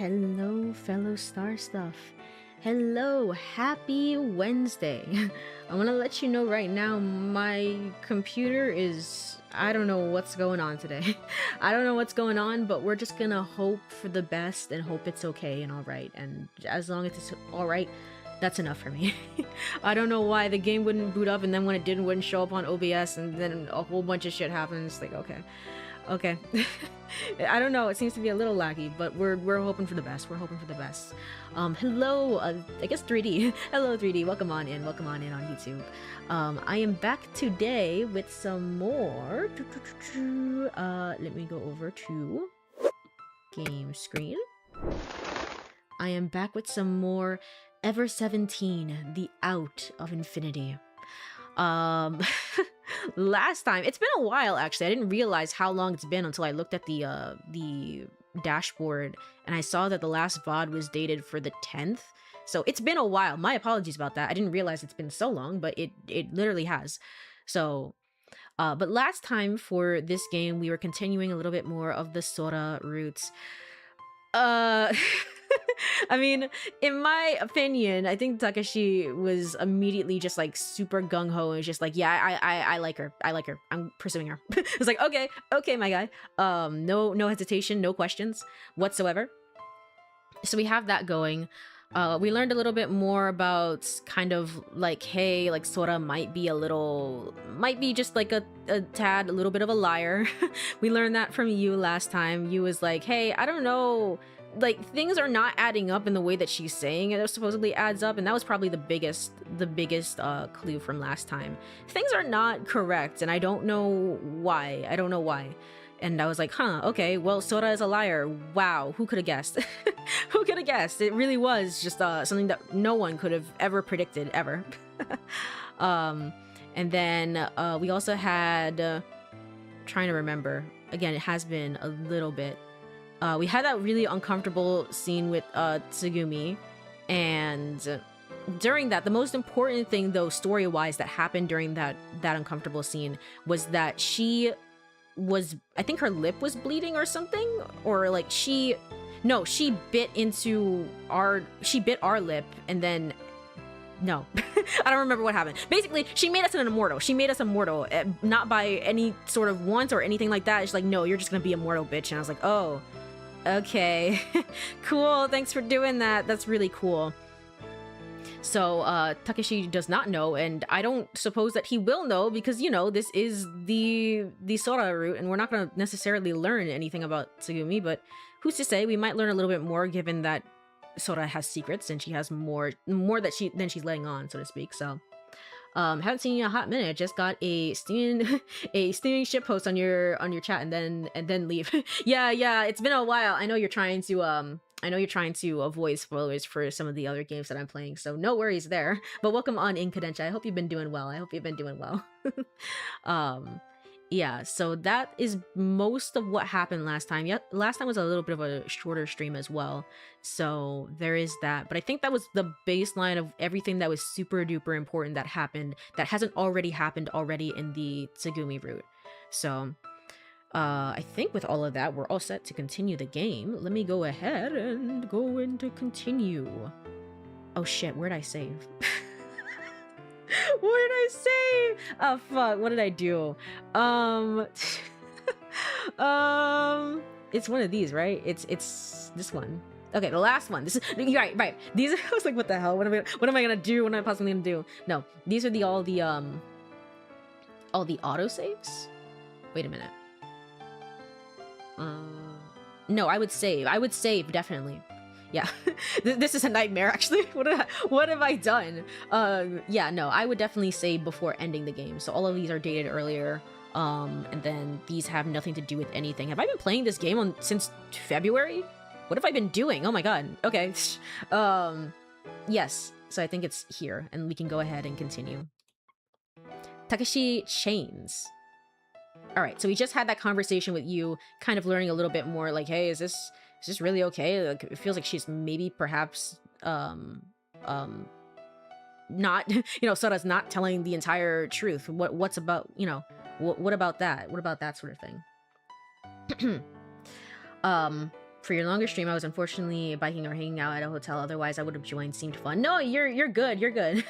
Hello, fellow star stuff. Hello, happy Wednesday. I want to let you know right now, my computer is... I don't know what's going on today. I don't know what's going on, but we're just gonna hope for the best and hope it's okay and alright. And as long as it's alright, that's enough for me. I don't know why the game wouldn't boot up, and then when it didn't, wouldn't show up on OBS, and then a whole bunch of shit happens. Like, okay. I don't know, it seems to be a little laggy, but we're hoping for the best. We're hoping for the best. Hello, I guess 3D. Hello 3D, welcome on in on YouTube. I am back today with some more. Let me go over to game screen. I am back with some more Ever 17, the Out of Infinity. Last time, it's been a while actually. I didn't realize how long it's been until I looked at the dashboard and I saw that the last VOD was dated for the 10th. So it's been a while. My apologies about that. I didn't realize it's been so long, but it literally has. So but last time for this game, we were continuing a little bit more of the SORA roots. I mean, in my opinion, I think Takashi was immediately just like super gung-ho and was just like, yeah, I like her. I'm pursuing her. It's like, okay, my guy. No hesitation, no questions whatsoever. So we have that going. We learned a little bit more about kind of like, hey, like Sora might be just like a little bit of a liar. We learned that from you last time. You was like, hey, I don't know, like things are not adding up in the way that she's saying it supposedly adds up, and that was probably the biggest clue from last time. Things are not correct, and I don't know why. And I was like, huh, okay, well, Sora is a liar. Wow, who could have guessed? Who could have guessed? It really was just something that no one could have ever predicted, ever. And then we also had, trying to remember, again, it has been a little bit. We had that really uncomfortable scene with Tsugumi, and during that, the most important thing, though, story-wise, that happened during that uncomfortable scene was that she I think her lip was bleeding or something, or like she bit our lip, and then no, I don't remember what happened. Basically, she made us an immortal. She made us immortal, not by any sort of want or anything like that. She's like, no, you're just gonna be immortal, bitch. And I was like, oh, okay, cool. Thanks for doing that. That's really cool. So Takeshi does not know, and I don't suppose that he will know, because, you know, this is the Sora route, and we're not going to necessarily learn anything about Tsugumi, but who's to say? We might learn a little bit more, given that Sora has secrets and she has more than she's letting on, so to speak. So haven't seen you in a hot minute. Just got a steaming ship post on your chat and then leave. yeah, it's been a while. I know you're trying to avoid spoilers for some of the other games that I'm playing, so no worries there. But welcome on in, Cadentia. I hope you've been doing well. Yeah, so that is most of what happened last time. Yeah, last time was a little bit of a shorter stream as well, so there is that. But I think that was the baseline of everything that was super duper important that happened, that hasn't already happened in the Tsugumi route. So I think with all of that, we're all set to continue the game. Let me go ahead and go into continue. Oh shit, where'd I save? Where'd I save? Oh fuck, what did I do? It's one of these, right? It's this one. Okay, the last one. This is right. These I was like, what the hell? What am I gonna do? What am I possibly gonna do? No, these are all the autosaves? Wait a minute. No, I would save definitely. Yeah. This is a nightmare actually. What have I done? Yeah, no, I would definitely save before ending the game. So all of these are dated earlier, and then these have nothing to do with anything. Have I been playing this game since February? What have I been doing? Oh my god. Okay. Yes, so I think it's here, and we can go ahead and continue. Takeshi Chains. All right, so we just had that conversation with you, kind of learning a little bit more, like, hey, is this really okay? Like, it feels like she's maybe perhaps not, you know, Sora's not telling the entire truth. What's about, you know, what about that? What about that sort of thing? For your longer stream, I was unfortunately biking or hanging out at a hotel. Otherwise, I would have joined. Seemed fun. No, you're good. You're good.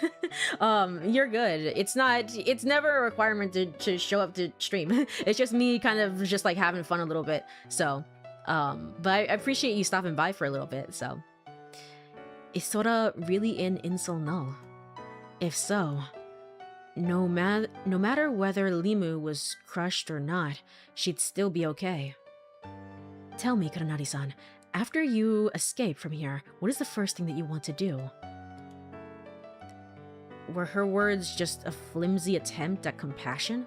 You're good. It's never a requirement to show up to stream. It's just me kind of just like having fun a little bit. So, but I appreciate you stopping by for a little bit. So, is Sora really in Incel Null? If so, no matter whether Limu was crushed or not, she'd still be okay. Tell me, Kuronari-san, after you escape from here, what is the first thing that you want to do? Were her words just a flimsy attempt at compassion?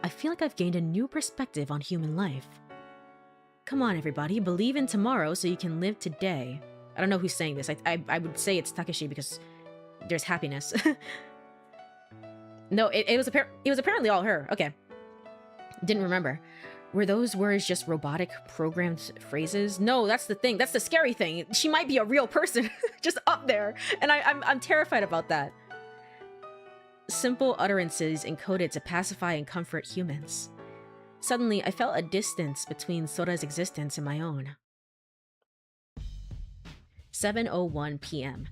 I feel like I've gained a new perspective on human life. Come on, everybody, believe in tomorrow so you can live today. I don't know who's saying this. I would say it's Takeshi because there's happiness. No, it was apparently all her. Okay. Didn't remember. Were those words just robotic programmed phrases? No, that's the thing. That's the scary thing. She might be a real person just up there. And I'm terrified about that. Simple utterances encoded to pacify and comfort humans. Suddenly, I felt a distance between Sora's existence and my own. 7:01 p.m.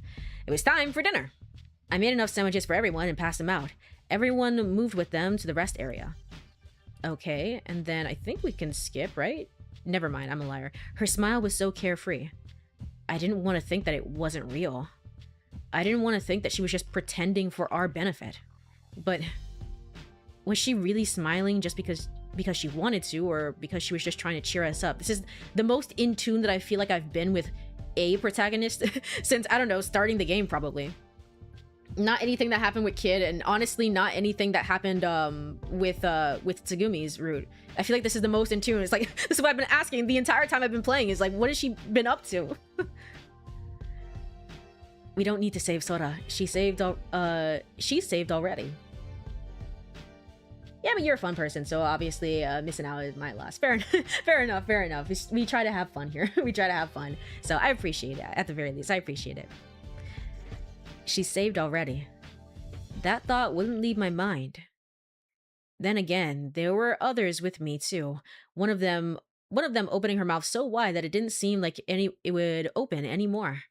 It was time for dinner. I made enough sandwiches for everyone and passed them out. Everyone moved with them to the rest area. Okay, and then I think we can skip, right? Never mind, I'm a liar. Her smile was so carefree. I didn't want to think that it wasn't real. I didn't want to think that she was just pretending for our benefit. But was she really smiling just because she wanted to, or because she was just trying to cheer us up? This is the most in tune that I feel like I've been with a protagonist since, I don't know, starting the game probably. Not anything that happened with Kid, and honestly not anything that happened with Tsugumi's route. I feel like this is the most in tune. It's like, this is what I've been asking the entire time I've been playing, is like, what has she been up to? We don't need to save Sora. She's saved already. Yeah, but you're a fun person, so obviously missing out is my loss. Fair enough, fair enough. We try to have fun here. We try to have fun. So I appreciate it. At the very least, I appreciate it. She's saved already. That thought wouldn't leave my mind. Then again, there were others with me too. One of them opening her mouth so wide that it didn't seem like it would open anymore.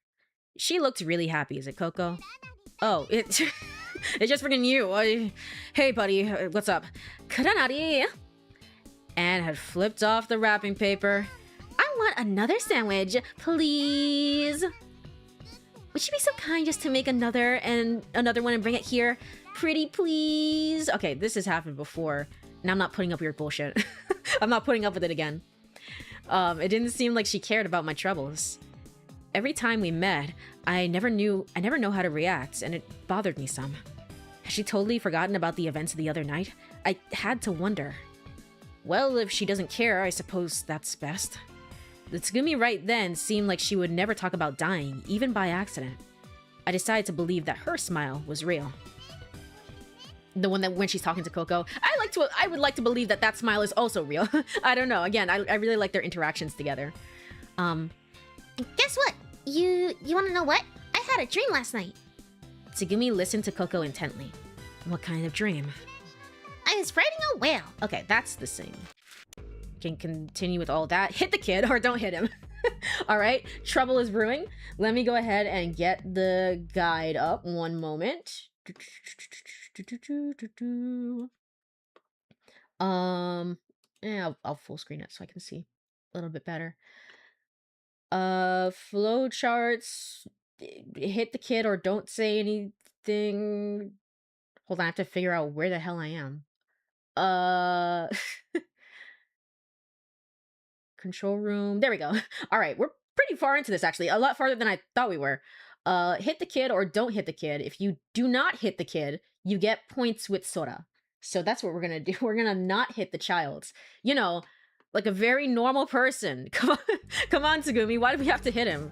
She looked really happy. Is it Koko? Oh, it's just freaking you. Hey, buddy, what's up? Kuronari! Anne had flipped off the wrapping paper. I want another sandwich, please. Would you be so kind just to make another one and bring it here? Pretty please. Okay, this has happened before, and I'm not putting up weird bullshit. I'm not putting up with it again. It didn't seem like she cared about my troubles. Every time we met, I never know how to react, and it bothered me some. Had she totally forgotten about the events of the other night? I had to wonder. Well, if she doesn't care, I suppose that's best. The Tsugumi right then seemed like she would never talk about dying, even by accident. I decided to believe that her smile was real. The one that when she's talking to Koko, I would like to believe that that smile is also real. I don't know. Again, I really like their interactions together. Guess what? You want to know what? I had a dream last night. Tsugumi listened to Koko intently. What kind of dream? I was riding a whale. Okay, that's the same. Can continue with all that. Hit the kid or don't hit him. All right, trouble is brewing. Let me go ahead and get the guide up. One moment. Yeah, I'll full screen it so I can see a little bit better. Flow charts. Hit the kid or don't say anything. Hold on, I have to figure out where the hell I am. Control room. There we go. All right, we're pretty far into this, actually. A lot farther than I thought we were. Hit the kid or don't hit the kid. If you do not hit the kid, you get points with Sora. So that's what we're gonna do. We're gonna not hit the child. You know, like a very normal person. Come on, come on, Tsugumi. Why do we have to hit him?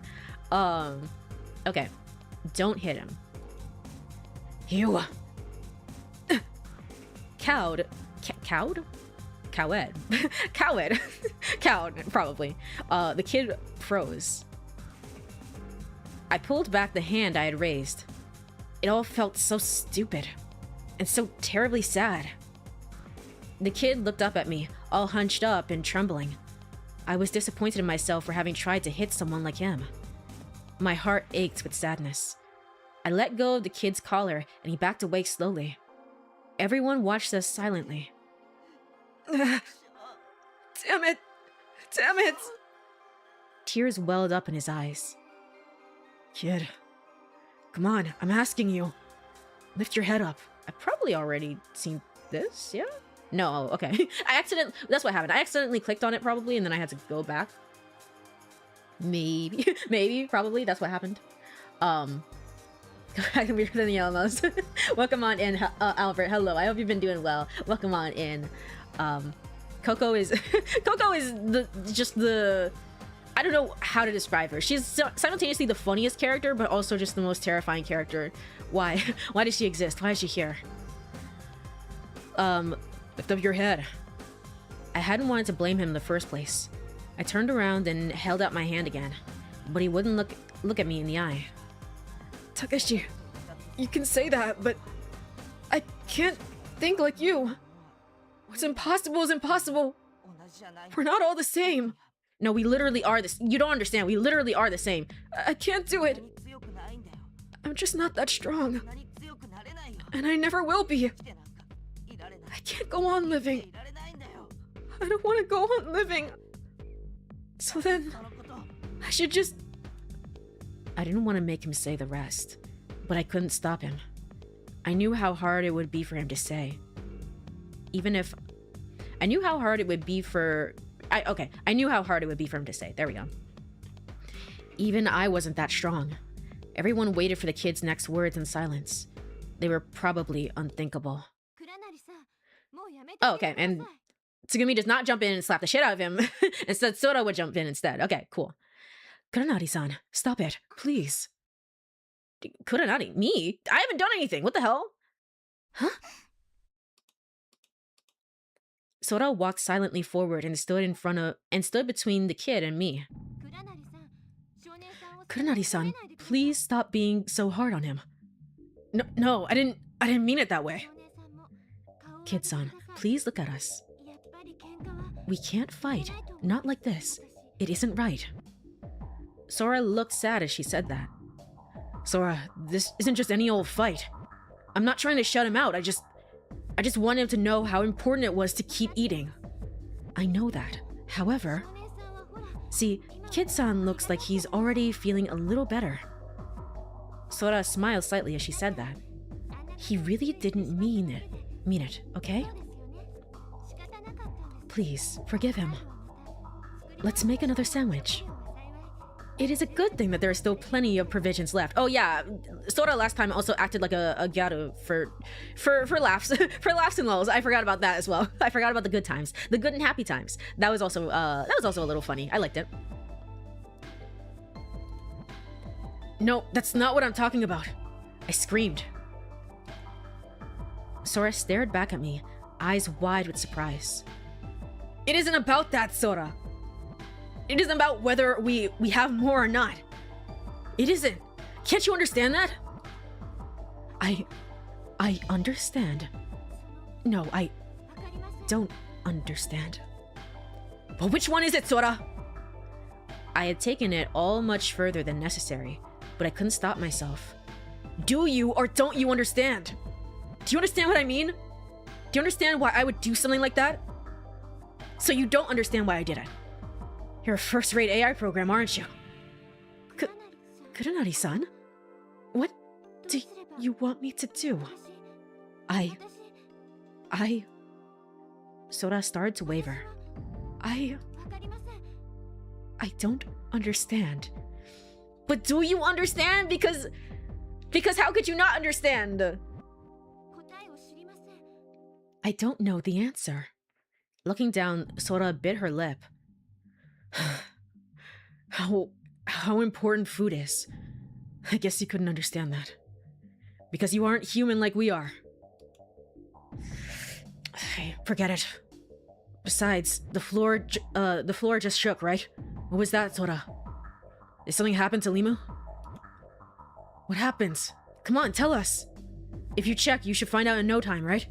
Okay. Don't hit him. You. Cowed. Cowed? Cowed. Cowed. Cowed, probably. The kid froze. I pulled back the hand I had raised. It all felt so stupid and so terribly sad. The kid looked up at me, all hunched up and trembling. I was disappointed in myself for having tried to hit someone like him. My heart ached with sadness. I let go of the kid's collar and he backed away slowly. Everyone watched us silently. Damn it! Damn it! Tears welled up in his eyes. Kid, come on, I'm asking you. Lift your head up. I've probably already seen this, yeah? No, okay. That's what happened. I accidentally clicked on it probably, and then I had to go back. Maybe, probably, that's what happened. I can be than the Alamos. Welcome on in, Albert, hello. I hope you've been doing well. Welcome on in. Koko is just the I don't know how to describe her. She's simultaneously the funniest character, but also just the most terrifying character. Why? Why does she exist? Why is she here? Lift up your head. I hadn't wanted to blame him in the first place. I turned around and held out my hand again, but he wouldn't look at me in the eye. Takeshi, you can say that, but I can't think like you. What's impossible is impossible. We're not all the same. No, we literally are this. You don't understand. We literally are the same. I can't do it. I'm just not that strong. And I never will be. I can't go on living. I don't want to go on living. So then, I should just... I didn't want to make him say the rest, but I couldn't stop him. I knew how hard it would be for him to say. Even if... I knew how hard it would be for... I knew how hard it would be for him to say. There we go. Even I wasn't that strong. Everyone waited for the kid's next words in silence. They were probably unthinkable. Oh, okay, and Tsugumi does not jump in and slap the shit out of him. Instead, Sora would jump in instead. Okay, cool. Kuranari-san, stop it, please. Kuranari? Me? I haven't done anything. What the hell? Huh? Sora walked silently forward and stood between the kid and me. Kuranari-san, please stop being so hard on him. No, I didn't mean it that way. Kid-san, please look at us. We can't fight. Not like this. It isn't right. Sora looked sad as she said that. Sora, this isn't just any old fight. I'm not trying to shut him out. I just want him to know how important it was to keep eating. I know that. However, see, Kid-san looks like he's already feeling a little better. Sora smiled slightly as she said that. He really didn't mean it, okay? Please, forgive him. Let's make another sandwich. It is a good thing that there are still plenty of provisions left. Oh yeah, Sora last time also acted like a gyaru for laughs, for laughs and lulls. I forgot about that as well. I forgot about the good times, the good and happy times. That was also a little funny. I liked it. No, that's not what I'm talking about. I screamed. Sora stared back at me, eyes wide with surprise. It isn't about that, Sora. It isn't about whether we have more or not. It isn't. Can't you understand that? I understand. No, I don't understand. But which one is it, Sora? I had taken it all much further than necessary, but I couldn't stop myself. Do you or don't you understand? Do you understand what I mean? Do you understand why I would do something like that? So you don't understand why I did it. You're a first-rate AI program, aren't you? Kuranari-san? What do you want me to do? I... Sora started to waver. I don't understand. But do you understand? Because how could you not understand? I don't know the answer. Looking down, Sora bit her lip. How important food is. I guess you couldn't understand that. Because you aren't human like we are. Hey, forget it. Besides, the floor just shook, right? What was that, Sora? Did something happen to Limu? What happens? Come on, tell us. If you check, you should find out in no time, right?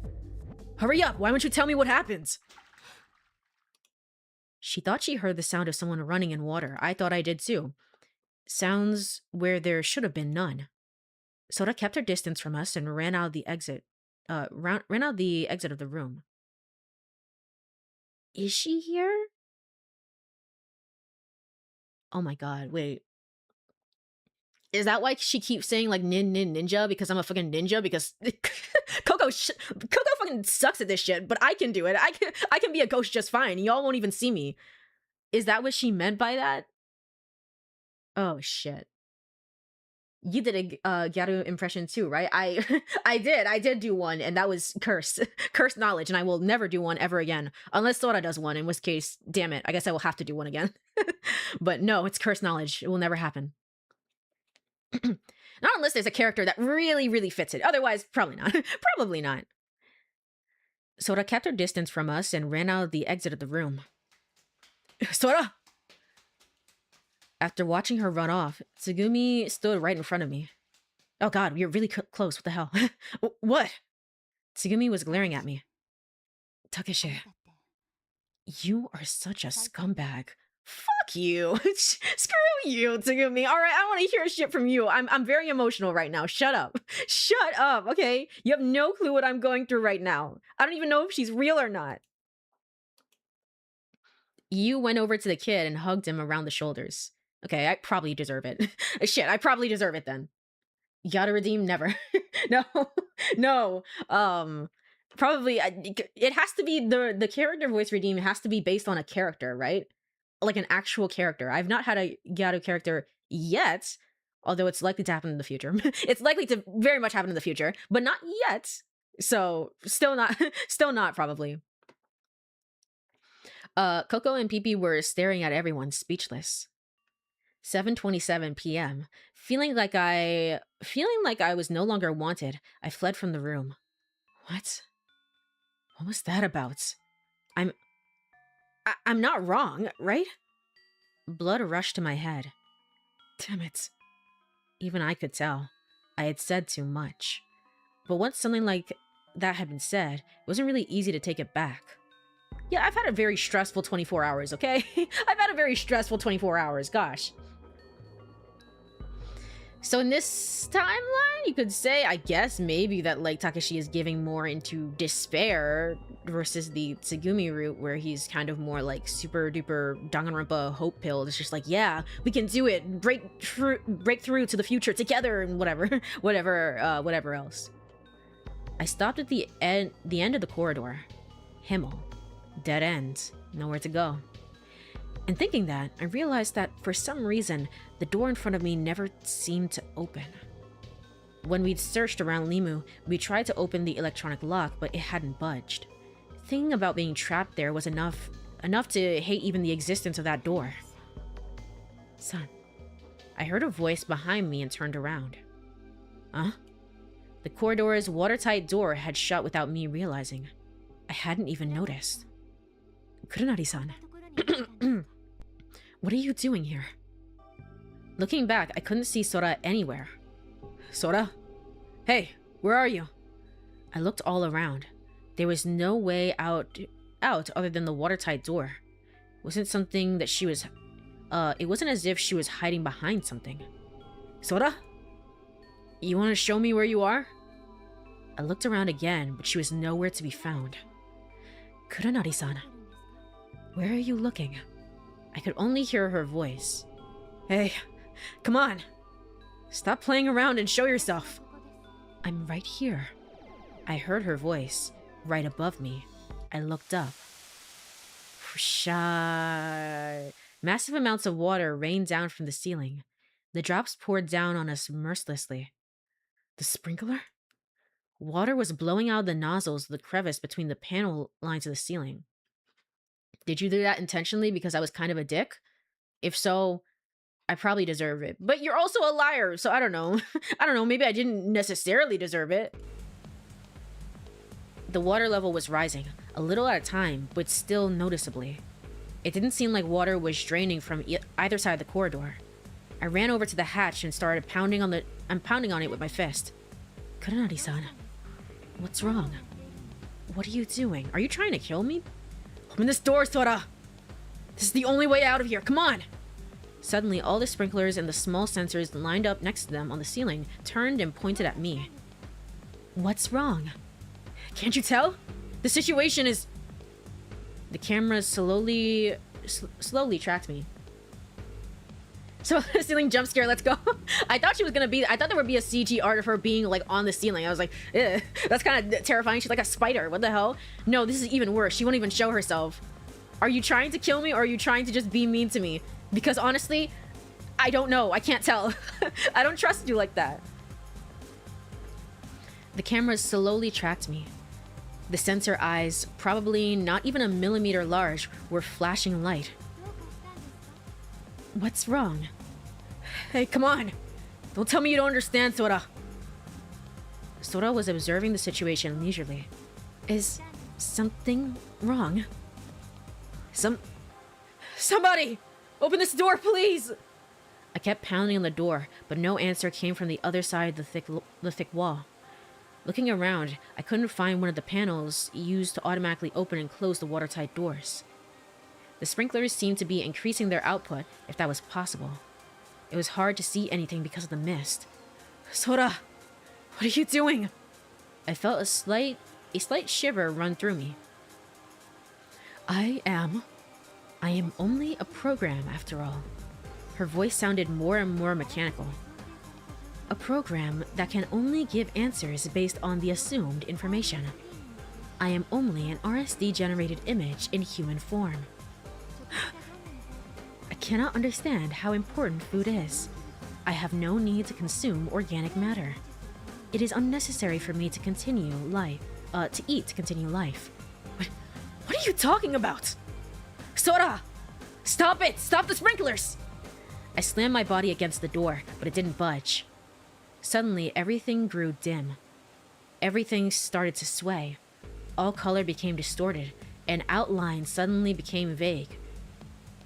Hurry up, why won't you tell me what happens? She thought she heard the sound of someone running in water. I thought I did too. Sounds where there should have been none. Sora kept her distance from us and ran out the exit. Ran out the exit of the room. Is she here? Oh my god, wait. Is that why she keeps saying like ninja because I'm a fucking ninja? Because Koko fucking sucks at this shit, but I can do it. I can be a ghost just fine. Y'all won't even see me. Is that what she meant by that? Oh shit. You did a Gyaru impression too, right? I did do one, and that was cursed knowledge, and I will never do one ever again unless Sora does one. In which case, damn it, I guess I will have to do one again. But no, it's cursed knowledge. It will never happen. Not unless there's a character that really fits it. Otherwise, probably not. Probably not. Sora kept her distance from us and ran out of the exit of the room. Sora! After watching her run off, Tsugumi stood right in front of me. Oh god, we are really close. What the hell? What? Tsugumi was glaring at me. Takeshi, you are such a scumbag. Fuck you. Screw you, Tsugumi. All right, I want to hear shit from you. I'm very emotional right now. Shut up. Shut up, okay? You have no clue what I'm going through right now. I don't even know if she's real or not. You went over to the kid and hugged him around the shoulders. Okay, I probably deserve it. Shit, I probably deserve it then. You gotta redeem? Never. No. Probably, it has to be, the character voice redeem has to be based on a character, right? Like an actual character. I've not had a Gyaru character yet, although it's likely to happen in the future. It's likely to very much happen in the future, but not yet. So, still not probably. Koko and Pipi were staring at everyone, speechless. 7:27 p.m. Feeling like I was no longer wanted, I fled from the room. What? What was that about? I'm not wrong, right? Blood rushed to my head. Damn it. Even I could tell. I had said too much. But once something like that had been said, it wasn't really easy to take it back. Yeah, I've had a very stressful 24 hours, okay? I've had a very stressful 24 hours, gosh. So in this timeline, you could say, I guess, maybe that, like, Takeshi is giving more into despair versus the Tsugumi route, where he's kind of more, like, super-duper Danganronpa hope pill. It's just like, yeah, we can do it, break through to the future together, and whatever else. I stopped at the end of the corridor. Himmel. Dead end. Nowhere to go. And thinking that, I realized that, for some reason, the door in front of me never seemed to open. When we'd searched around Limu, we tried to open the electronic lock, but it hadn't budged. Thinking about being trapped there was enough to hate even the existence of that door. Son. I heard a voice behind me and turned around. Huh? The corridor's watertight door had shut without me realizing. I hadn't even noticed. Kurenari-san. What are you doing here? Looking back, I couldn't see Sora anywhere. Sora? Hey, where are you? I looked all around. There was no way out other than the watertight door. It wasn't as if she was hiding behind something. Sora? You want to show me where you are? I looked around again, but she was nowhere to be found. Kurenari-san. Where are you looking? I could only hear her voice. Hey, come on. Stop playing around and show yourself. I'm right here. I heard her voice, right above me. I looked up. Massive amounts of water rained down from the ceiling. The drops poured down on us mercilessly. The sprinkler? Water was blowing out of the nozzles of the crevice between the panel lines of the ceiling. Did you do that intentionally because I was kind of a dick? If so, I probably deserve it. But you're also a liar, so I don't know. Maybe I didn't necessarily deserve it. The water level was rising, a little at a time, but still noticeably. It didn't seem like water was draining from either side of the corridor. I ran over to the hatch and started pounding on it with my fist. Kurenari-san, what's wrong? What are you doing? Are you trying to kill me? Open this door, Sora! This is the only way out of here. Come on. Suddenly, all the sprinklers and the small sensors lined up next to them on the ceiling turned and pointed at me. What's wrong? Can't you tell? The situation is... The camera slowly tracked me. So the ceiling jump scare, let's go. I thought there would be a CG art of her being like on the ceiling. I was like, eh, that's kind of terrifying. She's like a spider. What the hell? No, this is even worse. She won't even show herself. Are you trying to kill me or are you trying to just be mean to me? Because honestly, I don't know. I can't tell. I don't trust you like that. The camera slowly tracked me. The sensor eyes, probably not even a millimeter large, were flashing light. What's wrong? Hey, come on! Don't tell me you don't understand, Sora! Sora was observing the situation leisurely. Is something wrong? Somebody! Open this door, please! I kept pounding on the door, but no answer came from the other side of the thick wall. Looking around, I couldn't find one of the panels used to automatically open and close the watertight doors. The sprinklers seemed to be increasing their output, if that was possible. It was hard to see anything because of the mist. Sora, what are you doing? I felt a slight shiver run through me. I am only a program after all. Her voice sounded more and more mechanical. A program that can only give answers based on the assumed information. I am only an RSD-generated image in human form. I cannot understand how important food is. I have no need to consume organic matter. It is unnecessary for me to continue life. What are you talking about? Sora! Stop it! Stop the sprinklers! I slammed my body against the door, but it didn't budge. Suddenly, everything grew dim. Everything started to sway. All color became distorted, and outline suddenly became vague.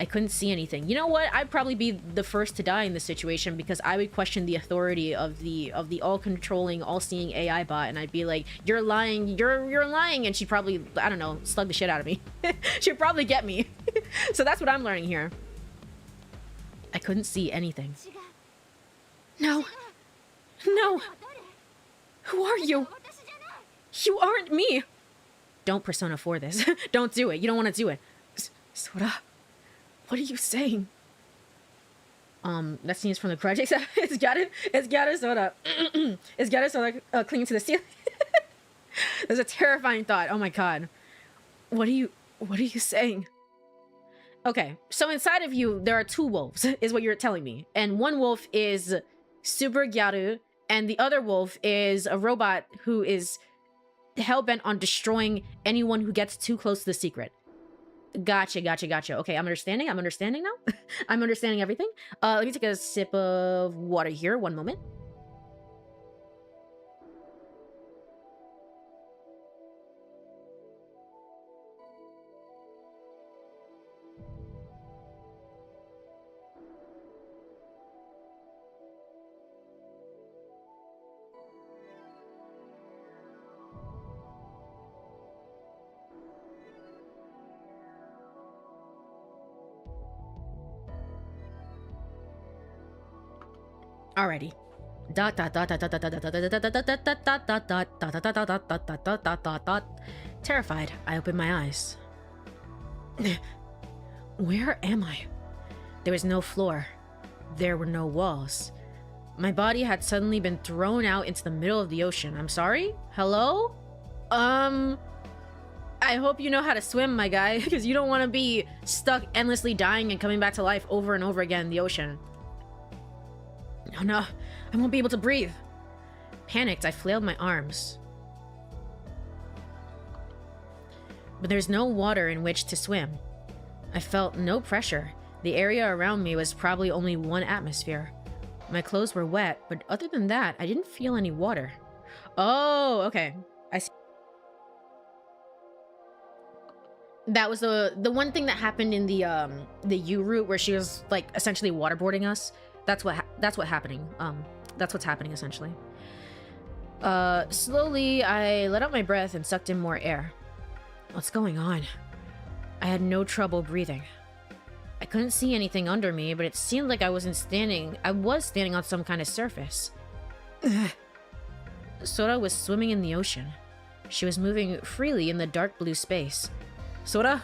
I couldn't see anything. You know what? I'd probably be the first to die in this situation because I would question the authority of the all-controlling, all-seeing AI bot, and I'd be like, "You're lying, you're lying," and she'd probably, I don't know, slug the shit out of me. She'd probably get me. So that's what I'm learning here. I couldn't see anything. No. No. Who are you? You aren't me. Don't Persona 4 this. Don't do it. You don't want to do it. Sora. What are you saying? That scene's from the project. It's got it Sora. It's got it Sora clinging to the ceiling. There's a terrifying thought. Oh my god. What are you saying? Okay, so inside of you, there are two wolves, is what you're telling me. And one wolf is Super Gyaru, and the other wolf is a robot who is hell-bent on destroying anyone who gets too close to the secret. Gotcha. Okay, I'm understanding now. I'm understanding everything. Let me take a sip of water here. One moment. Alrighty. Terrified, I opened my eyes. Where am I? There was no floor. There were no walls. My body had suddenly been thrown out into the middle of the ocean. I'm sorry? Hello? I hope you know how to swim, my guy, because you don't want to be stuck endlessly dying and coming back to life over and over again in the ocean. Oh no, I won't be able to breathe. Panicked, I flailed my arms. But there's no water in which to swim. I felt no pressure. The area around me was probably only one atmosphere. My clothes were wet, but other than that, I didn't feel any water. Oh, okay. I see. That was the one thing that happened in the U route where she was like essentially waterboarding us. That's what's happening essentially. Slowly I let out my breath and sucked in more air. What's going on? I had no trouble breathing. couldn't see anything under me, but it seemed like I was standing on some kind of surface. Sora was swimming in the ocean. She was moving freely in the dark blue space. Sora?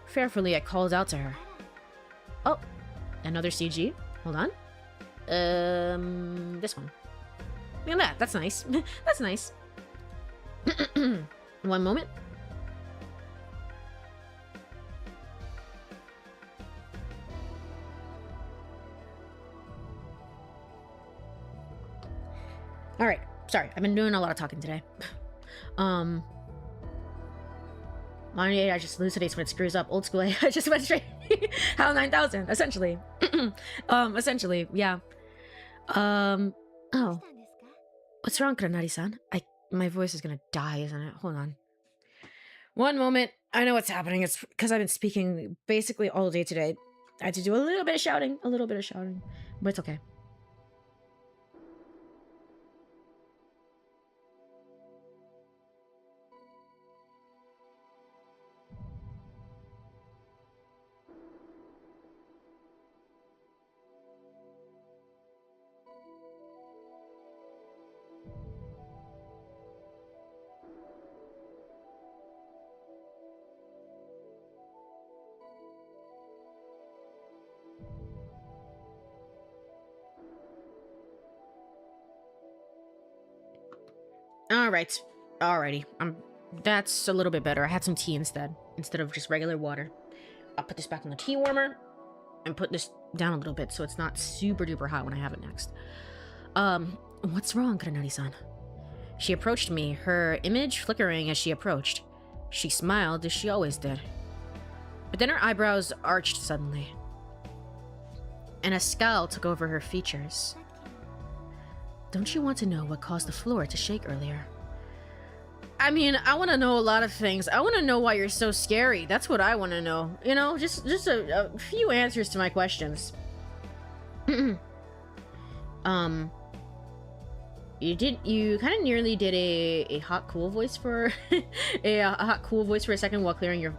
Fearfully, I called out to her. Oh, another CG. Hold on. This one. Look at that. That's nice. That's nice. One moment. All right. Sorry, I've been doing a lot of talking today. Modern AI just hallucinates when it screws up. Old school AI just went straight. HAL 9000, essentially. Essentially, yeah. Oh. What's wrong, Kuranari-san? My voice is gonna die, isn't it? Hold on. One moment. I know what's happening. It's because I've been speaking basically all day today. I had to do a little bit of shouting. But it's okay. Alrighty. That's a little bit better. I had some tea instead of just regular water. I'll put this back in the tea warmer and put this down a little bit so it's not super duper hot when I have it next. What's wrong, Kuranari-san? She approached me, her image flickering as she approached. She smiled as she always did. But then her eyebrows arched suddenly, and a scowl took over her features. Don't you want to know what caused the floor to shake earlier? I mean, I want to know a lot of things. I want to know why you're so scary. That's what I want to know. You know, just a few answers to my questions. You kind of nearly did a hot cool voice for a hot cool voice for a second while clearing your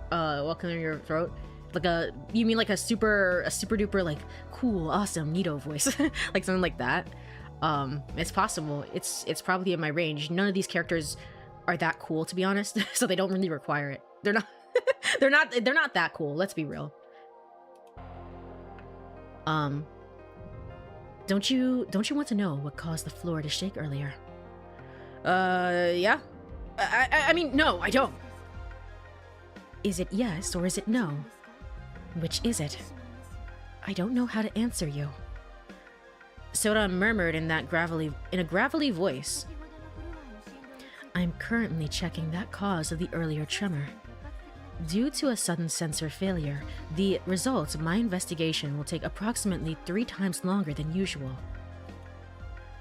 throat. You mean like a super duper like cool, awesome, neato voice, like something like that. It's possible. It's probably in my range. None of these characters are that cool, to be honest, so they don't really require it. They're not they're not that cool, let's be real. Don't you want to know what caused the floor to shake earlier? Yeah. I mean, no, I don't. Is it yes or is it no? Which is it? I don't know how to answer you. Sora murmured in a gravelly voice. I'm currently checking that cause of the earlier tremor. Due to a sudden sensor failure, the results of my investigation will take approximately 3 times longer than usual.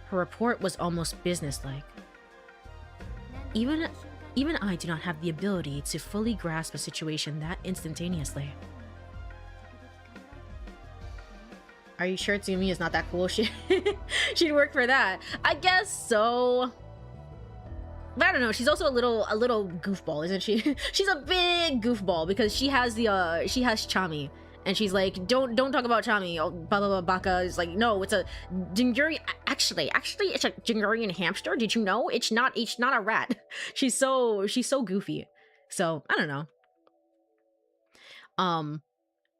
Her report was almost businesslike. Even I do not have the ability to fully grasp a situation that instantaneously. Are you sure Tsumi is not that cool? She'd work for that. I guess so. But I don't know. She's also a little goofball, isn't she? She's a big goofball because she has Chami, and she's like, don't talk about Chami. Oh, blah blah blah. Baka is like, no, it's a Jinguri. Actually, it's a Jingurian hamster. Did you know? It's not a rat. She's so goofy. So I don't know.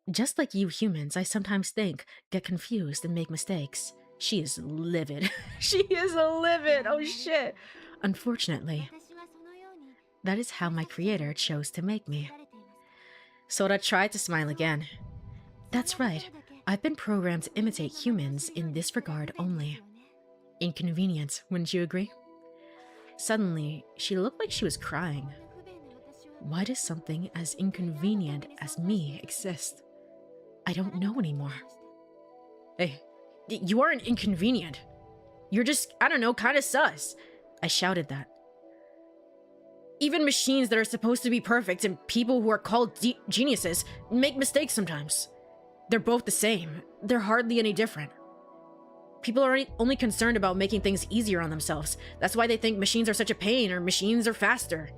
Just like you humans, I sometimes think, get confused, and make mistakes. She is livid. She is livid. Oh shit. Unfortunately, that is how my creator chose to make me. Sora tried to smile again. That's right. I've been programmed to imitate humans in this regard only. Inconvenient, wouldn't you agree? Suddenly, she looked like she was crying. Why does something as inconvenient as me exist? I don't know anymore. Hey, you aren't inconvenient. You're just, I don't know, kind of sus. I shouted that. Even machines that are supposed to be perfect and people who are called geniuses make mistakes sometimes. They're both the same. They're hardly any different. People are only concerned about making things easier on themselves. That's why they think machines are such a pain or machines are faster.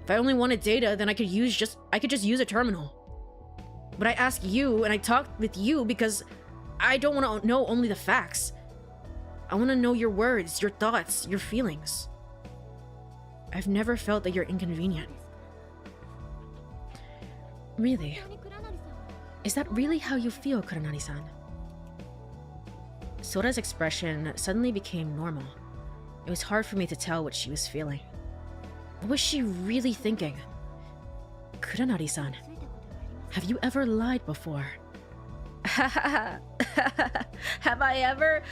If I only wanted data, then I could just use a terminal. But I ask you and I talk with you because I don't want to know only the facts. I want to know your words, your thoughts, your feelings. I've never felt that you're inconvenient. Really? Is that really how you feel, Kuranari-san? Sora's expression suddenly became normal. It was hard for me to tell what she was feeling. What was she really thinking? Kuranari-san, have you ever lied before? Have I ever?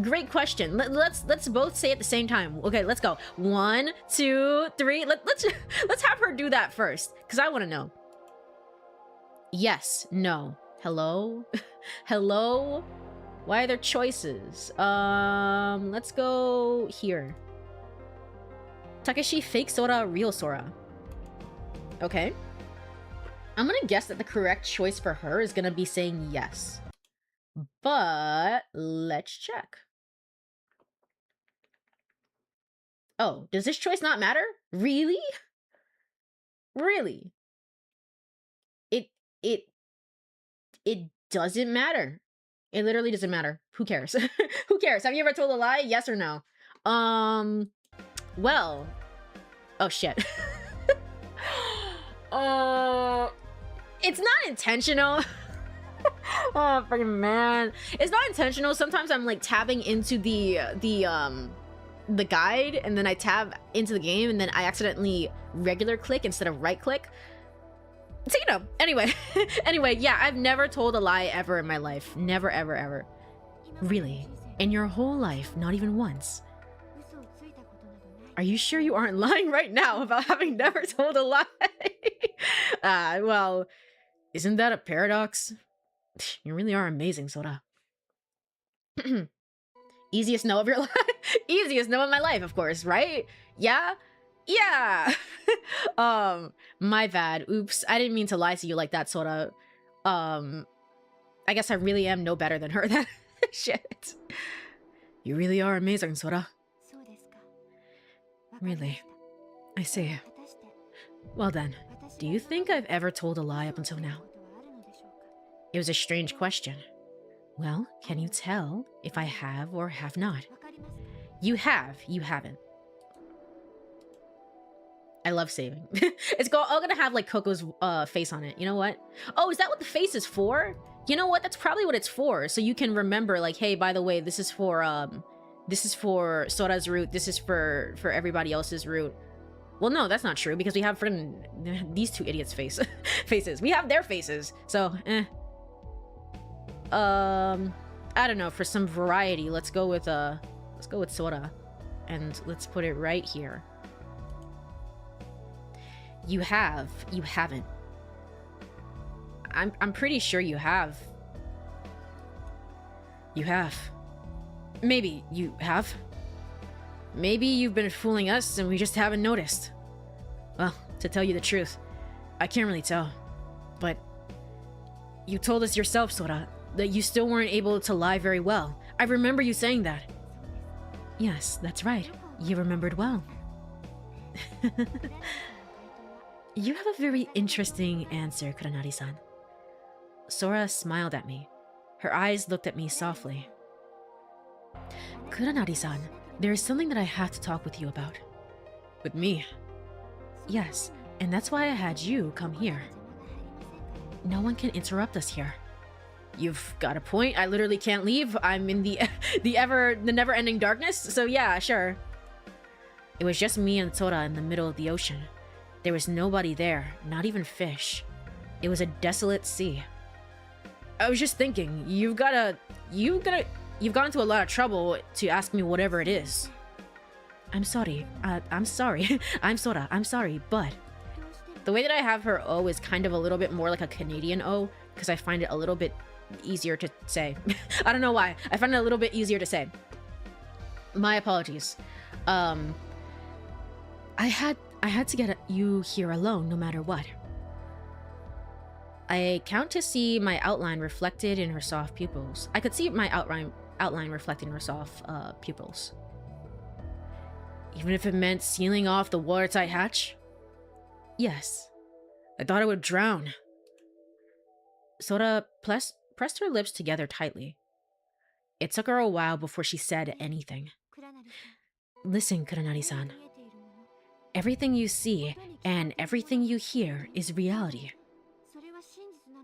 Great question. Let's both say it at the same time. Okay, let's go. 1, 2, 3. Let's have her do that first, because I want to know. Yes, no, hello, hello. Why are there choices? Let's go here. Takeshi, fake Sora, real Sora. Okay. I'm gonna guess that the correct choice for her is gonna be saying yes. But let's check. Oh, does this choice not matter? Really? Really? It doesn't matter. It literally doesn't matter. Who cares? Who cares? Have you ever told a lie? Yes or no? Well. Oh shit. It's not intentional. Oh freaking man. It's not intentional. Sometimes I'm like tabbing into the guide and then I tab into the game and then I accidentally regular click instead of right click. So, you know, anyway. Anyway, yeah, I've never told a lie ever in my life. Never, ever, ever. Really? In your whole life, not even once? Are you sure you aren't lying right now about having never told a lie? Well, isn't that a paradox? You really are amazing, Sora. Easiest no of your life? Easiest no of my life, of course, right? Yeah? Yeah! My bad. Oops, I didn't mean to lie to you like that, Sora. I guess I really am no better than her then. Shit. You really are amazing, Sora. Really? I see. Well then, do you think I've ever told a lie up until now? It was a strange question. Well, can you tell if I have or have not? You have, you haven't. I love saving. It's all gonna have like Koko's face on it. You know what? Oh, is that what the face is for? You know what? That's probably what it's for. So you can remember like, hey, by the way, this is for Sora's route. This is for everybody else's route. Well, no, that's not true because we have friggin' these two idiots' faces. We have their faces. So, I don't know. For some variety, let's go with Sora, and let's put it right here. You have, you haven't. I'm pretty sure you have. You have. Maybe you have. Maybe you've been fooling us and we just haven't noticed. Well, to tell you the truth, I can't really tell. But you told us yourself, Sora, that you still weren't able to lie very well. I remember you saying that. Yes, that's right. You remembered well. You have a very interesting answer, Kuranari-san. Sora smiled at me. Her eyes looked at me softly. Kuranari-san, there is something that I have to talk with you about. With me? Yes, and that's why I had you come here. No one can interrupt us here. You've got a point. I literally can't leave. I'm in the never-ending darkness, so yeah, sure. It was just me and Sora in the middle of the ocean. There was nobody there, not even fish. It was a desolate sea. I was just thinking, you've gone to a lot of trouble to ask me whatever it is. I'm sorry. I'm sorry. I'm Sora. I'm sorry, but the way that I have her O is kind of a little bit more like a Canadian O because I find it a little bit easier to say. I don't know why. I find it a little bit easier to say. My apologies. I had to get you here alone no matter what. I count to see my outline reflected in her soft pupils. I could see my outline reflected in her soft pupils. Even if it meant sealing off the watertight hatch? Yes. I thought I would drown. Sora pressed her lips together tightly. It took her a while before she said anything. Listen, Kuranari-san. Everything you see and everything you hear is reality.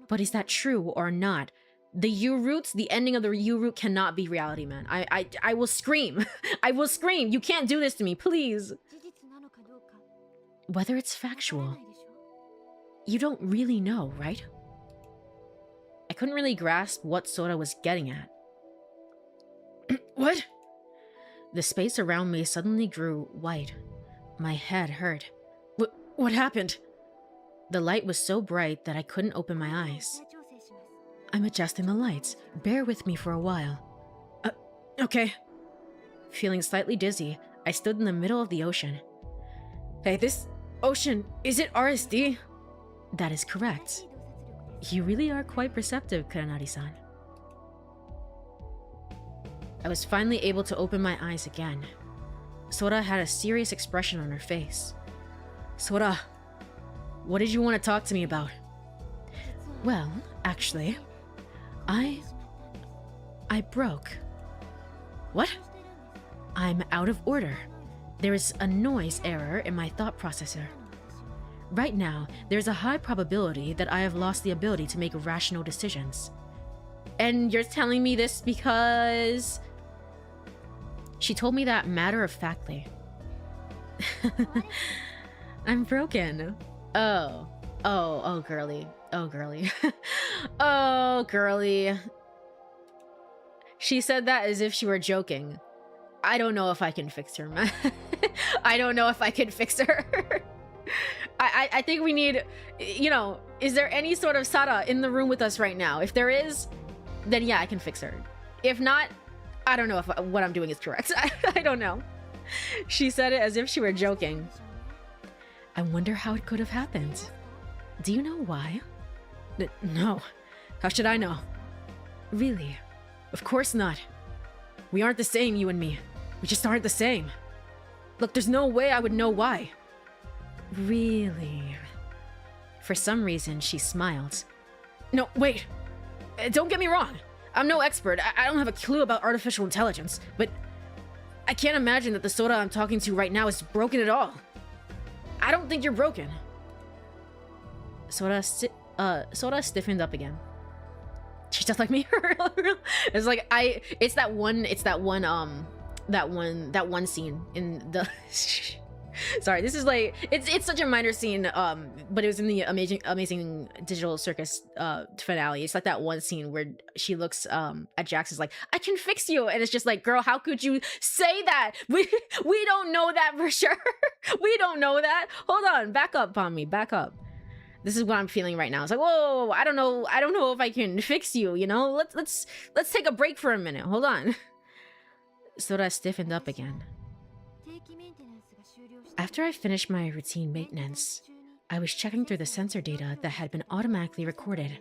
But is that true or not? The U-roots, the ending of the U-root cannot be reality, man. I will scream. I will scream. You can't do this to me, please. Whether it's factual, you don't really know, right? I couldn't really grasp what Sora was getting at. What? The space around me suddenly grew white. My head hurt. What happened? The light was so bright that I couldn't open my eyes. I'm adjusting the lights. Bear with me for a while. Okay. Feeling slightly dizzy, I stood in the middle of the ocean. Hey, this ocean, is it RSD? That is correct. You really are quite perceptive, Kuranari-san. I was finally able to open my eyes again. Sora had a serious expression on her face. Sora, what did you want to talk to me about? Well, actually, I broke. What? I'm out of order. There is a noise error in my thought processor. Right now, there's a high probability that I have lost the ability to make rational decisions. And you're telling me this because... She told me that matter-of-factly. I'm broken. Oh, girly. Oh, girly. Oh, girly. She said that as if she were joking. I don't know if I can fix her, man. I don't know if I can fix her. I think we need, you know, is there any sort of Sara in the room with us right now? If there is, then yeah, I can fix her. If not, I don't know if what I'm doing is correct. I don't know. She said it as if she were joking. I wonder how it could have happened. Do you know why? No. How should I know? Really? Of course not. We aren't the same, you and me. We just aren't the same. Look, there's no way I would know why. Really? For some reason, she smiled. No, wait. Don't get me wrong. I'm no expert. I don't have a clue about artificial intelligence, but I can't imagine that the Sora I'm talking to right now is broken at all. I don't think you're broken. Sora stiffened up again. She's just like me. It's like it's that one scene in the sorry, this is like it's such a minor scene, but it was in the amazing digital circus finale. It's like that one scene where she looks at Jax, is like, I can fix you, and it's just like, girl, how could you say that? We don't know that for sure. We don't know that. Hold on, back up on me, back up. This is what I'm feeling right now. It's like, whoa, I don't know if I can fix you, you know? Let's take a break for a minute. Hold on. Sora stiffened up again. After I finished my routine maintenance, I was checking through the sensor data that had been automatically recorded.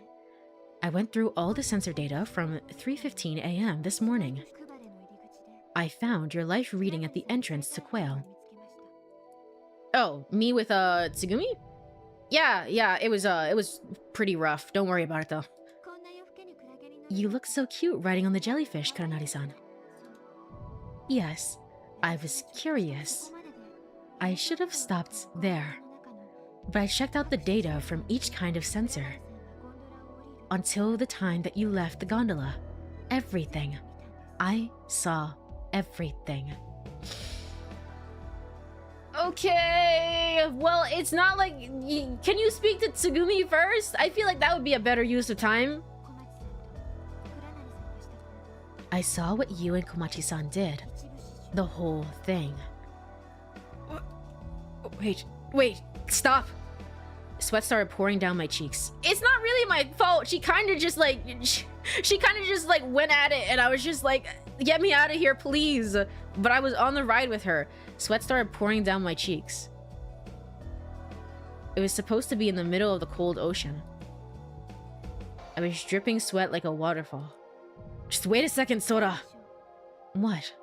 I went through all the sensor data from 3:15 a.m. this morning. I found your life reading at the entrance to Quail. Oh, me with Tsugumi? Yeah, it was pretty rough. Don't worry about it though. You look so cute riding on the jellyfish, Kuranari-san. Yes, I was curious. I should have stopped there, but I checked out the data from each kind of sensor. Until the time that you left the gondola. Everything. I saw everything. Okay, well, it's not like... Can you speak to Tsugumi first? I feel like that would be a better use of time. I saw what you and Komachi-san did. The whole thing. Wait, stop. Sweat started pouring down my cheeks. It's not really my fault. She kind of just like went at it, and I was just like, get me out of here, please. But I was on the ride with her. Sweat started pouring down my cheeks. It was supposed to be in the middle of the cold ocean. I was dripping sweat like a waterfall. Just wait a second, Sora. What?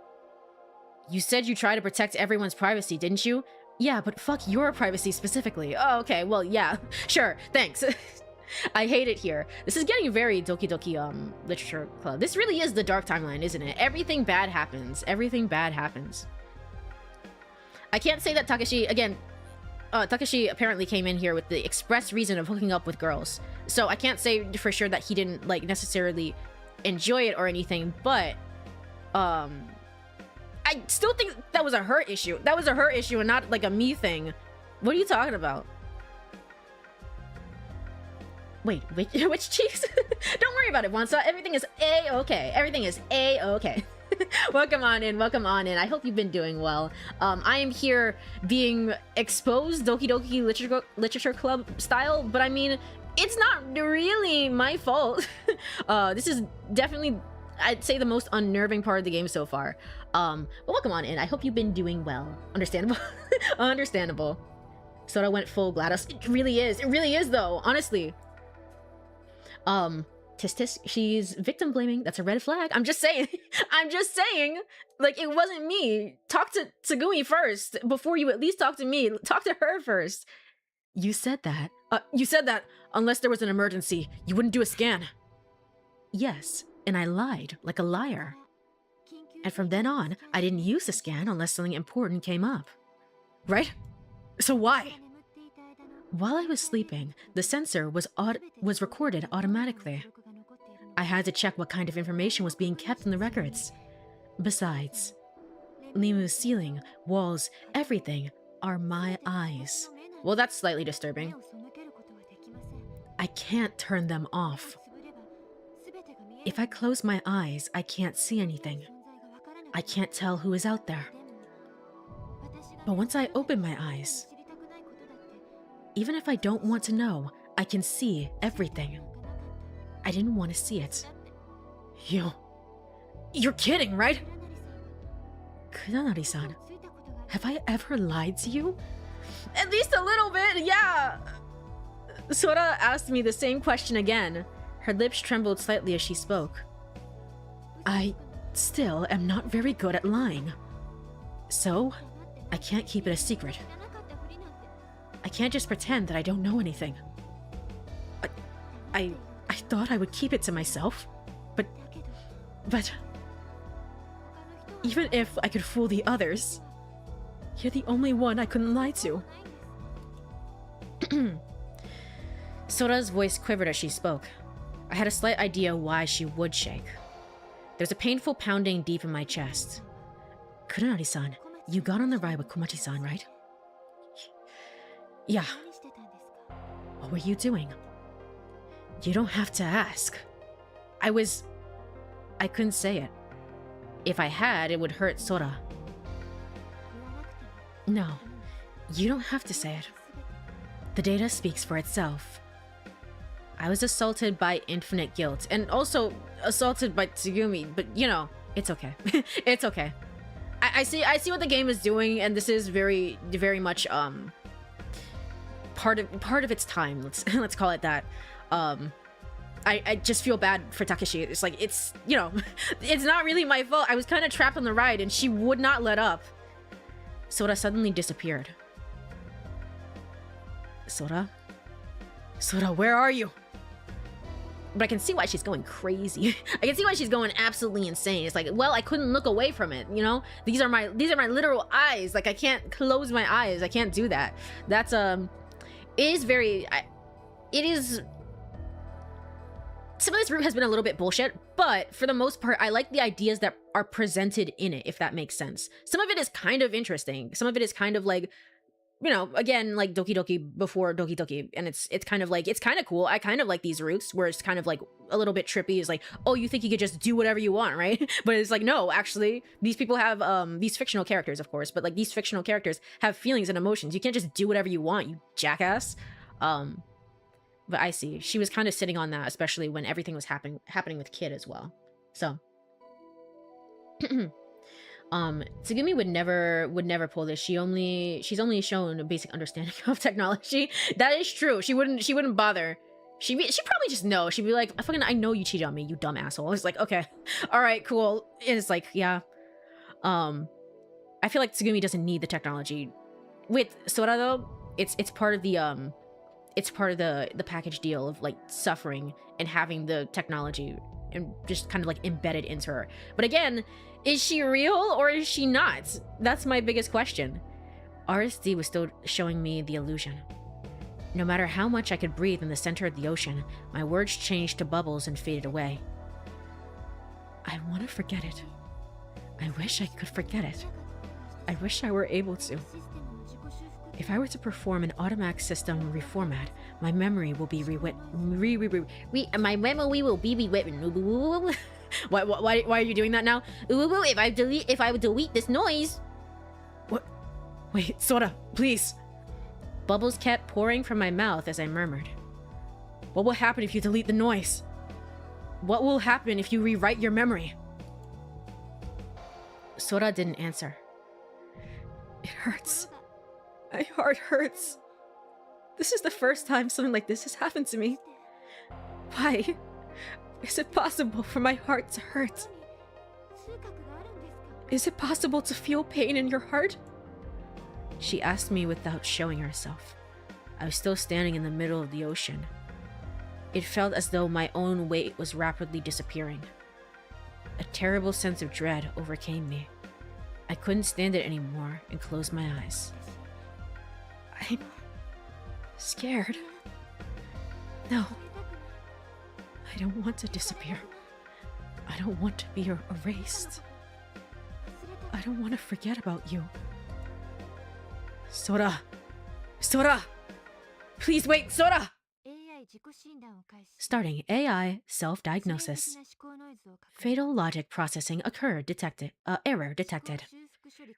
You said you try to protect everyone's privacy, didn't you? Yeah, but fuck your privacy specifically. Oh, okay, well, yeah. Sure, thanks. I hate it here. This is getting very Doki Doki literature club. This really is the dark timeline, isn't it? Everything bad happens. Everything bad happens. I can't say that Takeshi, again, Takeshi apparently came in here with the express reason of hooking up with girls. So I can't say for sure that he didn't like necessarily enjoy it or anything, but I still think that was a her issue. That was a her issue and not like a me thing. What are you talking about? Wait, which cheeks? Don't worry about it, Wansa. Everything is A-okay. Everything is A-okay. Welcome on in, welcome on in. I hope you've been doing well. I am here being exposed Doki Doki Literature Club style, but I mean, it's not really my fault. This is definitely, I'd say, the most unnerving part of the game so far. But welcome on in. I hope you've been doing well. Understandable. Understandable. Sora went full GLaDOS. It really is. It really is, though. Honestly. Tis, she's victim blaming. That's a red flag. I'm just saying. I'm just saying. Like, it wasn't me. Talk to Tsugumi first before you at least talk to me. Talk to her first. You said that. You said that unless there was an emergency, you wouldn't do a scan. Yes, and I lied like a liar. And from then on, I didn't use a scan unless something important came up. Right? So why? While I was sleeping, the sensor was recorded automatically. I had to check what kind of information was being kept in the records. Besides, Limu's ceiling, walls, everything are my eyes. Well, that's slightly disturbing. I can't turn them off. If I close my eyes, I can't see anything. I can't tell who is out there. But once I open my eyes, even if I don't want to know, I can see everything. I didn't want to see it. You're kidding, right? Kudanari-san, have I ever lied to you? At least a little bit, yeah! Sora asked me the same question again. Her lips trembled slightly as she spoke. I still am not very good at lying. So, I can't keep it a secret. I can't just pretend that I don't know anything. I thought I would keep it to myself, but even if I could fool the others, you're the only one I couldn't lie to. Sora's voice quivered as she spoke. I had a slight idea why she would shake. There's a painful pounding deep in my chest. Kudanari-san, you got on the ride with Komachi-san, right? Yeah. What were you doing? You don't have to ask. I couldn't say it. If I had, it would hurt Sora. No, you don't have to say it. The data speaks for itself. I was assaulted by infinite guilt, and also assaulted by Tsugumi, but you know, it's okay. It's okay. I see what the game is doing, and this is very, very much part of its time. Let's call it that. I just feel bad for Takeshi. It's like, it's, you know, it's not really my fault. I was kind of trapped on the ride and she would not let up. Sora suddenly disappeared. Sora, where are you? But I can see why she's going crazy. I can see why she's going absolutely insane. It's like, well, I couldn't look away from it, you know? These are my literal eyes. Like, I can't close my eyes. I can't do that. That's it is some of this route has been a little bit bullshit, but for the most part, I like the ideas that are presented in it, if that makes sense. Some of it is kind of interesting. Some of it is kind of like, you know, again, like Doki Doki before Doki Doki, and it's kind of like, it's kind of cool. I kind of like these routes where it's kind of like a little bit trippy. It's like, oh, you think you could just do whatever you want, right? But it's like, no, actually, these people have these fictional characters, of course, but like these fictional characters have feelings and emotions. You can't just do whatever you want, you jackass. But I see. She was kind of sitting on that, especially when everything was happening with Kid as well. So, Tsugumi would never pull this. She's only shown a basic understanding of technology. That is true. She wouldn't bother. She'd probably just know. She'd be like, I know you cheated on me, you dumb asshole. It's like, okay, all right, cool. And it's like, yeah. I feel like Tsugumi doesn't need the technology. With Sora though, it's part of the it's part of the package deal of like suffering and having the technology and just kind of like embedded into her. But again, is she real or is she not? That's my biggest question. RSD was still showing me the illusion. No matter how much I could breathe in the center of the ocean, my words changed to bubbles and faded away. I want to forget it. I wish I could forget it. I wish I were able to. If I were to perform an automatic system reformat, my memory will be my memory will be rewritten. Why are you doing that now? If I would delete this noise. What? Wait, Sora, please. Bubbles kept pouring from my mouth as I murmured. What will happen if you delete the noise? What will happen if you rewrite your memory? Sora didn't answer. It hurts. My heart hurts. This is the first time something like this has happened to me. Why is it possible for my heart to hurt? Is it possible to feel pain in your heart? She asked me without showing herself. I was still standing in the middle of the ocean. It felt as though my own weight was rapidly disappearing. A terrible sense of dread overcame me. I couldn't stand it anymore and closed my eyes. I'm scared. No. I don't want to disappear. I don't want to be erased. I don't want to forget about you. Sora! Sora! Please wait, Sora! Starting AI self-diagnosis. Fatal logic processing error detected.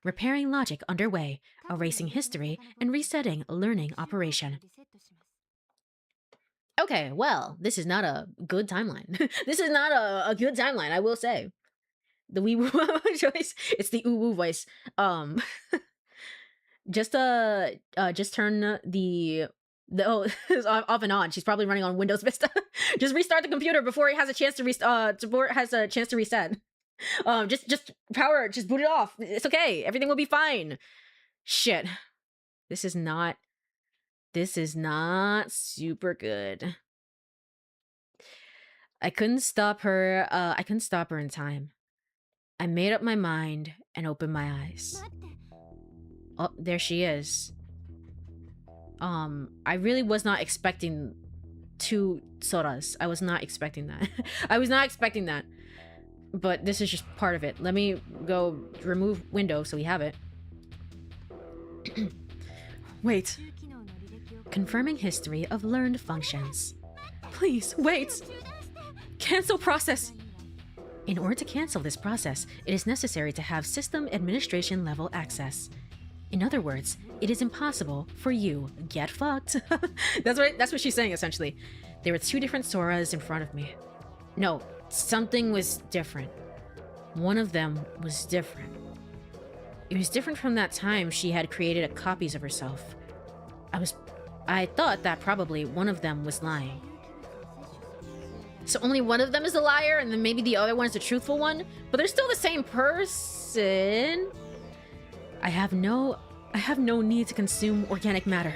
Repairing logic underway, erasing history, and resetting learning operation. Okay, well, this is not a good timeline. This is not a good timeline, I will say. The wee woo voice. It's the ooh woo voice. Just turn the off and on. She's probably running on Windows Vista. Just restart the computer before it has a chance to reset. Just power it. Just boot it off. It's okay. Everything will be fine. Shit. This is not super good. I couldn't stop her. I couldn't stop her in time. I made up my mind and opened my eyes. Oh, there she is. I really was not expecting 2 Soras. I was not expecting that. I was not expecting that. But this is just part of it. Let me go remove window so we have it. Wait. Confirming history of learned functions. Please, wait. Cancel process. In order to cancel this process, it is necessary to have system administration level access. In other words, it is impossible for you. Get fucked. That's what she's saying, essentially. There were 2 different Soras in front of me. No, something was different. One of them was different. It was different from that time she had created copies of herself. I thought that probably one of them was lying. So only one of them is a liar, and then maybe the other one is the truthful one? But they're still the same person. I have no need to consume organic matter.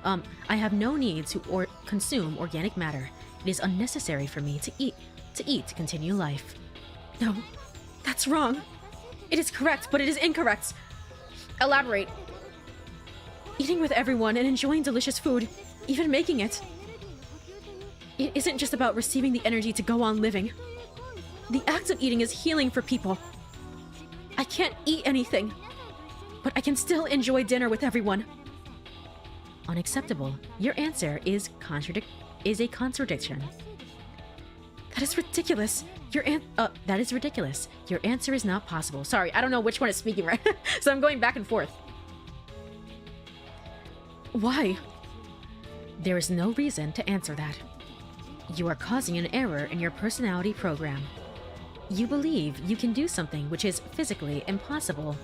I have no need to consume organic matter. It is unnecessary for me to eat to continue life. No, that's wrong. It is correct, but it is incorrect. Elaborate. Eating with everyone and enjoying delicious food, even making it. It isn't just about receiving the energy to go on living. The act of eating is healing for people. I can't eat anything, but I can still enjoy dinner with everyone. Unacceptable. Your answer is a contradiction. That is ridiculous. That is ridiculous. Your answer is not possible. Sorry, I don't know which one is speaking right. So I'm going back and forth. Why? There is no reason to answer that. You are causing an error in your personality program. You believe you can do something which is physically impossible.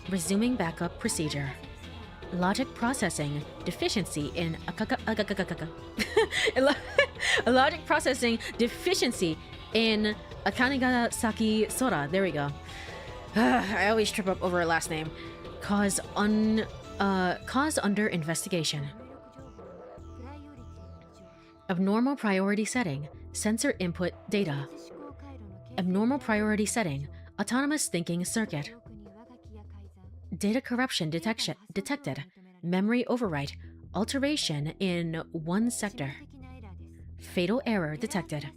Resuming backup procedure. Logic processing deficiency in a logic processing deficiency in Akanigasaki Sora. There we go. I always trip up over her last name. Cause Cause under investigation. Abnormal priority setting. Sensor input data. Abnormal priority setting. Autonomous thinking circuit. Data corruption detected. Memory overwrite. Alteration in one sector. Fatal error detected.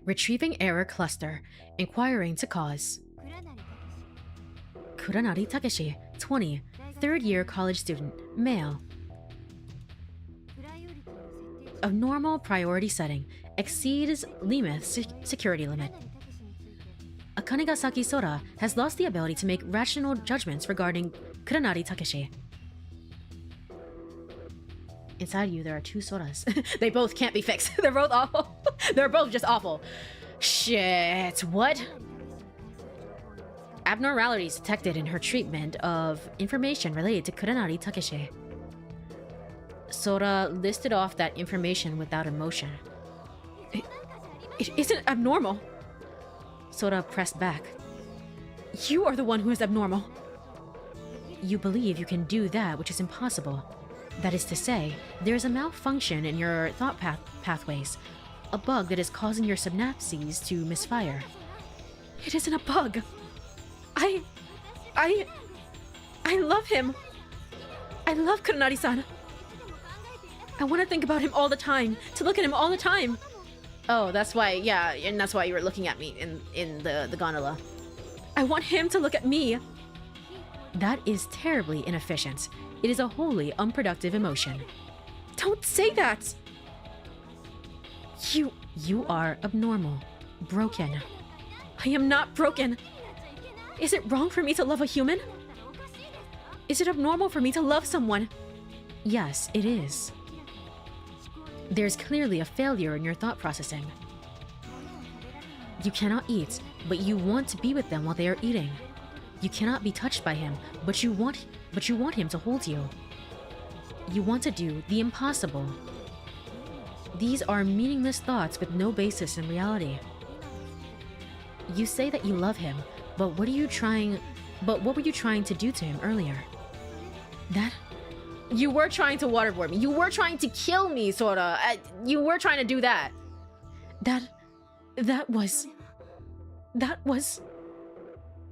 Retrieving error cluster. Inquiring to cause. Kuranari Takeshi, 20, third-year college student, male. Abnormal priority setting. Exceeds limit security limit. Akanegasaki Sora has lost the ability to make rational judgments regarding Kuranari Takeshi. Inside you, there are two Soras. They both can't be fixed. They're both awful. They're both just awful. Shit, what? Abnormalities detected in her treatment of information related to Kuranari Takeshi. Sora listed off that information without emotion. It isn't abnormal. Sora pressed back. You are the one who is abnormal. You believe you can do that which is impossible. That is to say, there is a malfunction in your thought pathways. A bug that is causing your synapses to misfire. It isn't a bug. I love him. I love Kuranari-san. I want to think about him all the time. To look at him all the time. Oh, that's why, yeah, and that's why you were looking at me in the gondola. I want him to look at me. That is terribly inefficient. It is a wholly unproductive emotion. Don't say that! You are abnormal. Broken. I am not broken. Is it wrong for me to love a human? Is it abnormal for me to love someone? Yes, it is. There's clearly a failure in your thought processing. You cannot eat, but you want to be with them while they are eating. You cannot be touched by him, but you want him to hold you. You want to do the impossible. These are meaningless thoughts with no basis in reality. You say that you love him, but what were you trying to do to him earlier? That you were trying to waterboard me. You were trying to kill me, Sora. You were trying to do that. That was...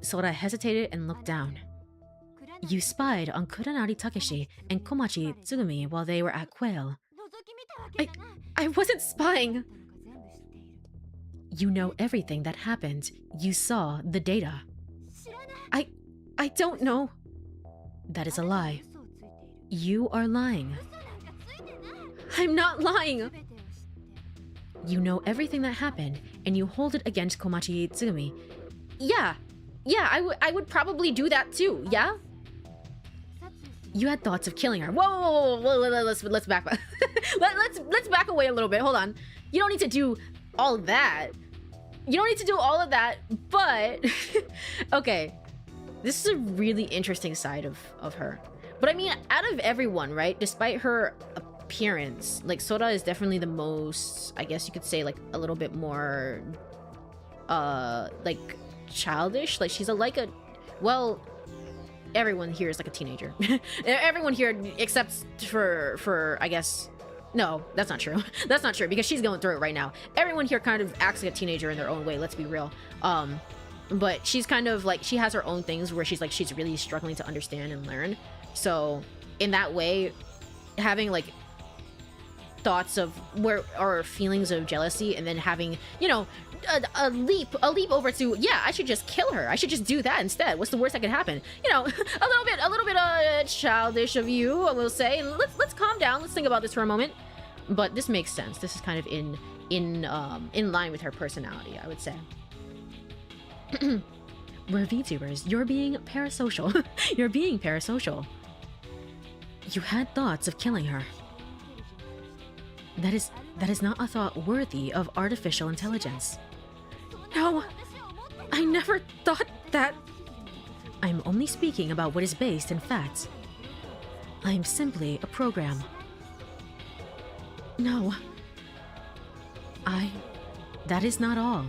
Sora hesitated and looked down. You spied on Kuranari Takeshi and Komachi Tsugumi while they were at Quail. I wasn't spying. You know everything that happened. You saw the data. I don't know. That is a lie. You are lying. I'm not lying. You know everything that happened, and you hold it against Komachi Tsugumi. Yeah, I would probably do that too, yeah? You had thoughts of killing her. Whoa, let's back let's back away a little bit. Hold on. You don't need to do all of that. You don't need to do all of that, but okay. This is a really interesting side of her. But I mean, out of everyone, right? Despite her appearance, like Sora is definitely the most, I guess you could say, like a little bit more like childish. Like she's well, everyone here is like a teenager. Everyone here except for I guess, no, that's not true. That's not true because she's going through it right now. Everyone here kind of acts like a teenager in their own way, let's be real. But she's kind of like, she has her own things where she's really struggling to understand and learn. So in that way, having like thoughts of or feelings of jealousy and then having, you know, a leap over to, yeah, I should just kill her. I should just do that instead. What's the worst that could happen? You know, a little bit childish of you, I will say. Let's calm down. Let's think about this for a moment. But this makes sense. This is kind of in line with her personality, I would say. We're VTubers. You're being parasocial. You're being parasocial. You had thoughts of killing her. That is not a thought worthy of artificial intelligence. No, I never thought that. I'm only speaking about what is based in facts. I'm simply a program. No. That is not all.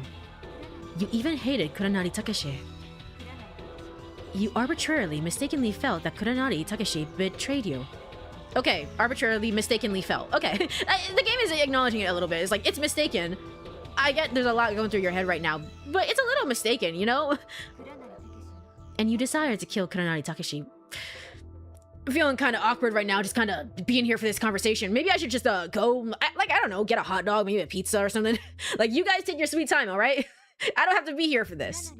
You even hated Kuranari Takeshi. You arbitrarily, mistakenly felt that Kuranari Takeshi betrayed you. Okay, arbitrarily, mistakenly felt. Okay, the game is acknowledging it a little bit. It's like, it's mistaken. I get there's a lot going through your head right now, but it's a little mistaken, you know? And you decided to kill Kuranari Takeshi. I'm feeling kind of awkward right now, just kind of being here for this conversation. Maybe I should just go, I don't know, get a hot dog, maybe a pizza or something. Like, you guys take your sweet time, all right? I don't have to be here for this.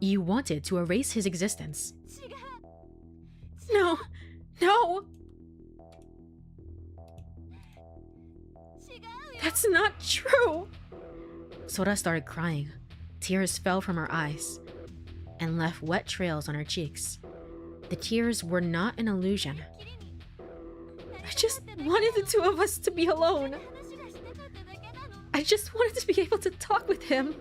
You wanted to erase his existence. No, no. That's not true. Sora started crying. Tears fell from her eyes and left wet trails on her cheeks. The tears were not an illusion. I just wanted the two of us to be alone. I just wanted to be able to talk with him.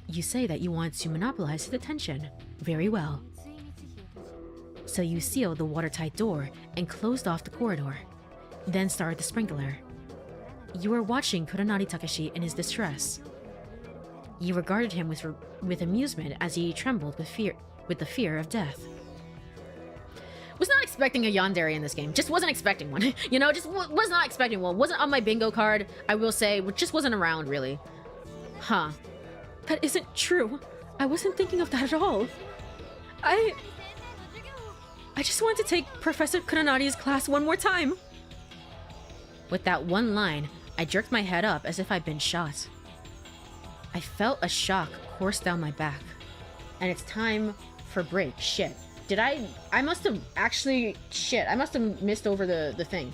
You say that you want to monopolize his attention. Very well. So you sealed the watertight door and closed off the corridor, then started the sprinkler. You were watching Kuranari Takeshi in his distress. You regarded him with amusement as he trembled with the fear of death. Was not expecting a yandere in this game. Just wasn't expecting one. You know, just was not expecting one. Wasn't on my bingo card, I will say. Just wasn't around, really. Huh. That isn't true. I wasn't thinking of that at all. I just wanted to take Professor Kuranari's class one more time. With that one line, I jerked my head up as if I'd been shot. I felt a shock course down my back. And it's time for break. Shit. Did I must have actually... Shit, I must have missed over the thing.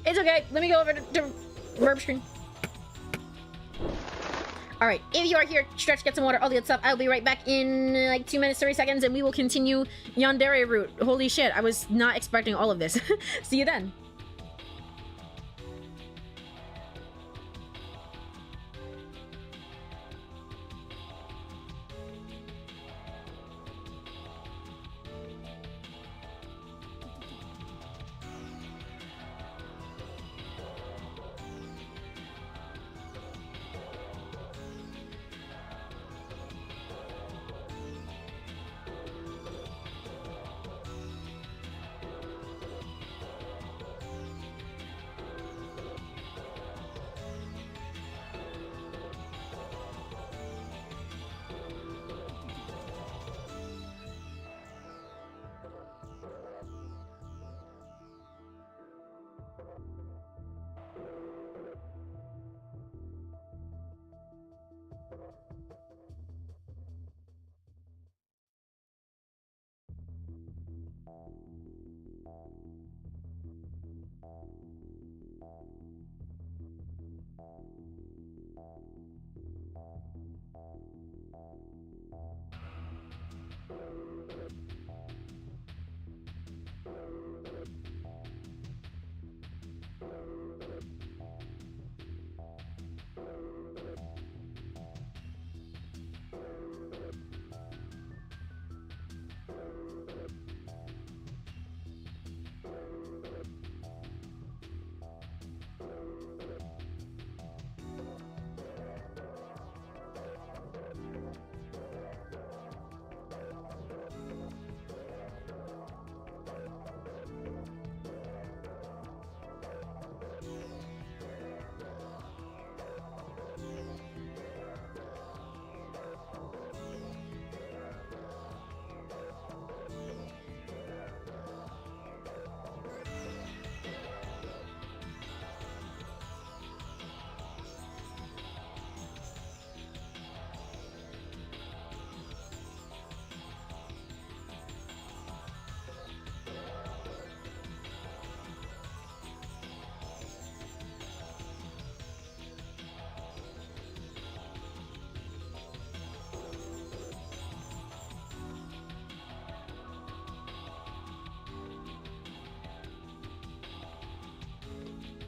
It's okay. Let me go over to verb screen. Alright, if you are here, stretch, get some water, all the good stuff. I'll be right back in like 2 minutes, 30 seconds, and we will continue yandere route. Holy shit, I was not expecting all of this. See you then.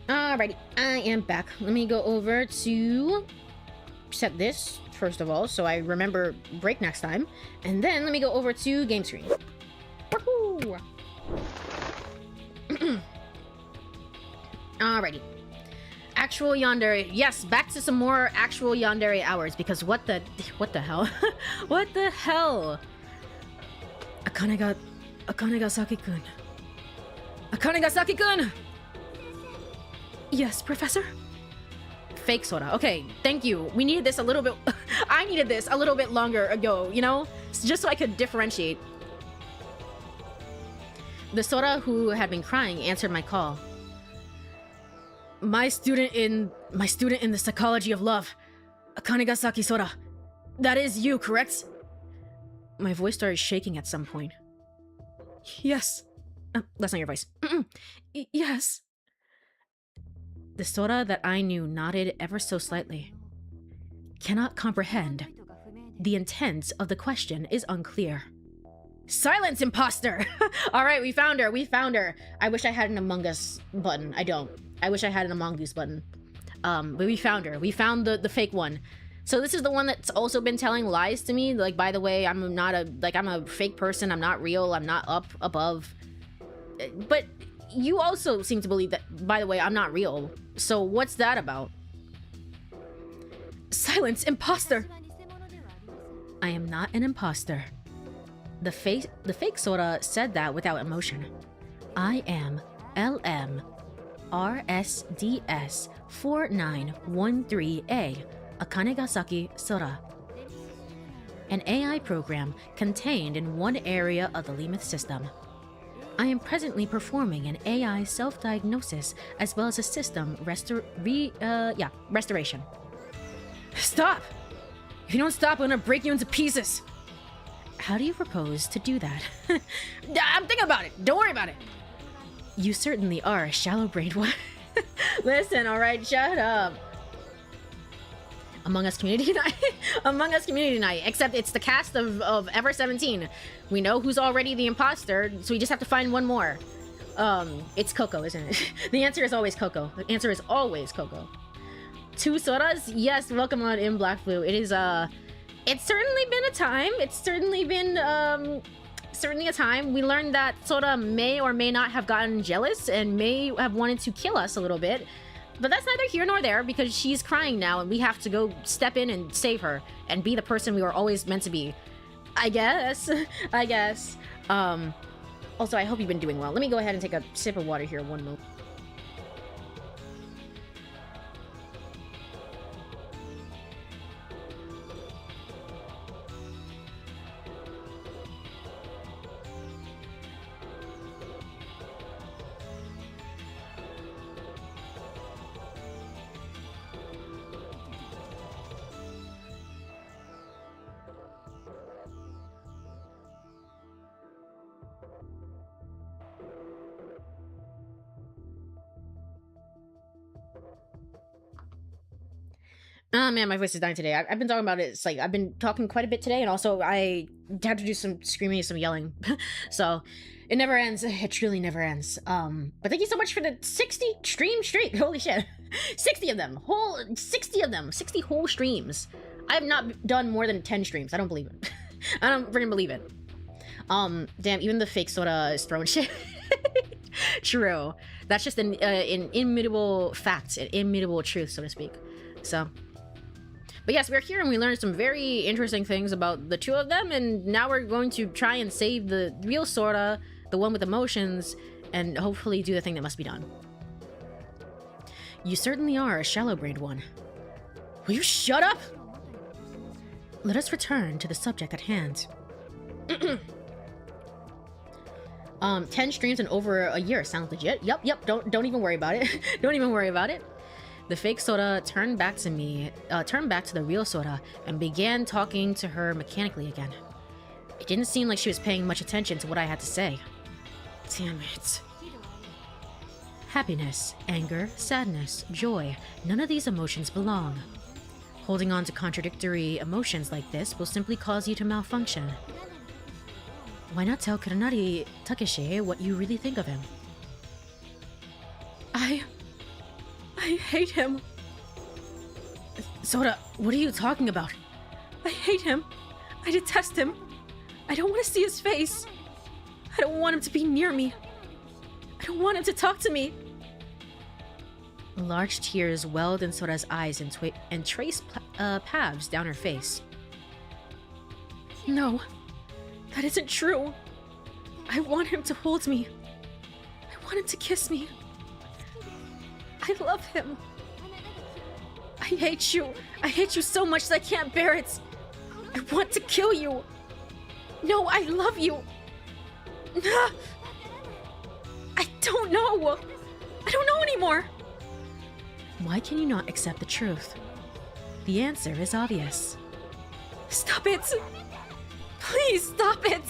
Alrighty, I am back. Let me go over to set this, first of all, so I remember break next time. And then let me go over to game screen. Alrighty. Actual yandere. Yes, back to some more actual yandere hours, because what the hell? What the hell? Akane ga Saki-kun. Akane ga Saki-kun! Yes, Professor? Fake Sora. Okay, thank you. We needed this a little bit... I needed this a little bit longer ago, you know? Just so I could differentiate. The Sora who had been crying answered my call. My student in the psychology of love, Akane ga Saki Sora. That is you, correct? My voice started shaking at some point. Yes. That's not your voice. Yes. The Sora that I knew nodded ever so slightly. Cannot comprehend. The intent of the question is unclear. Silence, imposter! Alright, we found her. I wish I had an Among Us button. I don't. I wish I had an Among Us button. But we found her. We found the fake one. So this is the one that's also been telling lies to me. Like, by the way, I'm a fake person. I'm not real. I'm not up above. But you also seem to believe that, by the way, I'm not real. So what's that about? Silence, imposter! I am not an imposter. The fake Sora said that without emotion. I am LM RSDS 4913A, Akane ga Saki Sora. An AI program contained in one area of the Lemith system. I am presently performing an AI self-diagnosis as well as a system restoration. Stop! If you don't stop, I'm gonna break you into pieces! How do you propose to do that? I'm thinking about it! Don't worry about it! You certainly are a shallow-brained one. Listen, alright, shut up. Among Us Community Night? Among Us Community Night, except it's the cast of Ever 17. We know who's already the imposter, so we just have to find one more. It's Koko, isn't it? The answer is always Koko. The answer is always Koko. 2 Soras? Yes, welcome on in Black Blue. It is, it's certainly been a time. It's certainly been, certainly a time. We learned that Sora may or may not have gotten jealous and may have wanted to kill us a little bit. But that's neither here nor there, because she's crying now and we have to go step in and save her and be the person we were always meant to be. I guess. I guess. Also, I hope you've been doing well. Let me go ahead and take a sip of water here one moment. Oh man, my voice is dying today. I've been talking about it. It's like I've been talking quite a bit today, and also I had to do some screaming and some yelling. So it never ends. It truly never ends. But thank you so much for the 60 stream streak. Holy shit. 60 of them. 60 whole streams. I have not done more than 10 streams. I don't believe it. I don't freaking believe it. Damn, even the fake Sora is throwing shit. True. That's just an immutable fact, an immutable truth, so to speak. So... But yes, we're here and we learned some very interesting things about the 2 of them, and now we're going to try and save the real Sora, the one with emotions, and hopefully do the thing that must be done. You certainly are a shallow-brained one. Will you shut up? Let us return to the subject at hand. 10 streams in over a year sounds legit. Yep, don't even worry about it. Don't even worry about it. The fake Sora turned back to the real Sora and began talking to her mechanically again. It didn't seem like she was paying much attention to what I had to say. Damn it. Happiness, anger, sadness, joy, none of these emotions belong. Holding on to contradictory emotions like this will simply cause you to malfunction. Why not tell Kurenari Takeshi what you really think of him? I hate him. Sora, what are you talking about? I hate him. I detest him. I don't want to see his face. I don't want him to be near me. I don't want him to talk to me. Large tears welled in Sora's eyes and traced paths down her face. No, that isn't true. I want him to hold me. I want him to kiss me. I love him. I hate you. I hate you so much that I can't bear it. I want to kill you. No, I love you. I don't know. I don't know anymore. Why can you not accept the truth? The answer is obvious. Stop it! Please stop it!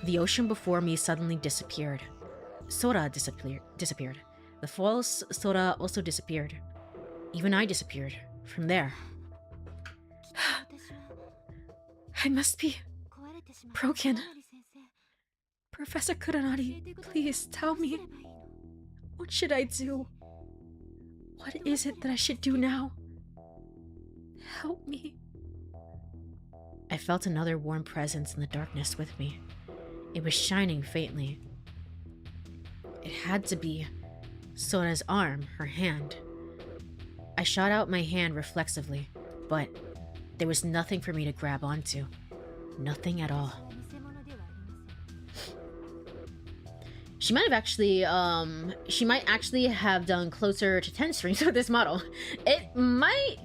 The ocean before me suddenly disappeared. Sora disappeared. The false Sora also disappeared. Even I disappeared from there. I must be broken. Professor Kuranari, please tell me. What should I do? What is it that I should do now? Help me. I felt another warm presence in the darkness with me. It was shining faintly. It had to be Sora's arm, her hand. I shot out my hand reflexively, but there was nothing for me to grab onto. Nothing at all. She might actually have done closer to 10 streams with this model. It might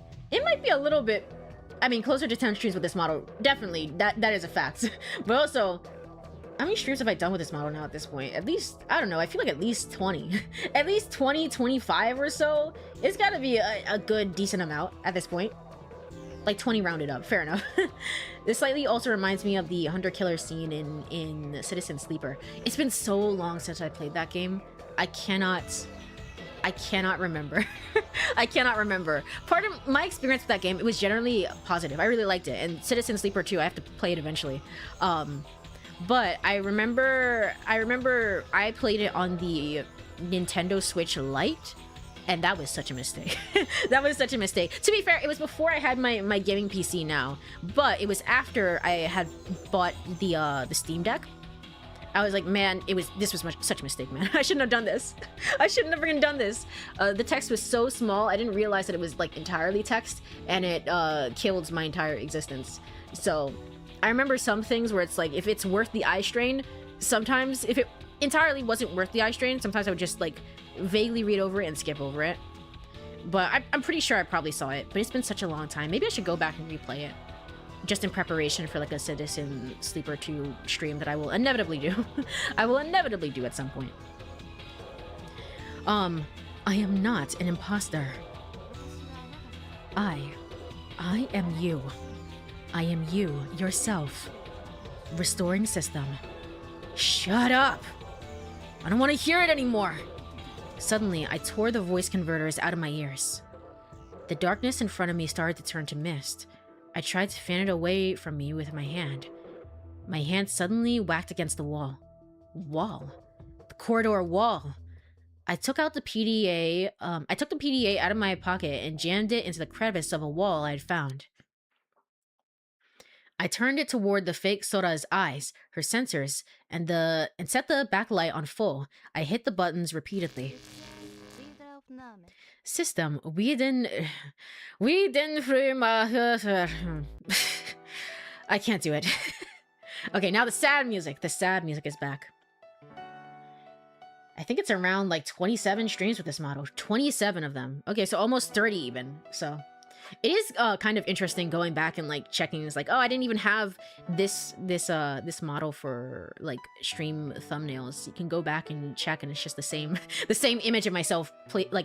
be a little bit, I mean, closer to 10 streams with this model. Definitely, that is a fact. But also, how many streams have I done with this model now at this point? At least, I don't know, I feel like at least 20. At least 20, 25 or so. It's gotta be a good, decent amount at this point. Like 20 rounded up, fair enough. This slightly also reminds me of the hunter-killer scene in Citizen Sleeper. It's been so long since I played that game. I cannot remember. I cannot remember. Part of my experience with that game, it was generally positive. I really liked it. And Citizen Sleeper 2, I have to play it eventually. But I remember I played it on the Nintendo Switch Lite, and that was such a mistake. That was such a mistake. To be fair, it was before I had my gaming PC now, but it was after I had bought the Steam Deck. I was like, man, this was such a mistake, man. I shouldn't have done this. I shouldn't have freaking done this. The text was so small, I didn't realize that it was like entirely text, and it killed my entire existence. So I remember some things where it's like, if it's worth the eye strain, sometimes if it entirely wasn't worth the eye strain, sometimes I would just like vaguely read over it and skip over it. But I'm pretty sure I probably saw it, but it's been such a long time. Maybe I should go back and replay it, just in preparation for like a Citizen Sleeper 2 stream that I will inevitably do. I will inevitably do at some point. I am not an imposter. I am you. I am you, yourself. Restoring system. Shut up! I don't want to hear it anymore! Suddenly, I tore the voice converters out of my ears. The darkness in front of me started to turn to mist. I tried to fan it away from me with my hand. My hand suddenly whacked against the wall. Wall? The corridor wall! I took the PDA out of my pocket and jammed it into the crevice of a wall I had found. I turned it toward the fake Sora's eyes, her sensors, and set the backlight on full. I hit the buttons repeatedly. System, we didn't I can't do it. Okay, now the sad music. The sad music is back. I think it's around like 27 streams with this model. 27 of them. Okay, so almost 30 even. So it is kind of interesting going back and like checking. It's like, oh, I didn't even have this model for like stream thumbnails. You can go back and check, and it's just the same image of myself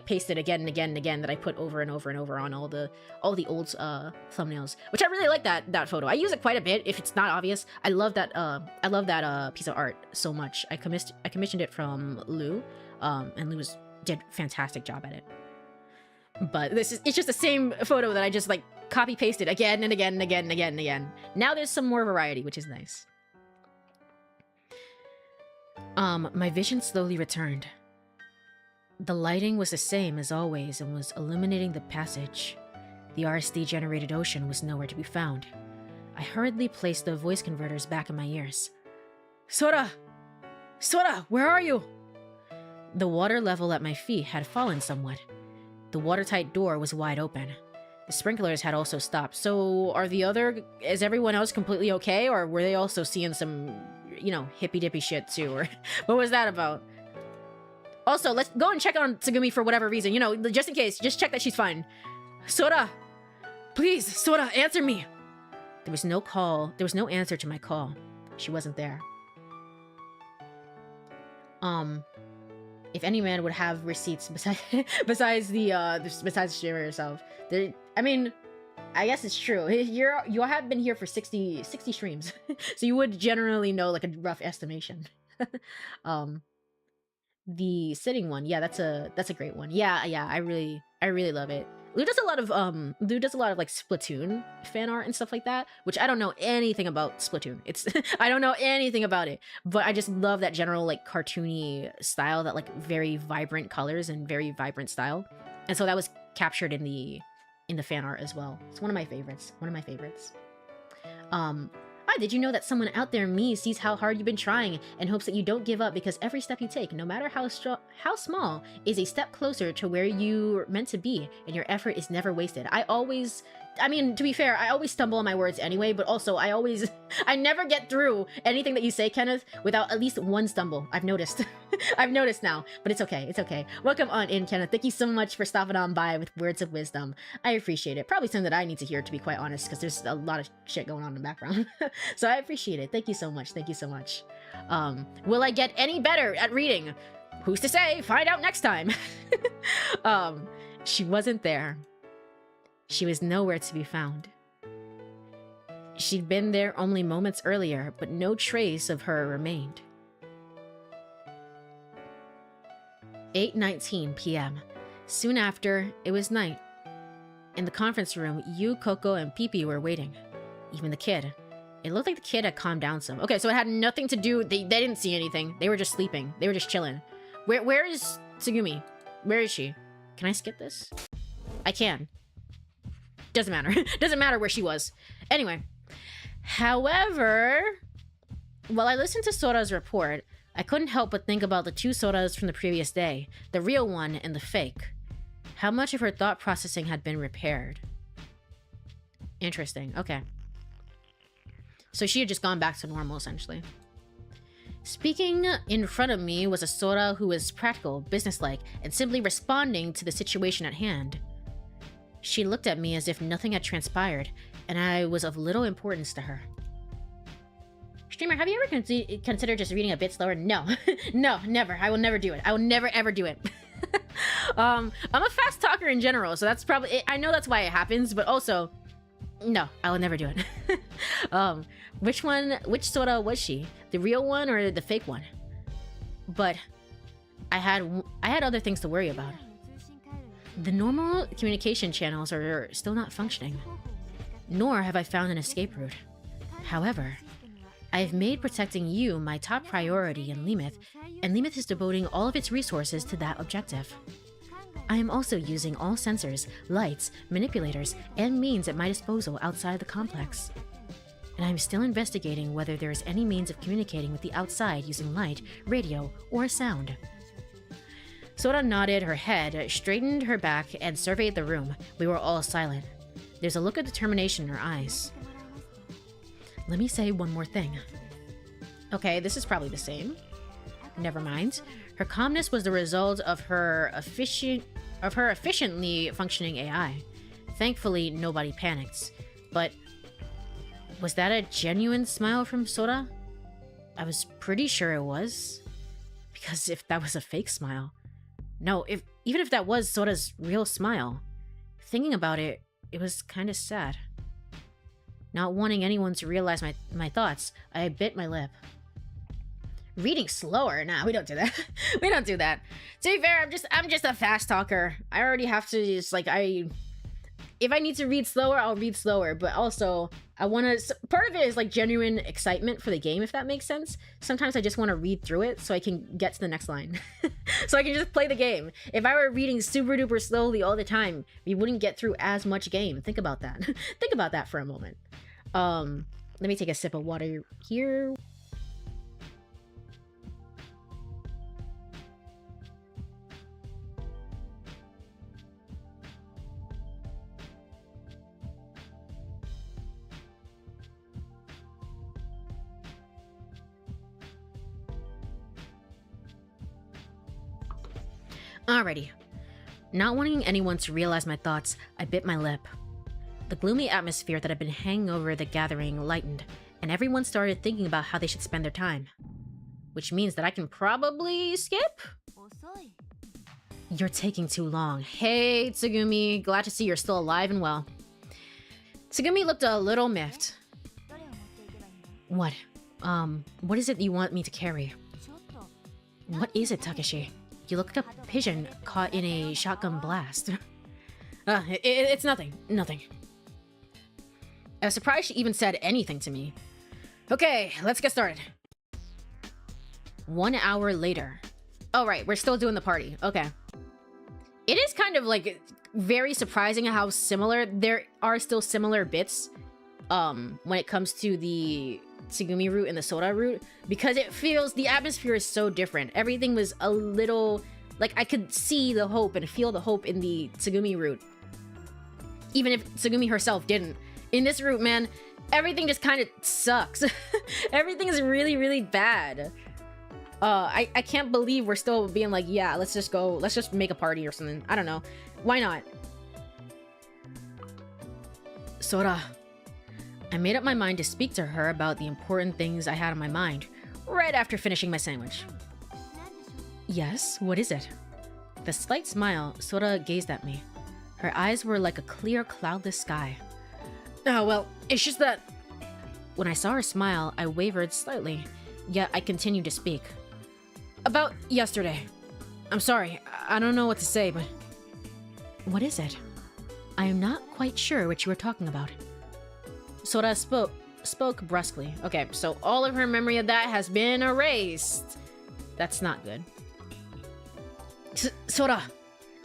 pasted again and again and again that I put over and over and over on all the old thumbnails, which I really like that photo. I use it quite a bit if it's not obvious. I love that piece of art so much. I commissioned it from Lou, and Lou did a fantastic job at it. But it's just the same photo that I just like copy pasted again and again and again and again and again. Now there's some more variety, which is nice. My vision slowly returned. The lighting was the same as always and was illuminating the passage. The RSD generated ocean was nowhere to be found. I hurriedly placed the voice converters back in my ears. Sora! Sora, where are you? The water level at my feet had fallen somewhat. The watertight door was wide open. The sprinklers had also stopped. So is everyone else completely okay? Or were they also seeing some, hippy dippy shit too? Or what was that about? Also, let's go and check on Tsugumi for whatever reason. Just in case. Just check that she's fine. Sora! Please, Sora, answer me! There was no call. There was no answer to my call. She wasn't there. If any man would have receipts besides she herself, I guess it's true. You have been here for 60 streams, so you would generally know like a rough estimation. The sitting one, yeah, that's a great one. Yeah, I really love it. Lou does a lot of like Splatoon fan art and stuff like that, which I don't know anything about Splatoon. I don't know anything about it, but I just love that general like cartoony style, that like very vibrant colors and very vibrant style. And so that was captured in the fan art as well. It's one of my favorites. Hi, did you know that someone out there, me, sees how hard you've been trying and hopes that you don't give up, because every step you take, no matter how small, is a step closer to where you're meant to be, and your effort is never wasted. To be fair, I always stumble on my words anyway, but also I never get through anything that you say, Kenneth, without at least one stumble. I've noticed. I've noticed now, but it's okay. It's okay. Welcome on in, Kenneth. Thank you so much for stopping on by with words of wisdom. I appreciate it. Probably something that I need to hear, to be quite honest, because there's a lot of shit going on in the background. So I appreciate it. Thank you so much. Thank you so much. Will I get any better at reading? Who's to say? Find out next time. She wasn't there. She was nowhere to be found. She'd been there only moments earlier, but no trace of her remained. 8:19 p.m. Soon after, it was night. In the conference room, you, Koko, and Pipi were waiting. Even the kid. It looked like the kid had calmed down some. Okay, so it had nothing to do... They didn't see anything. They were just sleeping. They were just chilling. Where is Tsugumi? Where is she? Can I skip this? I can. Doesn't matter. Doesn't matter where she was. Anyway. However, while I listened to Sora's report, I couldn't help but think about the two Soras from the previous day. The real one and the fake. How much of her thought processing had been repaired? Interesting. Okay. So she had just gone back to normal, essentially. Speaking in front of me was a Sora who was practical, businesslike, and simply responding to the situation at hand. She looked at me as if nothing had transpired, and I was of little importance to her. Streamer, have you ever considered just reading a bit slower? No. No, never. I will never do it. I will never, ever do it. I'm a fast talker in general, so that's probably it. I know that's why it happens, but also, no, I will never do it. Which Sora was she? The real one or the fake one? But I had other things to worry about. The normal communication channels are still not functioning, nor have I found an escape route. However, I have made protecting you my top priority in Limith, and Limith is devoting all of its resources to that objective. I am also using all sensors, lights, manipulators, and means at my disposal outside the complex. And I am still investigating whether there is any means of communicating with the outside using light, radio, or sound. Sora nodded her head, straightened her back, and surveyed the room. We were all silent. There's a look of determination in her eyes. Let me say one more thing. Okay, this is probably the same. Never mind. Her calmness was the result of her efficiently functioning AI. Thankfully, nobody panicked. But was that a genuine smile from Sora? I was pretty sure it was. Because if that was a fake smile... No, even if that was Sora's real smile, thinking about it, it was kind of sad. Not wanting anyone to realize my thoughts, I bit my lip. Reading slower? Nah, we don't do that. We don't do that. To be fair, I'm just a fast talker. I already have to just if I need to read slower, I'll read slower, but also I want to, part of it is like genuine excitement for the game, if that makes sense. Sometimes I just want to read through it so I can get to the next line. So I can just play the game. If I were reading super duper slowly all the time, we wouldn't get through as much game. Think about that. Think about that for a moment. Let me take a sip of water here. Alrighty. Not wanting anyone to realize my thoughts, I bit my lip. The gloomy atmosphere that had been hanging over the gathering lightened, and everyone started thinking about how they should spend their time. Which means that I can probably skip? You're taking too long. Hey, Tsugumi. Glad to see you're still alive and well. Tsugumi looked a little miffed. What? What is it you want me to carry? What is it, Takeshi? You look like a pigeon caught in a shotgun blast. It's nothing. Nothing. I was surprised she even said anything to me. Okay, let's get started. 1 hour later. Oh, right, we're still doing the party. Okay. It is kind of like very surprising how similar there are still similar bits when it comes to the Tsugumi route and the Sora route, because it feels the atmosphere is so different. Everything was a little like I could see the hope and feel the hope in the Tsugumi route, even if Tsugumi herself didn't. In this route, man, everything just kind of sucks. Everything is really, really bad. I can't believe we're still being like, yeah, let's just make a party or something. I don't know. Why not? Sora. I made up my mind to speak to her about the important things I had on my mind, right after finishing my sandwich. Yes, what is it? With a slight smile, Sora gazed at me. Her eyes were like a clear, cloudless sky. Oh, well, it's just that... When I saw her smile, I wavered slightly, yet I continued to speak. About yesterday. I'm sorry, I don't know what to say, but... What is it? I am not quite sure what you were talking about. Sora spoke brusquely. Okay, so all of her memory of that has been erased. That's not good. Sora,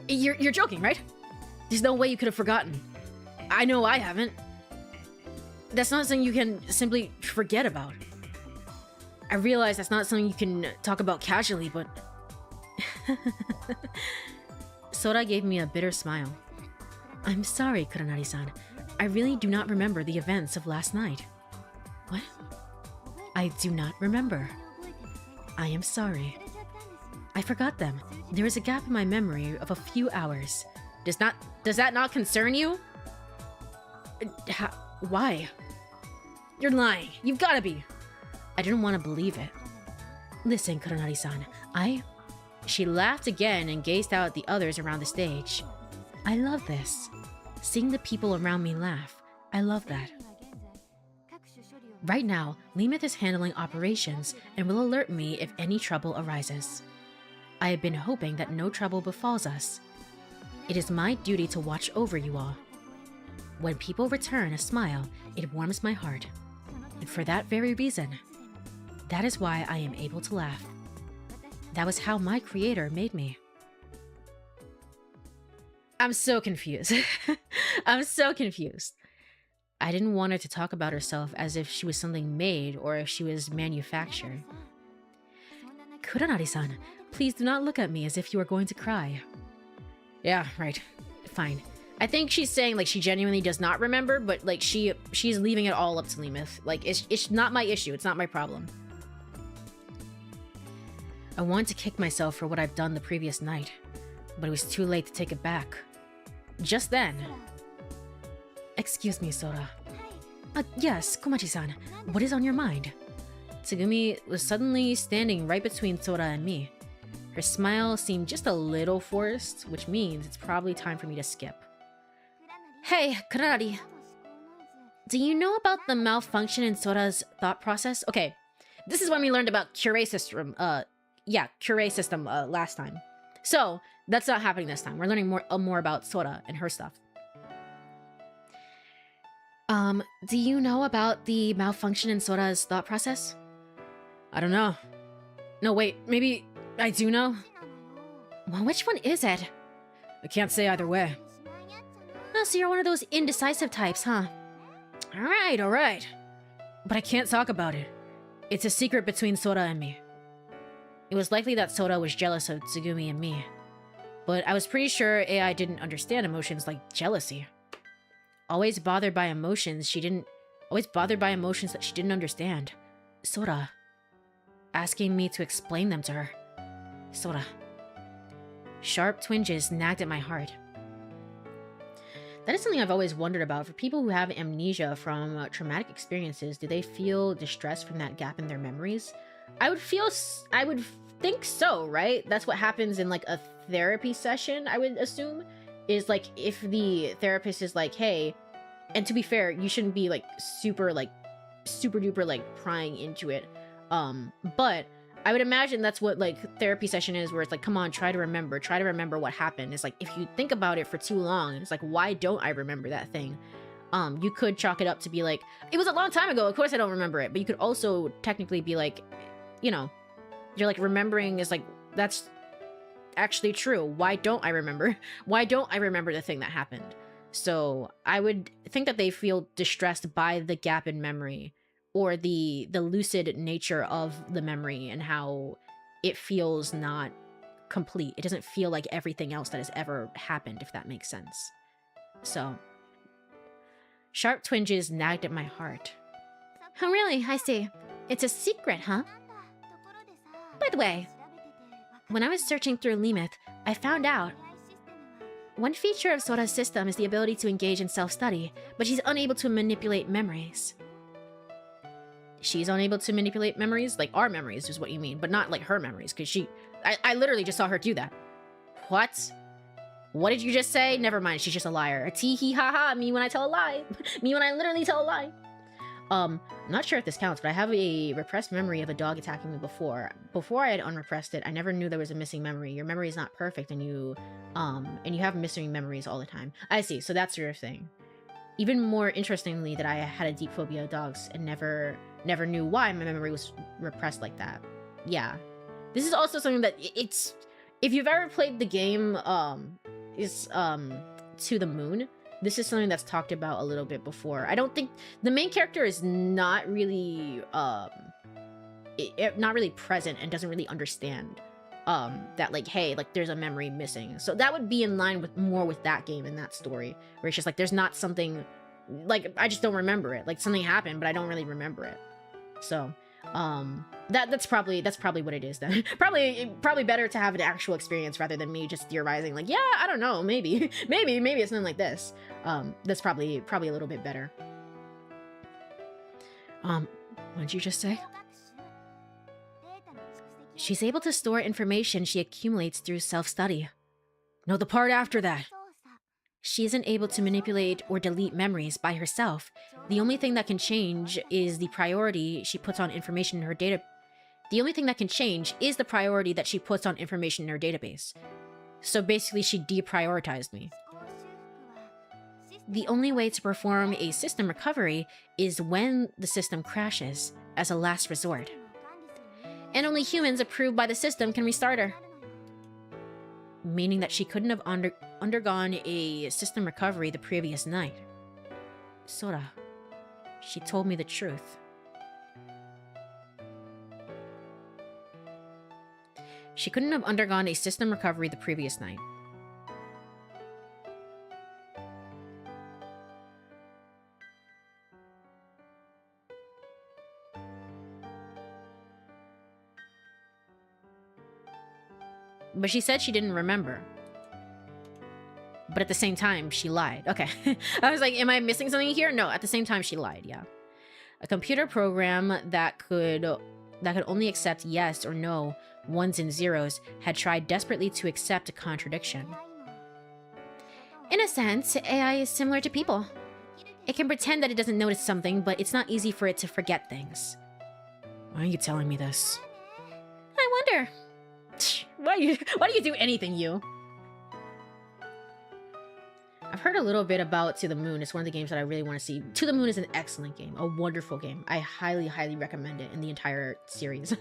you're joking, right? There's no way you could have forgotten. I know I haven't. That's not something you can simply forget about. I realize that's not something you can talk about casually, but... Sora gave me a bitter smile. I'm sorry, Kuranari-san. I really do not remember the events of last night. What? I do not remember. I am sorry. I forgot them. There is a gap in my memory of a few hours. Does that not concern you? Why? You're lying. You've got to be. I didn't want to believe it. Listen, Kuranari-san, She laughed again and gazed out at the others around the stage. I love this. Seeing the people around me laugh, I love that. Right now, Lemeth is handling operations and will alert me if any trouble arises. I have been hoping that no trouble befalls us. It is my duty to watch over you all. When people return a smile, it warms my heart. And for that very reason, that is why I am able to laugh. That was how my creator made me. I'm so confused. I'm so confused. I didn't want her to talk about herself as if she was something made or if she was manufactured. Kuranari-san, please do not look at me as if you are going to cry. Yeah, right. Fine. I think she's saying like she genuinely does not remember, but like she's leaving it all up to Lemeth. Like it's not my issue. It's not my problem. I wanted to kick myself for what I've done the previous night, but it was too late to take it back. Just then... Excuse me, Sora. Yes, Komachi-san. What is on your mind? Tsugumi was suddenly standing right between Sora and me. Her smile seemed just a little forced, which means it's probably time for me to skip. Hey, Kuranari. Do you know about the malfunction in Sora's thought process? Okay, this is when we learned about Courie system, Courie system last time. So, that's not happening this time. We're learning more about Sora and her stuff. Do you know about the malfunction in Sora's thought process? I don't know. No, wait, maybe I do know? Well, which one is it? I can't say either way. Oh, so you're one of those indecisive types, huh? Alright. But I can't talk about it. It's a secret between Sora and me. It was likely that Sora was jealous of Tsugumi and me. But I was pretty sure AI didn't understand emotions like jealousy. Always bothered by emotions that she didn't understand. Sora. Asking me to explain them to her. Sora. Sharp twinges nagged at my heart. That is something I've always wondered about. For people who have amnesia from traumatic experiences, do they feel distress from that gap in their memories? I would think so, right? That's what happens in like a therapy session, I would assume, is like if the therapist is like, hey, and to be fair, you shouldn't be like super duper like prying into it. But I would imagine that's what like therapy session is, where it's like, come on, try to remember what happened. It's like, if you think about it for too long, it's like, why don't I remember that thing? You could chalk it up to be like, it was a long time ago, of course I don't remember it. But you could also technically be like, you know, you're like, remembering is like, that's actually true. Why don't I remember? Why don't I remember the thing that happened? So I would think that they feel distressed by the gap in memory, or the lucid nature of the memory and how it feels not complete. It doesn't feel like everything else that has ever happened, if that makes sense. So, sharp twinges nagged at my heart. Oh, really? I see. It's a secret, huh? By the way, when I was searching through Limit, I found out one feature of SORA's system is the ability to engage in self-study, but she's unable to manipulate memories. She's unable to manipulate memories? Like our memories is what you mean, but not like her memories, because I literally just saw her do that. What? What did you just say? Never mind, she's just a liar. A tee hee ha ha, me when I tell a lie. Me when I literally tell a lie. I'm not sure if this counts, but I have a repressed memory of a dog attacking me before. Before I had unrepressed it, I never knew there was a missing memory. Your memory is not perfect, and you have missing memories all the time. I see, so that's your thing. Even more interestingly, that I had a deep phobia of dogs and never knew why my memory was repressed like that. Yeah. This is also something that it's... If you've ever played the game, To the Moon, this is something that's talked about a little bit before. I don't think... The main character is not really, not really present and doesn't really understand, that, like, hey, like, there's a memory missing. So that would be in line with more with that game and that story, where it's just like, there's not something... Like, I just don't remember it. Like, something happened, but I don't really remember it. So, that's probably what it is then. probably better to have an actual experience rather than me just theorizing like, yeah, I don't know, maybe it's something like this. That's probably a little bit better. What did you just say? She's able to store information she accumulates through self-study. No, the part after that. She isn't able to manipulate or delete memories by herself. The only thing that can change is the priority she puts on information in her data. The only thing that can change is the priority that she puts on information in her database. So basically, she deprioritized me. The only way to perform a system recovery is when the system crashes, as a last resort. And only humans approved by the system can restart her. Meaning that she couldn't have undergone a system recovery the previous night. Sora, she told me the truth. She couldn't have undergone a system recovery the previous night. But she said she didn't remember. But at the same time, she lied. Okay. I was like, am I missing something here? No, at the same time, she lied, yeah. A computer program that could only accept yes or no, ones and zeros, had tried desperately to accept a contradiction. In a sense, AI is similar to people. It can pretend that it doesn't notice something, but it's not easy for it to forget things. Why are you telling me this? I wonder. Why do you do anything, you? I've heard a little bit about To the Moon. It's one of the games that I really want to see. To the Moon is an excellent game, a wonderful game. I highly, highly recommend it in the entire series.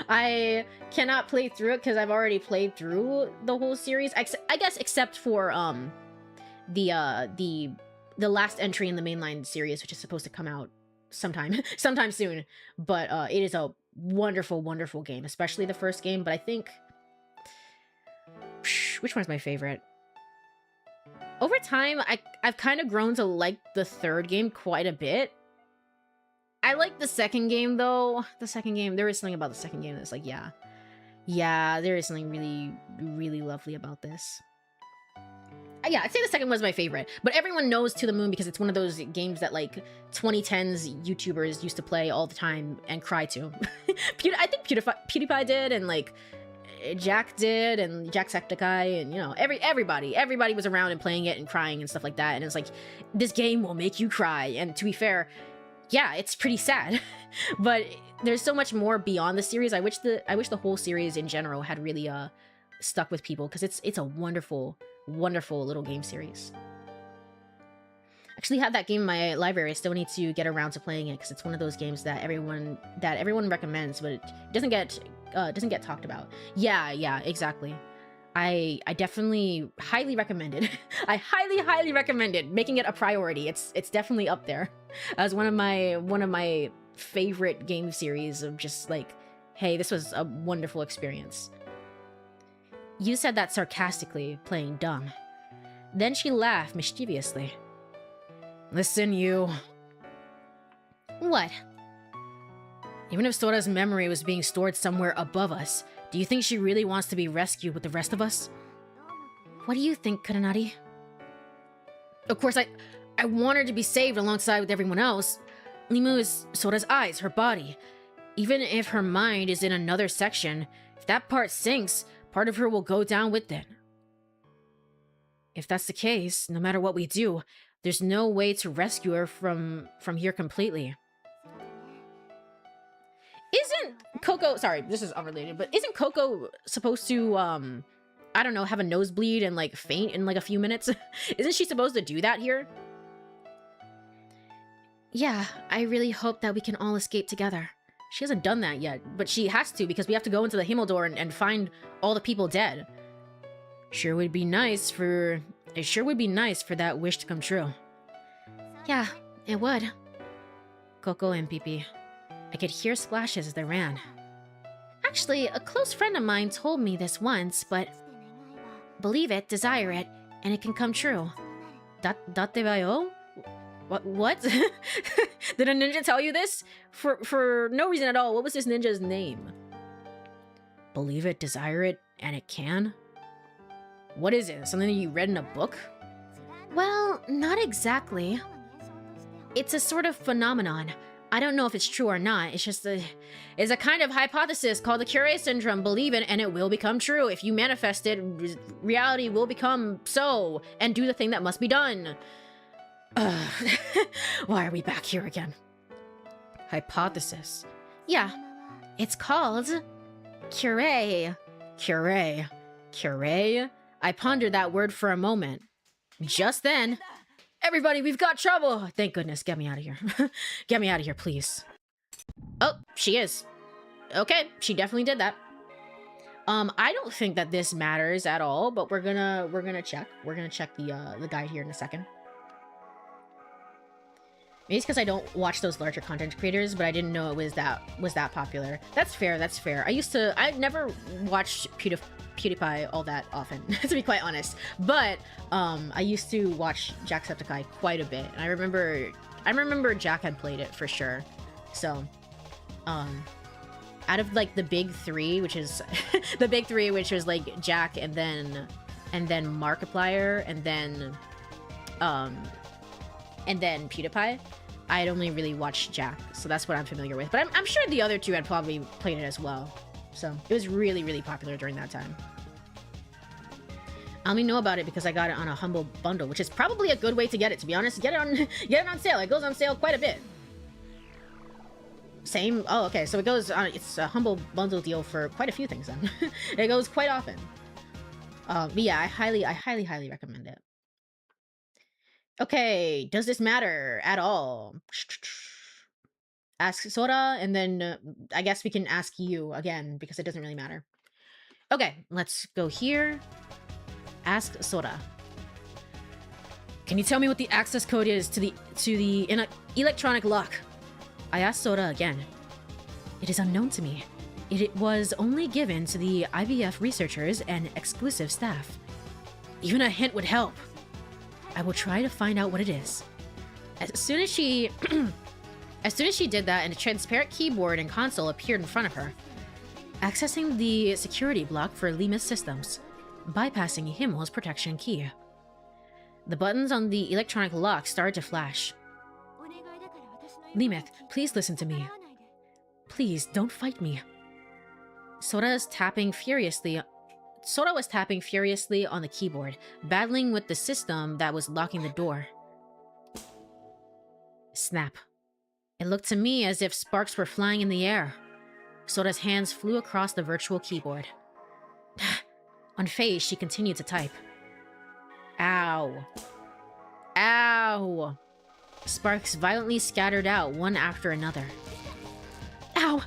I cannot play through it because I've already played through the whole series. I guess except for the last entry in the mainline series, which is supposed to come out sometime soon. But it is a wonderful, wonderful game, especially the first game. But I think... Which one's my favorite? Over time, I've kind of grown to like the third game quite a bit. I like the second game, though. The second game, there is something about the second game that's like, yeah. Yeah, there is something really, really lovely about this. Yeah, I'd say the second was my favorite, but everyone knows To the Moon because it's one of those games that like 2010s YouTubers used to play all the time and cry to. I think PewDiePie did, and like Jack did, and Jacksepticeye, and you know, everybody was around and playing it and crying and stuff like that. And it's like, this game will make you cry. And to be fair, yeah, it's pretty sad, but there's so much more beyond the series. I wish the whole series in general had really stuck with people, because it's a wonderful little game series. Actually have that game in my library. I still need to get around to playing it, because it's one of those games that everyone recommends, but it doesn't get talked about. Yeah, exactly. I definitely highly recommend it. I highly recommend it. Making it a priority. It's definitely up there as one of my favorite game series of just like, hey, this was a wonderful experience. You said that sarcastically, playing dumb. Then she laughed mischievously. Listen, you. What? Even if Sora's memory was being stored somewhere above us, do you think she really wants to be rescued with the rest of us? What do you think, Kurenari? Of course, I want her to be saved alongside with everyone else. Limu is Sora's eyes, her body. Even if her mind is in another section, if that part sinks, part of her will go down with it. If that's the case, no matter what we do, there's no way to rescue her from here completely. Isn't Koko, sorry, this is unrelated, but isn't Koko supposed to, I don't know, have a nosebleed and like faint in like a few minutes? Isn't she supposed to do that here? Yeah, I really hope that we can all escape together. She hasn't done that yet, but she has to, because we have to go into the Himmeldor and find all the people dead. Sure would be nice for that wish to come true. Yeah, it would. Koko and Pipi. I could hear splashes as they ran. Actually, a close friend of mine told me this once, but believe it, desire it, and it can come true. Datebayo? What? Did a ninja tell you this? For no reason at all. What was this ninja's name? Believe it, desire it, and it can? What is it? Something that you read in a book? Well, not exactly. It's a sort of phenomenon. I don't know if it's true or not. It's just it's a kind of hypothesis called the Courie syndrome. Believe it and it will become true. If you manifest it, reality will become so, and do the thing that must be done. Why are we back here again? Hypothesis. Yeah, it's called Courie. Courie? I pondered that word for a moment. Just then, everybody, we've got trouble! Thank goodness, get me out of here. Get me out of here, please. Oh, she is. Okay, she definitely did that. I don't think that this matters at all, but we're gonna check. We're gonna check the guide here in a second. Maybe it's because I don't watch those larger content creators, but I didn't know it was that popular. That's fair, that's fair. I never watched PewDiePie all that often, to be quite honest. But I used to watch Jacksepticeye quite a bit, and I remember Jack had played it for sure. So, out of like the big three, which is which was like Jack and then Markiplier and then PewDiePie, I had only really watched Jack, so that's what I'm familiar with. But I'm sure the other two had probably played it as well. So it was really, really popular during that time. I only know about it because I got it on a Humble bundle, which is probably a good way to get it, to be honest. Get it on sale. It goes on sale quite a bit. Same. Oh, okay. So it goes on. It's a Humble bundle deal for quite a few things then. It goes quite often. But yeah, I highly recommend it. Okay, does this matter at all? Ask Sora, and then I guess we can ask you again because it doesn't really matter. Okay, let's go here. Ask Sora. Can you tell me what the access code is to the electronic lock? I asked Sora again. It is unknown to me. It was only given to the IVF researchers and exclusive staff. Even a hint would help. I will try to find out what it is. As soon as she did that, and a transparent keyboard and console appeared in front of her. Accessing the security block for Limith systems. Bypassing Himmel's protection key. The buttons on the electronic lock started to flash. Limith, please listen to me. Please, don't fight me. Sora was tapping furiously on the keyboard, battling with the system that was locking the door. Snap. It looked to me as if sparks were flying in the air. Sora's hands flew across the virtual keyboard. Unfazed, she continued to type. Ow. Ow. Sparks violently scattered out one after another. Ow!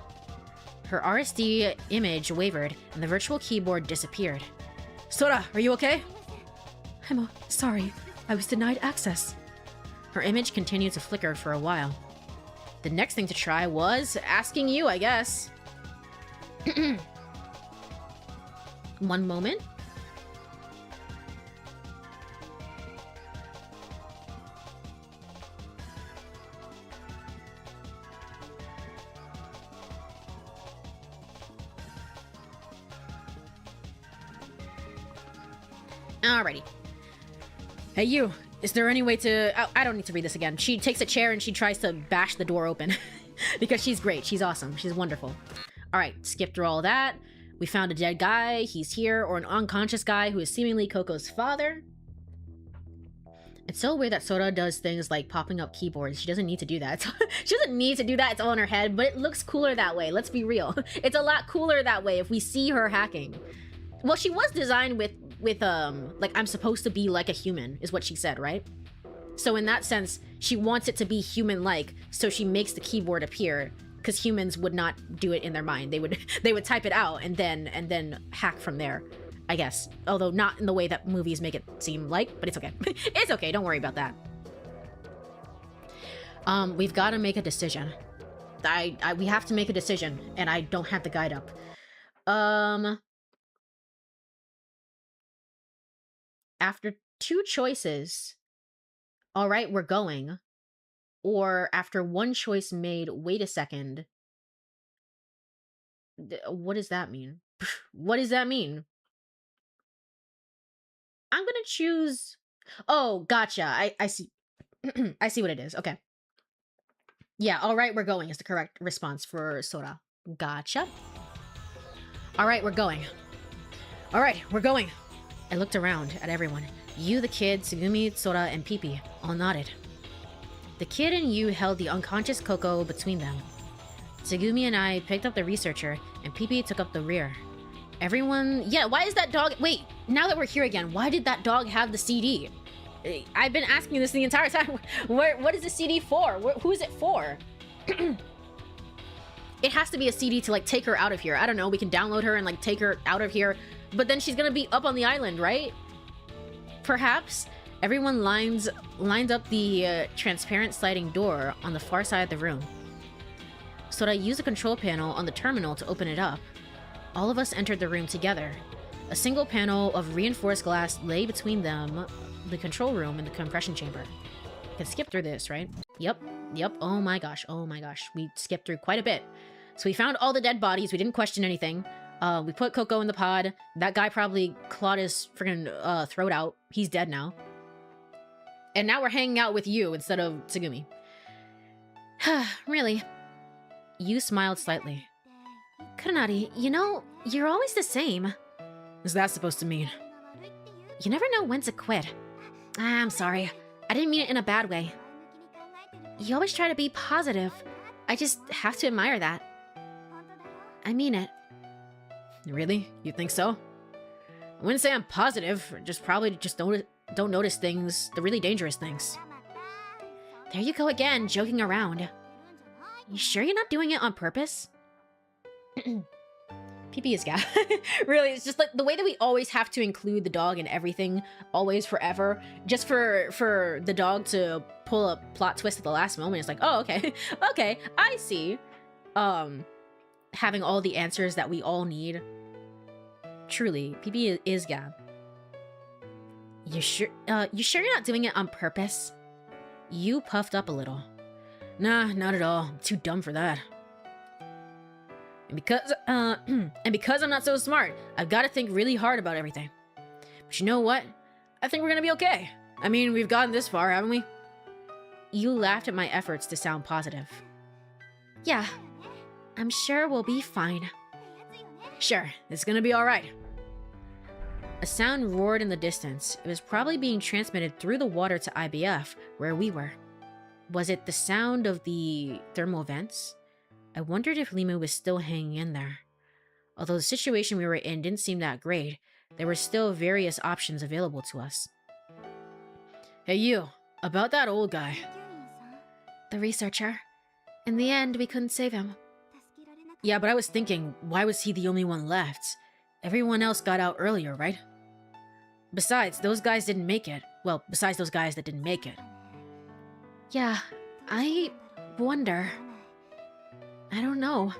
Her RSD image wavered, and the virtual keyboard disappeared. Sora, are you okay? I'm sorry. I was denied access. Her image continued to flicker for a while. The next thing to try was asking you, I guess. One moment. Alrighty. Hey, you. Is there any way to... Oh, I don't need to read this again. She takes a chair and she tries to bash the door open. Because she's great. She's awesome. She's wonderful. Alright, skip through all that. We found a dead guy. He's here. Or an unconscious guy who is seemingly Koko's father. It's so weird that Sora does things like popping up keyboards. She doesn't need to do that. She doesn't need to do that. It's all in her head. But it looks cooler that way. Let's be real. It's a lot cooler that way if we see her hacking. Well, she was designed with like, I'm supposed to be like a human, is what she said, right? So in that sense, she wants it to be human-like, so she makes the keyboard appear, because humans would not do it in their mind. They would type it out and then hack from there, I guess. Although not in the way that movies make it seem like, but it's okay. It's okay, don't worry about that. We've got to make a decision. We have to make a decision, and I don't have the guide up. After two choices, all right, we're going. Or after one choice made, wait a second. What does that mean? What does that mean? I'm gonna choose... Oh, gotcha. I see. I see what it is. Okay. Yeah, all right, we're going is the correct response for Sora. Gotcha. All right, we're going. All right, we're going. I looked around at everyone. You, the kid, Tsugumi, Sora, and Pipi all nodded. The kid and you held the unconscious Koko between them. Tsugumi and I picked up the researcher, and Pipi took up the rear. Everyone... Yeah, why is that dog... Wait, now that we're here again, why did that dog have the CD? I've been asking this the entire time. What is the CD for? Who is it for? It has to be a CD to, like, take her out of here. I don't know, we can download her and, like, take her out of here. But then she's gonna be up on the island, right? Perhaps. Everyone lined up the transparent sliding door on the far side of the room. Sora used the control panel on the terminal to open it up. All of us entered the room together. A single panel of reinforced glass lay between them, the control room and the compression chamber. I can skip through this, right? Yep. Oh my gosh. We skipped through quite a bit. So we found all the dead bodies. We didn't question anything. We put Koko in the pod. That guy probably clawed his friggin' throat out. He's dead now. And now we're hanging out with you instead of Tsugumi. Really? You smiled slightly. Kurenari, you know, you're always the same. What's that supposed to mean? You never know when to quit. I'm sorry. I didn't mean it in a bad way. You always try to be positive. I just have to admire that. I mean it. Really? You think so? I wouldn't say I'm positive. Probably just don't notice things, the really dangerous things. There you go again, joking around. You sure you're not doing it on purpose? PP is gas. Really, it's just like the way that we always have to include the dog in everything, always, forever, just for the dog to pull a plot twist at the last moment. It's like, oh, okay, okay, I see. Having all the answers that we all need. Truly, PP is Gab. You sure you're not doing it on purpose? You puffed up a little. Nah, not at all. I'm too dumb for that. And because I'm not so smart, I've got to think really hard about everything. But you know what? I think we're gonna be okay. I mean, we've gotten this far, haven't we? You laughed at my efforts to sound positive. Yeah, I'm sure we'll be fine. Sure, it's gonna be alright. A sound roared in the distance. It was probably being transmitted through the water to IBF, where we were. Was it the sound of the thermal vents? I wondered if Limu was still hanging in there. Although the situation we were in didn't seem that great, there were still various options available to us. Hey you, about that old guy. The researcher. In the end, we couldn't save him. Yeah, but I was thinking, why was he the only one left? Everyone else got out earlier, right? Besides, those guys didn't make it. Well, besides those guys that didn't make it. Yeah, I wonder. I don't know.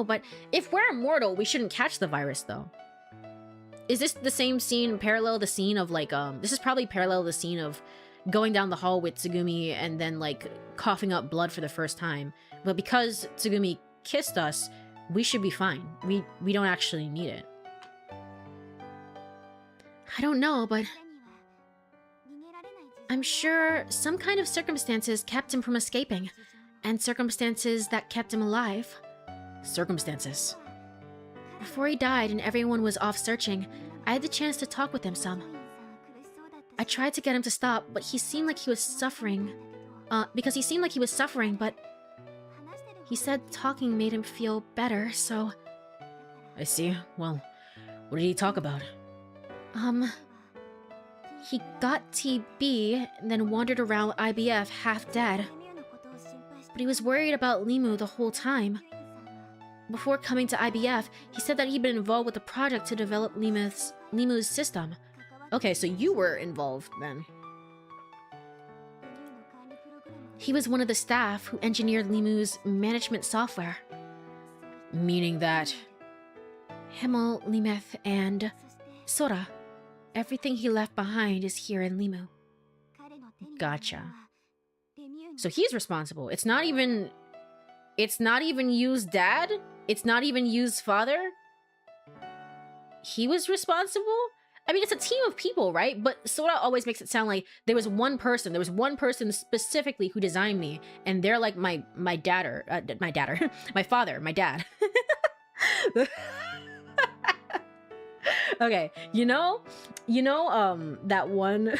But if we're immortal, we shouldn't catch the virus, though. Is this the same scene, parallel the scene of, like, this is probably parallel the scene of going down the hall with Tsugumi and then, like, coughing up blood for the first time. But because Tsugumi kissed us, we should be fine. We don't actually need it. I don't know, but I'm sure some kind of circumstances kept him from escaping, and circumstances that kept him alive. Circumstances. Before he died and everyone was off searching, I had the chance to talk with him some. I tried to get him to stop, but he seemed like he was suffering. But he said talking made him feel better, so... I see. Well, what did he talk about? He got TB, and then wandered around IBF half dead. But he was worried about Limu the whole time. Before coming to IBF, he said that he'd been involved with a project to develop Limu's system. Okay, so you were involved then. He was one of the staff who engineered Limu's management software. Meaning that... Himmel, Limeth, and Sora. Everything he left behind is here in Limu. Gotcha. So he's responsible. It's not even Yu's dad? It's not even Yu's father? He was responsible? I mean, it's a team of people, right? But Sora always makes it sound like there was one person specifically who designed me, and they're like my father, my dad. Okay, you know, that one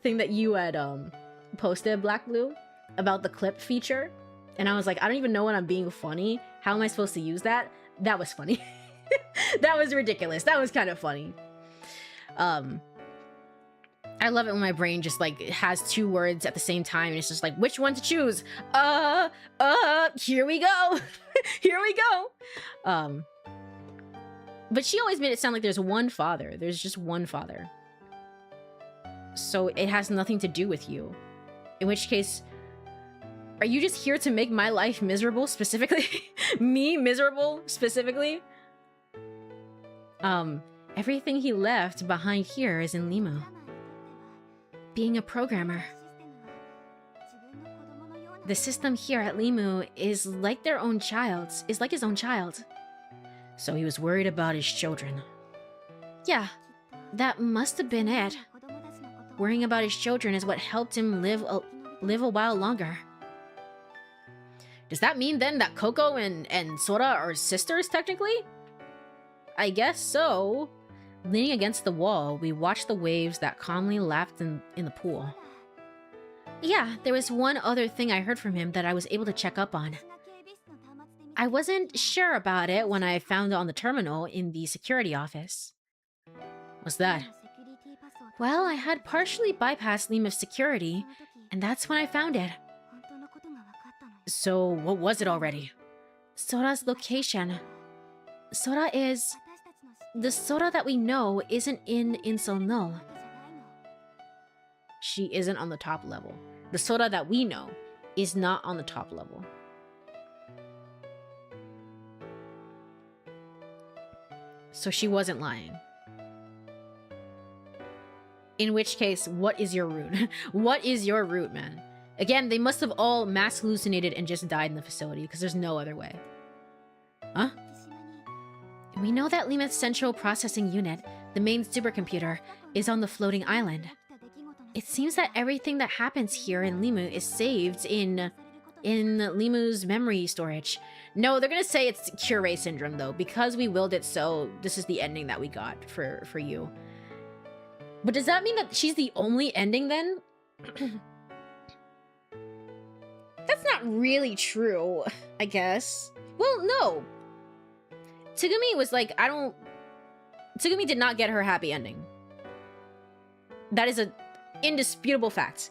thing that you had posted, Black Blue, about the clip feature, and I was like, I don't even know when I'm being funny. How am I supposed to use that? That was funny. That was ridiculous. That was kind of funny. I love it when my brain just like has two words at the same time and it's just like, which one to choose? Here we go. Here we go. But she always made it sound like there's one father. There's just one father. So it has nothing to do with you. In which case, are you just here to make my life miserable specifically? Me miserable specifically? Everything he left behind here is in Limu. Being a programmer. The system here at Limu is like their own child's, is like his own child. So he was worried about his children. Yeah, that must have been it. Worrying about his children is what helped him live a while longer. Does that mean then that Koko and Sora are sisters technically? I guess so. Leaning against the wall, we watched the waves that calmly lapped in the pool. Yeah, there was one other thing I heard from him that I was able to check up on. I wasn't sure about it when I found it on the terminal in the security office. What's that? Well, I had partially bypassed Lima's security, and that's when I found it. So, what was it already? Sora's location. Sora is... The Sora that we know isn't in Insel Null. She isn't on the top level. The Sora that we know is not on the top level. So she wasn't lying. In which case, what is your route? What is your route, man? Again, they must have all mass hallucinated and just died in the facility, because there's no other way. Huh? We know that Limith's central processing unit, the main supercomputer, is on the floating island. It seems that everything that happens here in Limu is saved in Limu's memory storage. No, they're gonna say it's Courie syndrome, though. Because we willed it so, this is the ending that we got for you. But does that mean that she's the only ending, then? That's not really true, I guess. Well, no. Tsugumi was like, Tsugumi did not get her happy ending. That is a indisputable fact.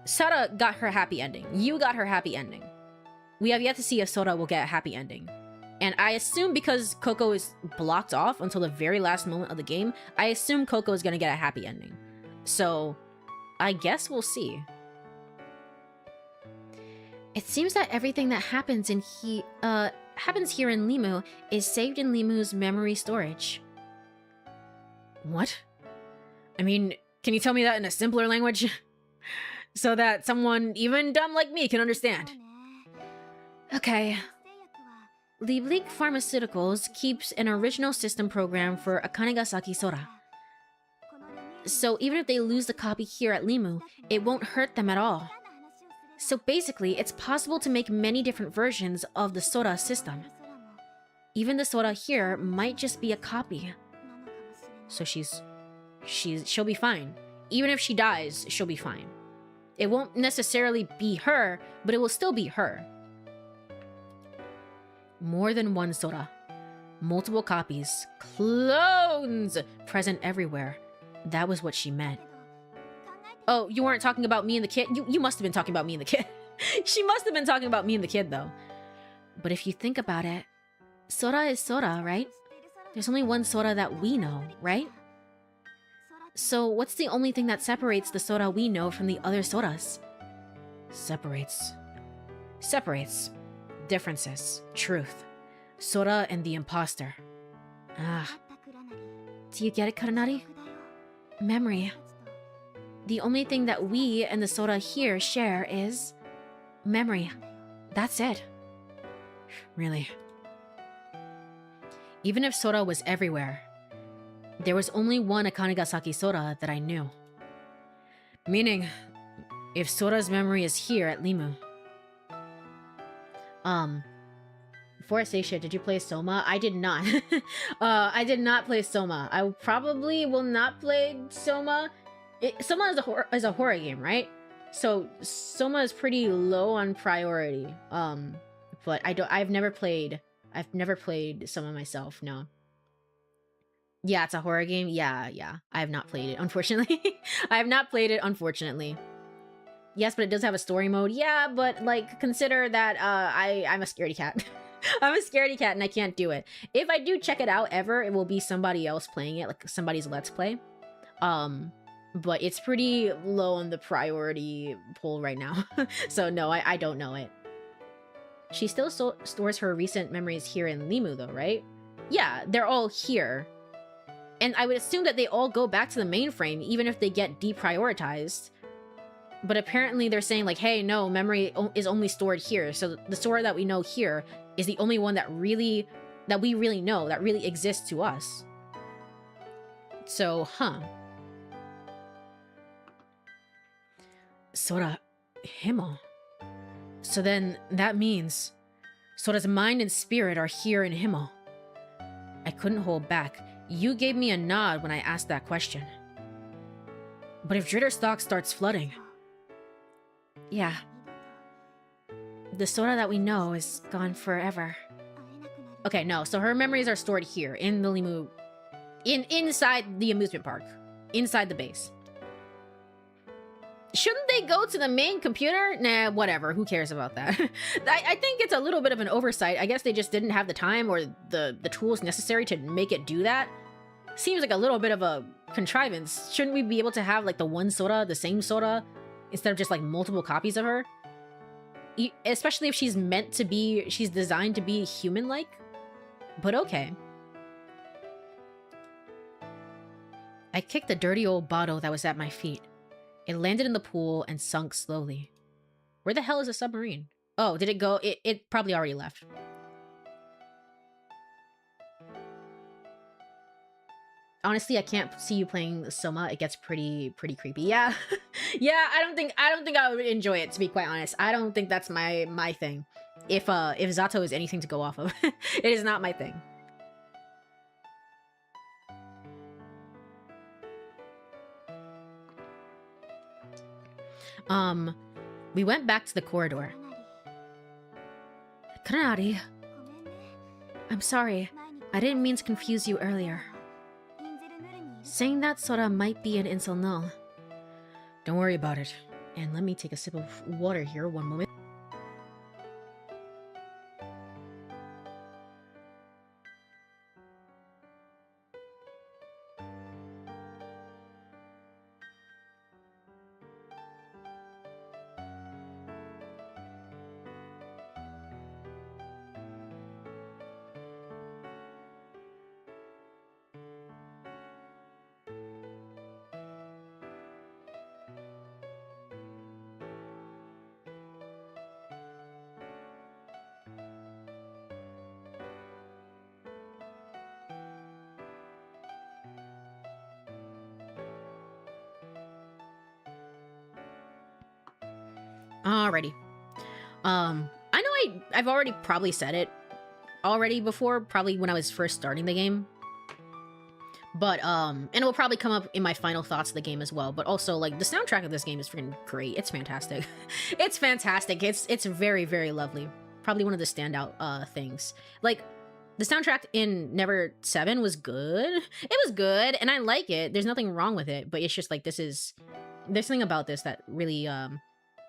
Sora got her happy ending. You got her happy ending. We have yet to see if Sora will get a happy ending. And I assume because Koko is blocked off until the very last moment of the game, I assume Koko is gonna get a happy ending. So, I guess we'll see. It seems that everything that happens here in Limu is saved in Limu's memory storage. What? I mean, can you tell me that in a simpler language? So that someone even dumb like me can understand. Okay. Lieblich Pharmaceuticals keeps an original system program for Akanigasaki Sora. So even if they lose the copy here at Limu, it won't hurt them at all. So basically, it's possible to make many different versions of the SORA system. Even the SORA here might just be a copy. So she'll be fine. Even if she dies, she'll be fine. It won't necessarily be her, but it will still be her. More than one SORA. Multiple copies. Clones! Present everywhere. That was what she meant. Oh, you weren't talking about me and the kid? You must have been talking about me and the kid. She must have been talking about me and the kid, though. But if you think about it, Sora is Sora, right? There's only one Sora that we know, right? So what's the only thing that separates the Sora we know from the other Soras? Separates. Differences. Truth. Sora and the imposter. Ah. Do you get it, Karanari? Memory. The only thing that we and the Sora here share is memory. That's it. Really? Even if Sora was everywhere, there was only one Akanigasaki Sora that I knew. Meaning, if Sora's memory is here at Limu. Forest Asia, did you play Soma? I did not. I did not play Soma. I probably will not play Soma. Soma is a horror game, right? So Soma is pretty low on priority. But I've never played Soma myself, no. Yeah, it's a horror game. Yeah. I have not played it, unfortunately. I have not played it, unfortunately. Yes, but it does have a story mode. Yeah, but like consider that I'm a scaredy cat. I'm a scaredy cat and I can't do it. If I do check it out ever, it will be somebody else playing it, like somebody's Let's Play. But it's pretty low on the priority poll right now. So no, I don't know it. She still stores her recent memories here in Limu though, right? Yeah, they're all here. And I would assume that they all go back to the mainframe, even if they get deprioritized. But apparently they're saying like, hey, no, memory is only stored here. So the Sora that we know here is the only one that we really know, that really exists to us. So, huh. Sora, Himo. So then that means Sora's mind and spirit are here in Himo. I couldn't hold back. You gave me a nod when I asked that question. But if Dritterstock starts flooding... Yeah. The Sora that we know is gone forever. Okay, no, so her memories are stored here, in the Limu... Inside the amusement park. Inside the base. Shouldn't they go to the main computer? Nah, whatever. Who cares about that? I think it's a little bit of an oversight. I guess they just didn't have the time or the tools necessary to make it do that. Seems like a little bit of a contrivance. Shouldn't we be able to have like the one Sora, the same Sora, instead of just like multiple copies of her? Especially if she's designed to be human-like. But okay. I kicked the dirty old bottle that was at my feet. It landed in the pool and sunk slowly. Where the hell is the submarine? Oh, did it go? It probably already left. Honestly, I can't see you playing Soma. It gets pretty creepy. Yeah. Yeah, I don't think I would enjoy it, to be quite honest. I don't think that's my thing. If Zato is anything to go off of, it is not my thing. We went back to the corridor. Kanari, I'm sorry. I didn't mean to confuse you earlier. Saying that Sora might be an insult null. Don't worry about it. And let me take a sip of water here, one moment. Alrighty. I know I've already probably said it already before, probably when I was first starting the game. But, and it will probably come up in my final thoughts of the game as well. But also, like, the soundtrack of this game is freaking great. It's fantastic. It's fantastic. It's very, very lovely. Probably one of the standout things. Like, the soundtrack in Never 7 was good. It was good, and I like it. There's nothing wrong with it. But it's just, like, there's something about this that really,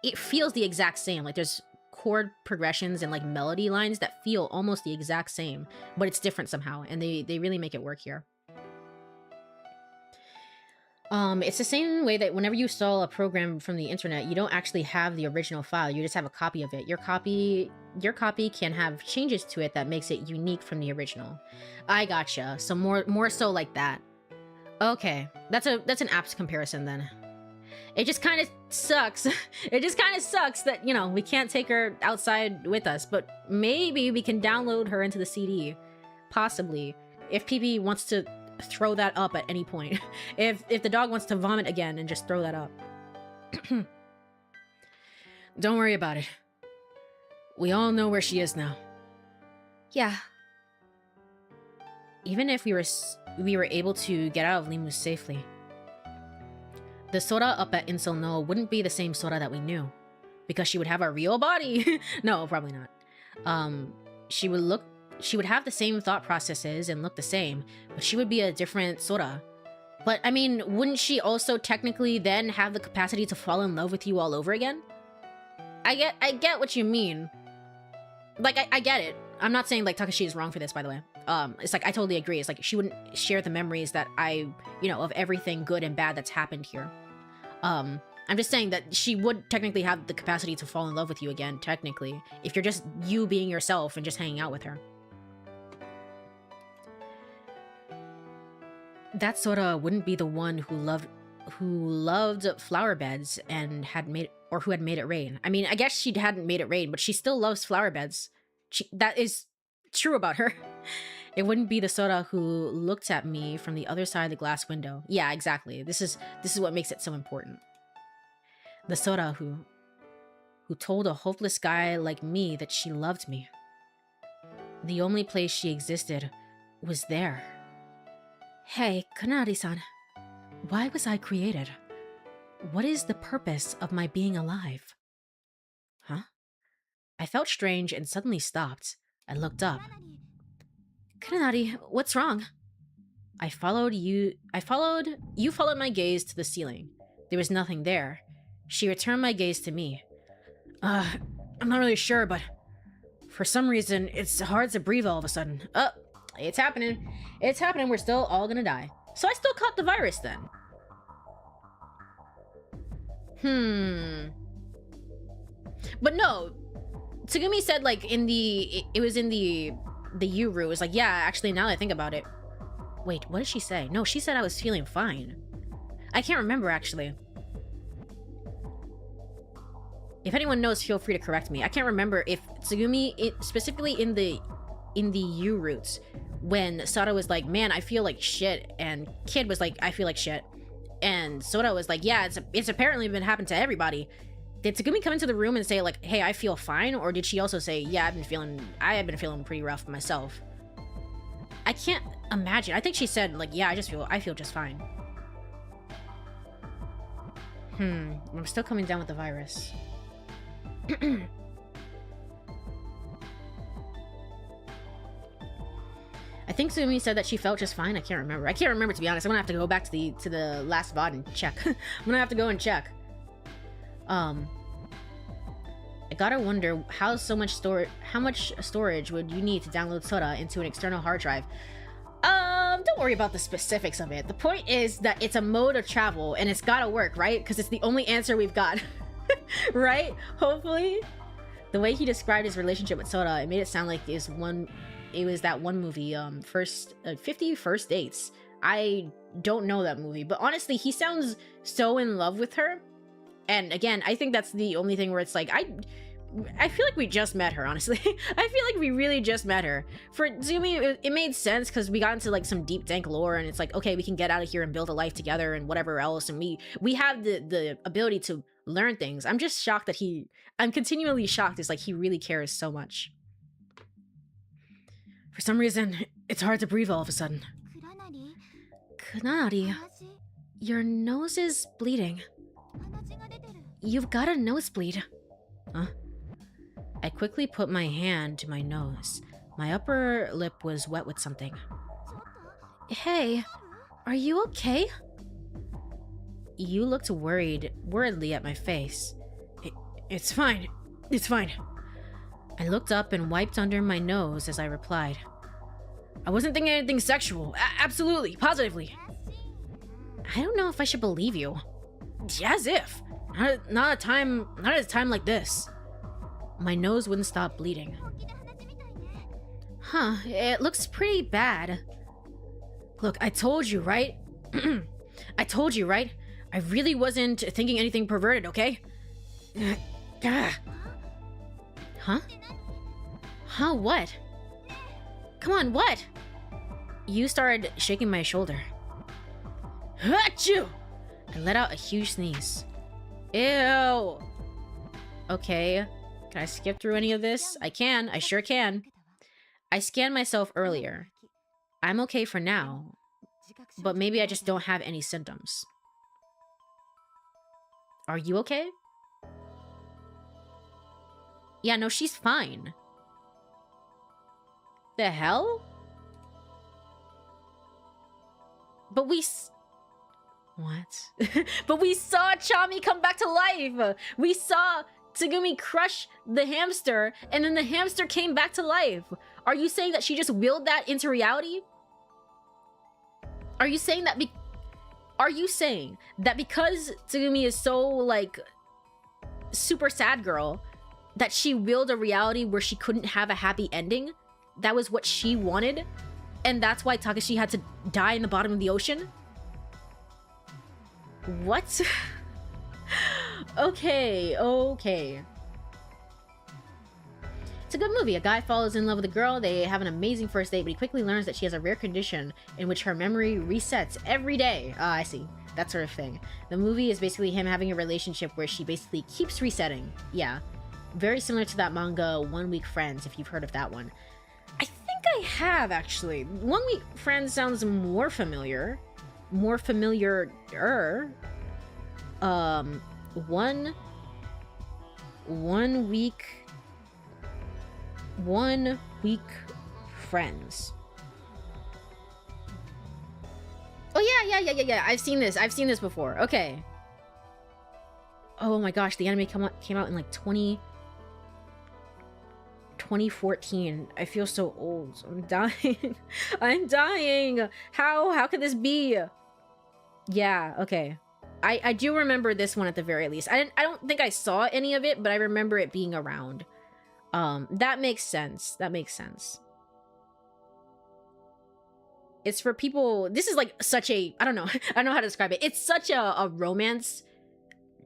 it feels the exact same. Like, there's chord progressions and, like, melody lines that feel almost the exact same, but it's different somehow, and they really make it work here. It's the same way that whenever you install a program from the internet, you don't actually have the original file, you just have a copy of it. Your copy can have changes to it that makes it unique from the original. I gotcha. So more so like that. Okay, that's an apt comparison then. It just kind of sucks. It just kind of sucks that, you know, we can't take her outside with us, but maybe we can download her into the CD. Possibly. If PP wants to throw that up at any point. If the dog wants to vomit again and just throw that up. Don't worry about it. We all know where she is now. Yeah. Even if we were able to get out of Limu safely, the Sora up at Insel No wouldn't be the same Sora that we knew. Because she would have a real body. No, probably not. She would have the same thought processes and look the same, but she would be a different Sora. But, I mean, wouldn't she also technically then have the capacity to fall in love with you all over again? I get what you mean. Like, I get it. I'm not saying, like, Takashi is wrong for this, by the way. It's like, I totally agree. It's like, she wouldn't share the memories that of everything good and bad that's happened here. I'm just saying that she would technically have the capacity to fall in love with you again, technically, if you're just you being yourself and just hanging out with her. That Sora wouldn't be the one who loved flower beds and who had made it rain. I mean, I guess she hadn't made it rain, but she still loves flower beds. That is true about her. It wouldn't be the Sora who looked at me from the other side of the glass window. Yeah, exactly. This is what makes it so important. The Sora who told a hopeless guy like me that she loved me. The only place she existed was there. Hey, Kanari-san. Why was I created? What is the purpose of my being alive? Huh? I felt strange and suddenly stopped. I looked up. Kanari, what's wrong? You followed my gaze to the ceiling. There was nothing there. She returned my gaze to me. I'm not really sure, but for some reason, it's hard to breathe all of a sudden. It's happening. It's happening. We're still all gonna die. So I still caught the virus then. But no, Tsugumi said, like, it was in the Yuru. It was like, yeah, actually, now that I think about it. Wait, what did she say? No, she said I was feeling fine. I can't remember, actually. If anyone knows, feel free to correct me. I can't remember if Tsugumi, specifically in the U roots, when Sora was like, man, I feel like shit, and Kid was like, I feel like shit, and Sora was like, yeah, it's apparently been happening to everybody. Did Tsugumi come into the room and say like, hey, I feel fine, or did she also say, yeah, I have been feeling pretty rough myself? I can't imagine. I think she said like, yeah, I feel just fine. I'm still coming down with the virus. I think Sumi said that she felt just fine. I can't remember. I can't remember, to be honest. I'm gonna have to go back to the last VOD and check. I'm gonna have to go and check. I gotta wonder how much storage would you need to download Sora into an external hard drive? Don't worry about the specifics of it. The point is that it's a mode of travel and it's gotta work, right? Because it's the only answer we've got. Right? Hopefully. The way he described his relationship with Sora, it made it sound like it was that one movie, 50 First Dates. I don't know that movie, but honestly, he sounds so in love with her. And again, I think that's the only thing where it's like, I feel like we just met her, honestly. I feel like we really just met her. For Zumi, it made sense because we got into like some deep dank lore, and it's like, okay, we can get out of here and build a life together and whatever else, and we have the ability to learn things. I'm just shocked that I'm continually shocked. It's like he really cares so much. For some reason, it's hard to breathe all of a sudden. Kunari, your nose is bleeding. You've got a nosebleed. Huh? I quickly put my hand to my nose. My upper lip was wet with something. Hey, are you okay? You looked worriedly at my face. It's fine. It's fine. I looked up and wiped under my nose as I replied. I wasn't thinking anything sexual. Absolutely. Positively. I don't know if I should believe you. As if. Not at a time like this. My nose wouldn't stop bleeding. Huh, it looks pretty bad. Look, I told you, right? I told you, right? I really wasn't thinking anything perverted, okay? Huh? Huh, what? Come on, what? You started shaking my shoulder. Achoo! I let out a huge sneeze. Ew! Okay. Can I skip through any of this? I can. I sure can. I scanned myself earlier. I'm okay for now. But maybe I just don't have any symptoms. Are you okay? Yeah, no, she's fine. The hell? But what? But we saw Chami come back to life! We saw Tsugumi crush the hamster, and then the hamster came back to life. Are you saying that she just willed that into reality? Are you saying that because Tsugumi is so, like, super sad girl, that she willed a reality where she couldn't have a happy ending? That was what she wanted? And that's why Takashi had to die in the bottom of the ocean? What? Okay. It's a good movie. A guy falls in love with a girl. They have an amazing first date, but he quickly learns that she has a rare condition in which her memory resets every day. Ah, I see. That sort of thing. The movie is basically him having a relationship where she basically keeps resetting. Yeah. Very similar to that manga, 1 Week Friends, if you've heard of that one. I think I have, actually. 1 Week Friends sounds more familiar. More familiar-er. One week friends. Oh yeah. I've seen this before. Okay. Oh my gosh, the anime came out in like 2014. I feel so old. I'm dying. I'm dying. How could this be? Yeah, okay. I do remember this one at the very least. I don't think I saw any of it, but I remember it being around. That makes sense. It's for people. This is like such a, I don't know how to describe it. It's such a romance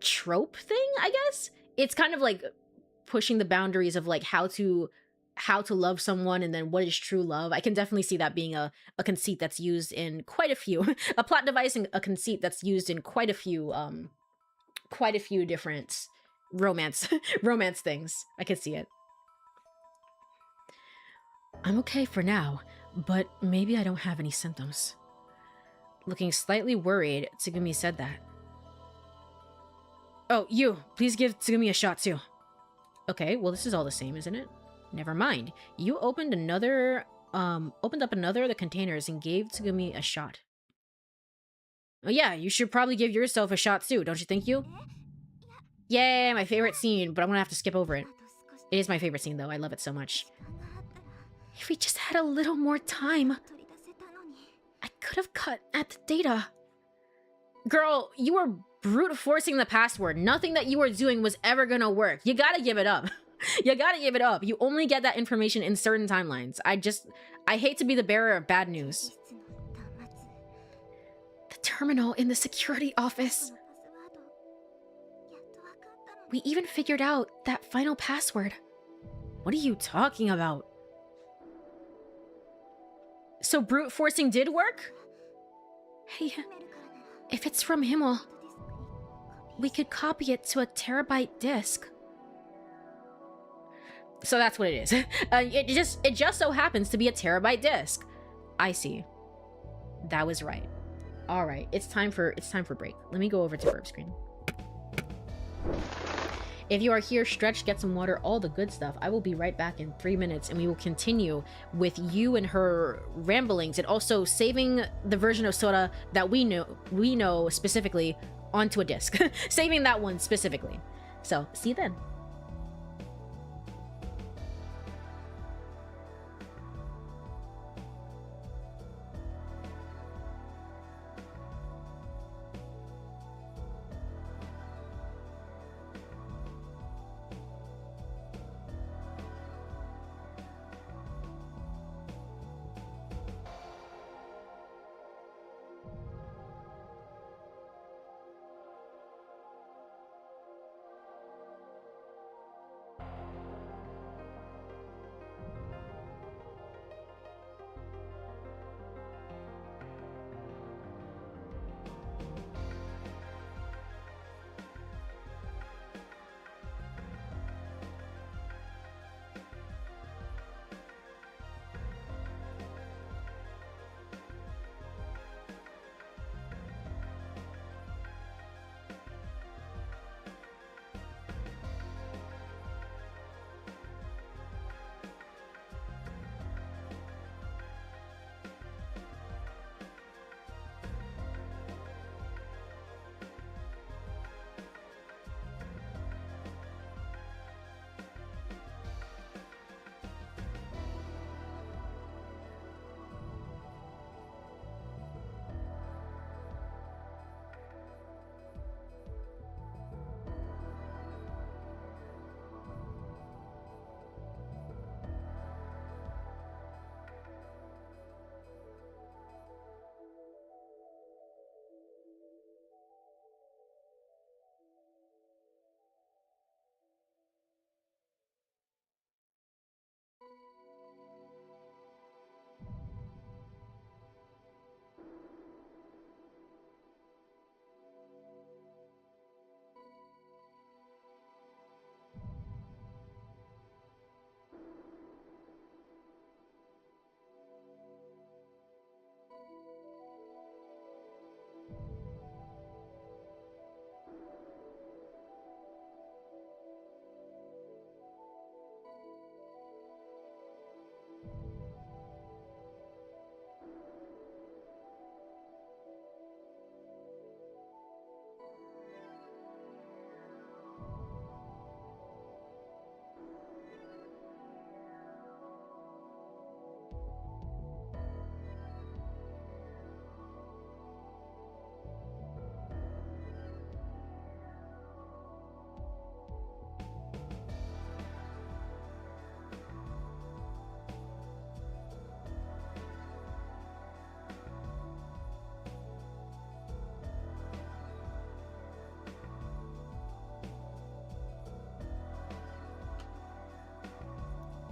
trope thing, I guess. it's kind of like pushing the boundaries of like how to love someone and then what is true love. I can definitely see that being a conceit that's used in quite a few a plot device and a conceit that's used in quite a few different romance romance things. I could see it. I'm okay for now, but maybe I don't have any symptoms. Looking slightly worried, Tsugumi said that. Oh, you, please give Tsugumi a shot too. Okay, well this is all the same, isn't it? Never mind. You opened up another of the containers and gave Tsugumi a shot. Oh yeah, you should probably give yourself a shot too, don't you think, you? Yay, my favorite scene, but I'm gonna have to skip over it. It is my favorite scene though, I love it so much. If we just had a little more time, I could have cut at the data. Girl, you were brute forcing the password. Nothing that you were doing was ever gonna work. You gotta give it up. You gotta give it up. You only get that information in certain timelines. I hate to be the bearer of bad news. The terminal in the security office. We even figured out that final password. What are you talking about? So brute forcing did work? Hey, if it's from Himmel, we could copy it to a terabyte disk. So that's what it is. It just so happens to be a terabyte disk. I see. That was right. All right, it's time for break. Let me go over to burp screen. If you are here, stretch, get some water, all the good stuff. I will be right back in 3 minutes, and we will continue with you and her ramblings, and also saving the version of Sora that we know specifically onto a disc. Saving that one specifically. So see you then.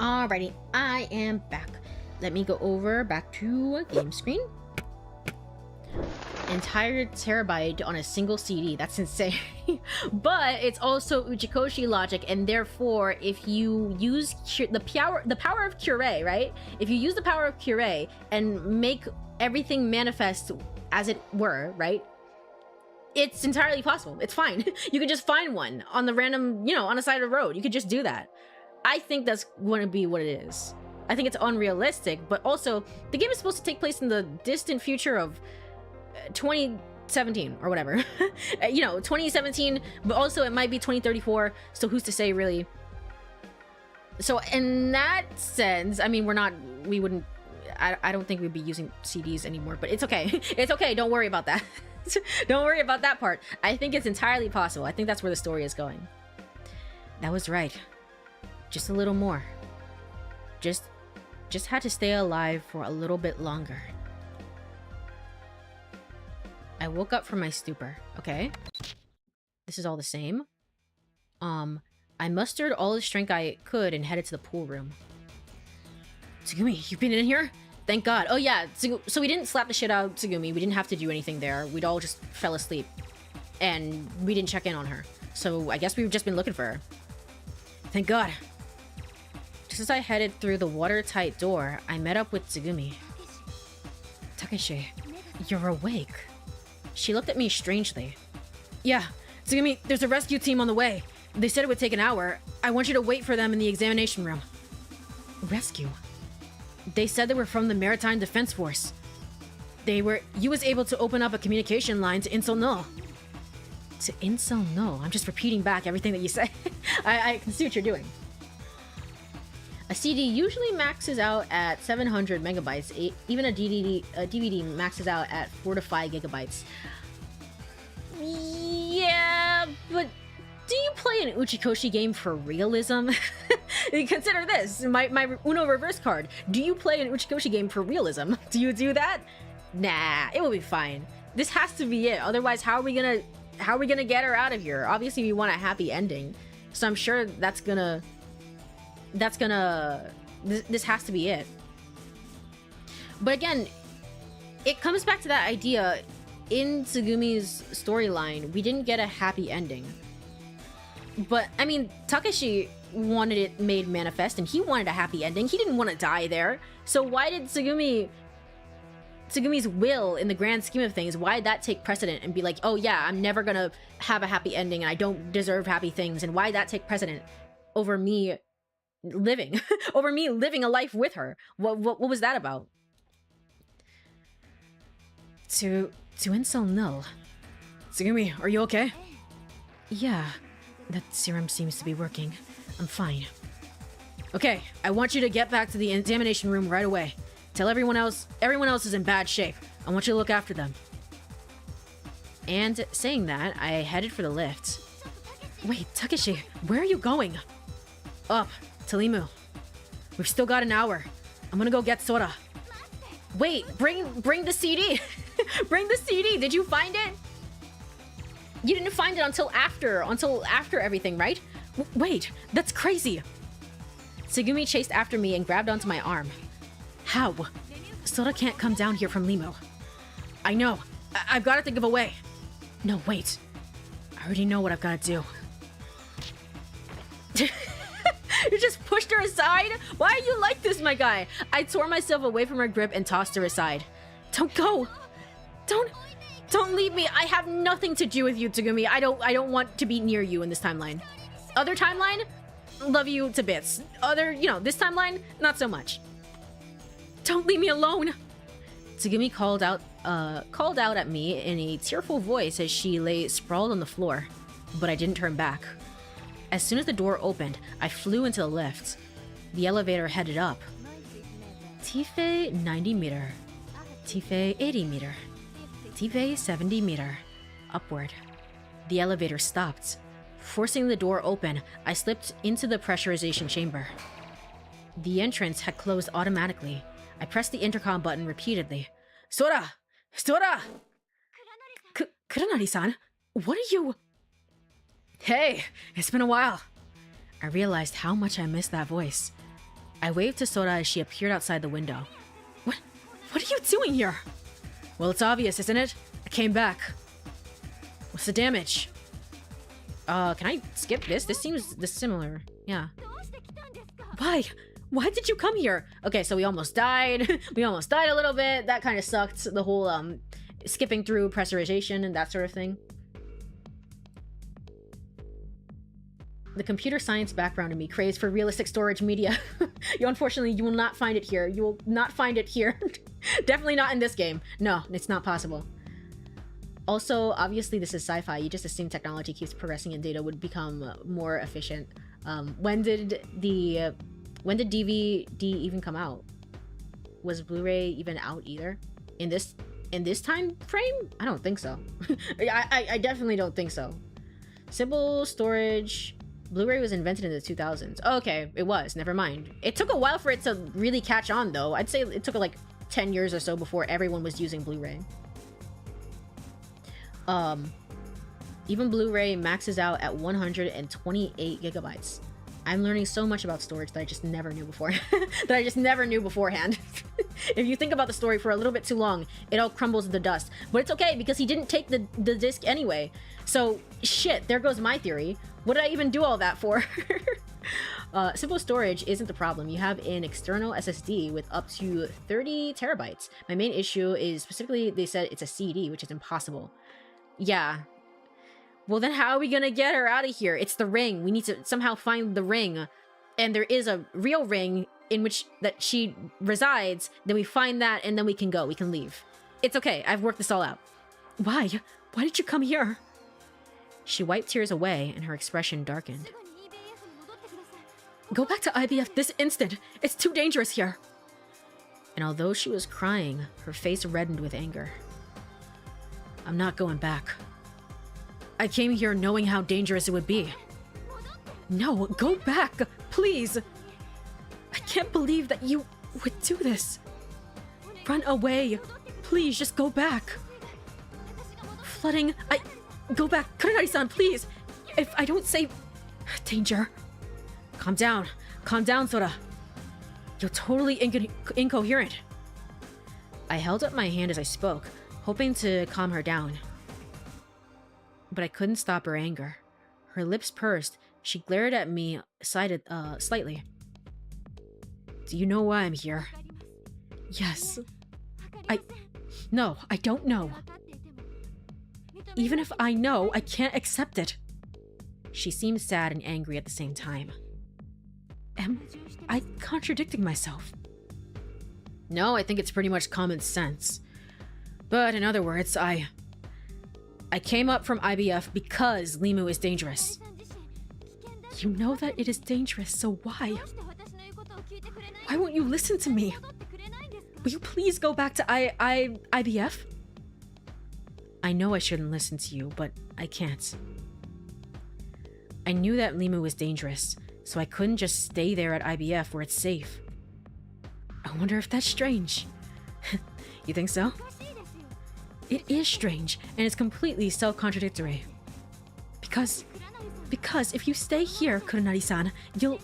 Alrighty, I am back. Let me go over back to game screen. Entire terabyte on a single CD. That's insane. But it's also Uchikoshi logic, and therefore, if you use the power of Courie, right? If you use the power of Courie and make everything manifest as it were, right? It's entirely possible. It's fine. You could just find one on the random, you know, on the side of the road. You could just do that. I think that's going to be what it is. I think it's unrealistic, but also the game is supposed to take place in the distant future of 2017 or whatever. You know, 2017, but also it might be 2034, so who's to say, really? So in that sense, I mean, we wouldn't, I don't think we'd be using CDs anymore, but it's okay. It's okay, don't worry about that. Don't worry about that part. I think it's entirely possible. I think that's where the story is going. That was right. Just a little more. Just had to stay alive for a little bit longer. I woke up from my stupor, okay? This is all the same. I mustered all the strength I could and headed to the pool room. Tsugumi, you've been in here? Thank God. Oh yeah, so we didn't slap the shit out of Tsugumi. We didn't have to do anything there. We'd all just fell asleep. And we didn't check in on her. So I guess we've just been looking for her. Thank God. Just as I headed through the watertight door, I met up with Tsugumi. Takeshi, you're awake. She looked at me strangely. Yeah, Tsugumi, there's a rescue team on the way. They said it would take an hour. I want you to wait for them in the examination room. Rescue? They said they were from the Maritime Defense Force. You was able to open up a communication line to Insel No. To Insel No? I'm just repeating back everything that you say. I can see what you're doing. A CD usually maxes out at 700 megabytes. Even a DVD maxes out at 4 to 5 gigabytes. Yeah, but do you play an Uchikoshi game for realism? Consider this, my Uno reverse card. Do you play an Uchikoshi game for realism? Do you do that? Nah, it will be fine. This has to be it. Otherwise, how are we gonna get her out of here? Obviously, we want a happy ending. So I'm sure this has to be it. But again, it comes back to that idea. In Tsugumi's storyline, we didn't get a happy ending. But, I mean, Takeshi wanted it made manifest, and he wanted a happy ending. He didn't want to die there. So why did Tsugumi's will, in the grand scheme of things, why did that take precedent and be like, oh yeah, I'm never gonna have a happy ending, and I don't deserve happy things, and why did that take precedent over me living, over me living a life with her? What was that about? To Insel No. Tsugumi, are you okay? Yeah, that serum seems to be working. I'm fine. Okay, I want you to get back to the examination room right away. Tell everyone else is in bad shape. I want you to look after them. And saying that, I headed for the lift. Wait, Takeshi, where are you going? Up, to Limu. We've still got an hour. I'm gonna go get Sora. Wait, bring the CD. Bring the CD. Did you find it? You didn't find it until after everything, right? Wait, that's crazy. Tsugumi chased after me and grabbed onto my arm. How? Sora can't come down here from Limu. I know. I've got to think of a way. No, wait. I already know what I've got to do. You just pushed her aside? Why are you like this, my guy? I tore myself away from her grip and tossed her aside. Don't go. Don't leave me. I have nothing to do with you, Tsugumi. I don't want to be near you in this timeline. Other timeline? Love you to bits. This timeline? Not so much. Don't leave me alone. Tsugumi called out at me in a tearful voice as she lay sprawled on the floor, but I didn't turn back. As soon as the door opened, I flew into the lift. The elevator headed up. Tife 90 meter. Tife 80 meter. Tife 70 meter. Upward. The elevator stopped. Forcing the door open, I slipped into the pressurization chamber. The entrance had closed automatically. I pressed the intercom button repeatedly. Sora! Sora! Kuranari-san, what are you... Hey, it's been a while. I realized how much I missed that voice. I waved to Sora as she appeared outside the window. What are you doing here? Well, it's obvious, isn't it? I came back. What's the damage? Can I skip this? This seems dissimilar. Yeah. Why? Why did you come here? Okay, so we almost died. We almost died a little bit. That kind of sucked. The whole, skipping through pressurization and that sort of thing. The computer science background in me craves for realistic storage media. Unfortunately, you will not find it here. You will not find it here. Definitely not in this game. No, it's not possible. Also, obviously, this is sci-fi. You just assume technology keeps progressing and data would become more efficient. When did DVD even come out? Was Blu-ray even out either? In this time frame? I don't think so. I definitely don't think so. Simple storage. Blu-ray was invented in the 2000s. Okay, it was. Never mind. It took a while for it to really catch on, though. I'd say it took like 10 years or so before everyone was using Blu-ray. Even Blu-ray maxes out at 128 gigabytes. I'm learning so much about storage that I just never knew before. That I just never knew beforehand. If you think about the story for a little bit too long, it all crumbles into dust. But it's okay, because he didn't take the disc anyway. So, shit, there goes my theory. What did I even do all that for? Simple storage isn't the problem. You have an external SSD with up to 30 terabytes. My main issue is specifically, they said it's a CD, which is impossible. Yeah. Well, then how are we gonna get her out of here? It's the ring. We need to somehow find the ring. And there is a real ring in which that she resides. Then we find that, and then we can go. We can leave. It's okay. I've worked this all out. Why? Why did you come here? She wiped tears away, and her expression darkened. Go back to IBF this instant. It's too dangerous here. And although she was crying, her face reddened with anger. I'm not going back. I came here knowing how dangerous it would be. No, go back, please. I can't believe that you would do this. Run away. Please, just go back. Flooding, Go back. Kurenari-san, please. If I don't say... Danger. Calm down. Calm down, Sora. You're totally incoherent. I held up my hand as I spoke, hoping to calm her down. But I couldn't stop her anger. Her lips pursed. She glared at me slightly. Do you know why I'm here? Yes. No, I don't know. Even if I know, I can't accept it. She seemed sad and angry at the same time. Am I contradicting myself? No, I think it's pretty much common sense. But in other words, I came up from IBF because Limu is dangerous. You know that it is dangerous, so why? Why won't you listen to me? Will you please go back to IBF? I know I shouldn't listen to you, but I can't. I knew that Limu was dangerous, so I couldn't just stay there at IBF where it's safe. I wonder if that's strange. You think so? It is strange, and it's completely self-contradictory. Because if you stay here, Kurenari-san, you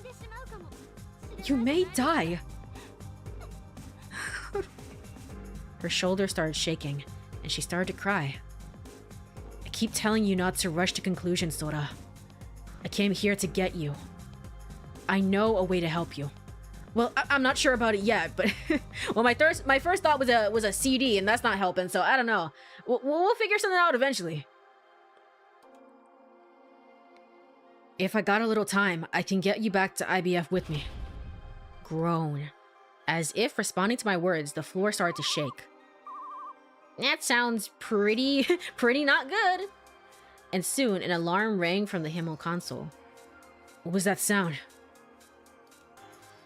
may die. Her shoulder started shaking, and she started to cry. I keep telling you not to rush to conclusions, Sora. I came here to get you. I know a way to help you. Well, I'm not sure about it yet, but well, my first thought was a CD, and that's not helping. So I don't know. We'll figure something out eventually. If I got a little time, I can get you back to IBF with me. Groan. As if responding to my words, the floor started to shake. That sounds pretty not good. And soon, an alarm rang from the Himmel console. What was that sound?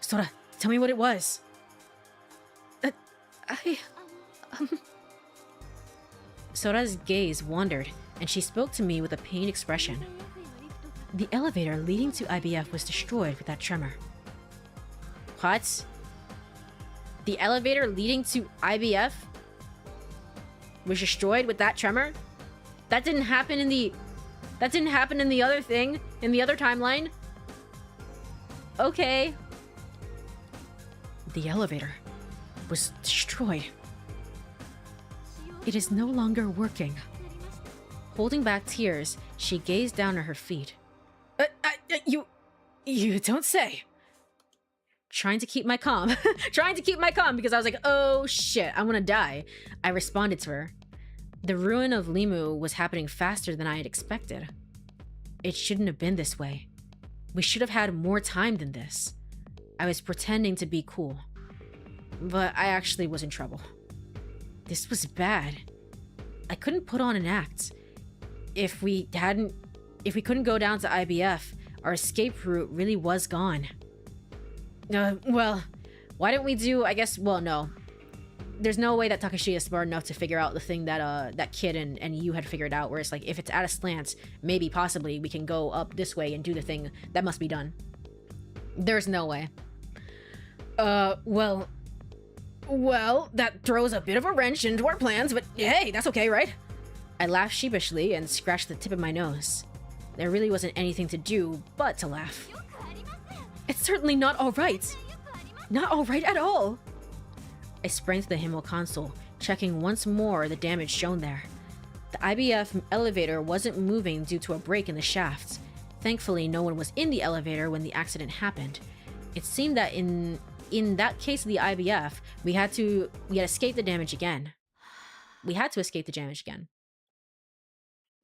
Sora, tell me what it was. Sora's gaze wandered, and she spoke to me with a pained expression. The elevator leading to IBF was destroyed with that tremor. What? The elevator leading to IBF was destroyed with that tremor? That didn't happen in the other thing, in the other timeline? Okay. The elevator was destroyed. It is no longer working. Holding back tears, she gazed down at her feet. You don't say. Trying to keep my calm. Trying to keep my calm because I was like, oh shit, I'm gonna die. I responded to her. The ruin of Limu was happening faster than I had expected. It shouldn't have been this way. We should have had more time than this. I was pretending to be cool. But I actually was in trouble. This was bad. I couldn't put on an act. If we couldn't go down to IBF, our escape route really was gone. Well, why didn't we do, I guess, well, no. There's no way that Takashi is smart enough to figure out the thing that that kid and you had figured out, where it's like, if it's at a slant, maybe, possibly, we can go up this way and do the thing that must be done. There's no way. Well, that throws a bit of a wrench into our plans, but hey, that's okay, right? I laughed sheepishly and scratched the tip of my nose. There really wasn't anything to do but to laugh. It's certainly not all right. Not all right at all. I sprang to the Himmel console, checking once more the damage shown there. The IBF elevator wasn't moving due to a break in the shaft. Thankfully, no one was in the elevator when the accident happened. It seemed that in that case of the IBF, we had escaped the damage again. We had to escape the damage again.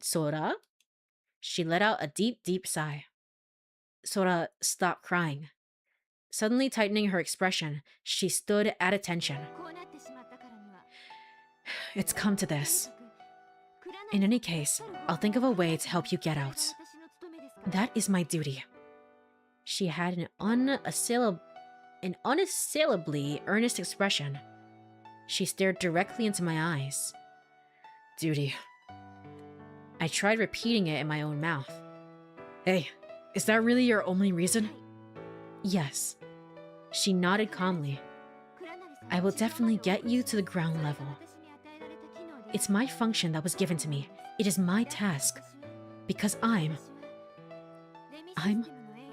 Sora? She let out a deep, deep sigh. Sora stopped crying. Suddenly tightening her expression, she stood at attention. It's come to this. In any case, I'll think of a way to help you get out. That is my duty. She had an unassailably earnest expression. She stared directly into my eyes. Duty. I tried repeating it in my own mouth. Hey, is that really your only reason? Yes. She nodded calmly. I will definitely get you to the ground level. It's my function that was given to me. It is my task. Because I'm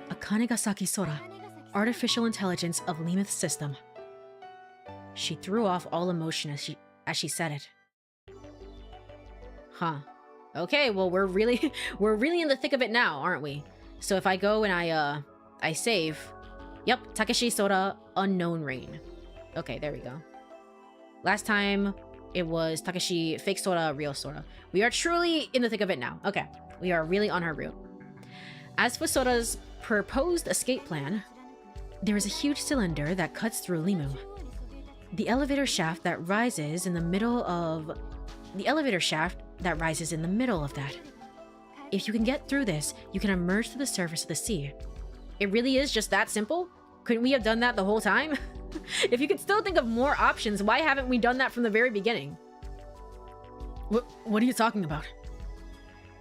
Akanegasaki Sora, artificial intelligence of Lemeth's system. She threw off all emotion as she said it. Huh. Okay, well we're really in the thick of it now, aren't we? So if I go and I save, yep, Takeshi Sora, unknown rain. Okay, there we go. Last time it was Takeshi, fake Sora, real Sora. We are truly in the thick of it now. Okay, we are really on our route. As for Sora's proposed escape plan, there is a huge cylinder that cuts through Limu. The elevator shaft that rises in the middle of that. If you can get through this, you can emerge to the surface of the sea. It really is just that simple? Couldn't we have done that the whole time? If you could still think of more options, why haven't we done that from the very beginning? What are you talking about?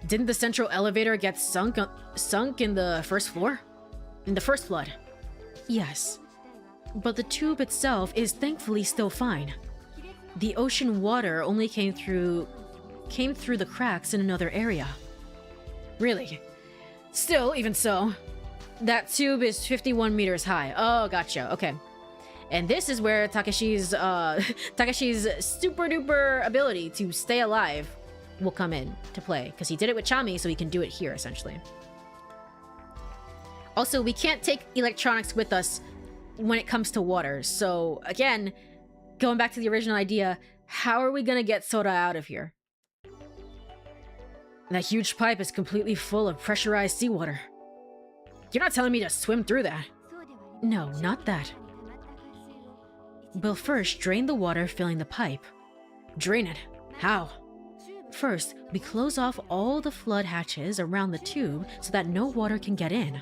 Didn't the central elevator get sunk in the first floor? In the first flood? Yes. But the tube itself is thankfully still fine. The ocean water only came through the cracks in another area. Really? Still, even so, that tube is 51 meters high. Oh, gotcha. Okay. And this is where Takeshi's super duper ability to stay alive will come in to play, because he did it with Chami, so he can do it here essentially. Also, we can't take electronics with us when it comes to water. So again, going back to the original idea, how are we gonna get Sora out of here? That huge pipe is completely full of pressurized seawater. You're not telling me to swim through that? No, not that. We'll first drain the water filling the pipe. Drain it? How? First, we close off all the flood hatches around the tube so that no water can get in.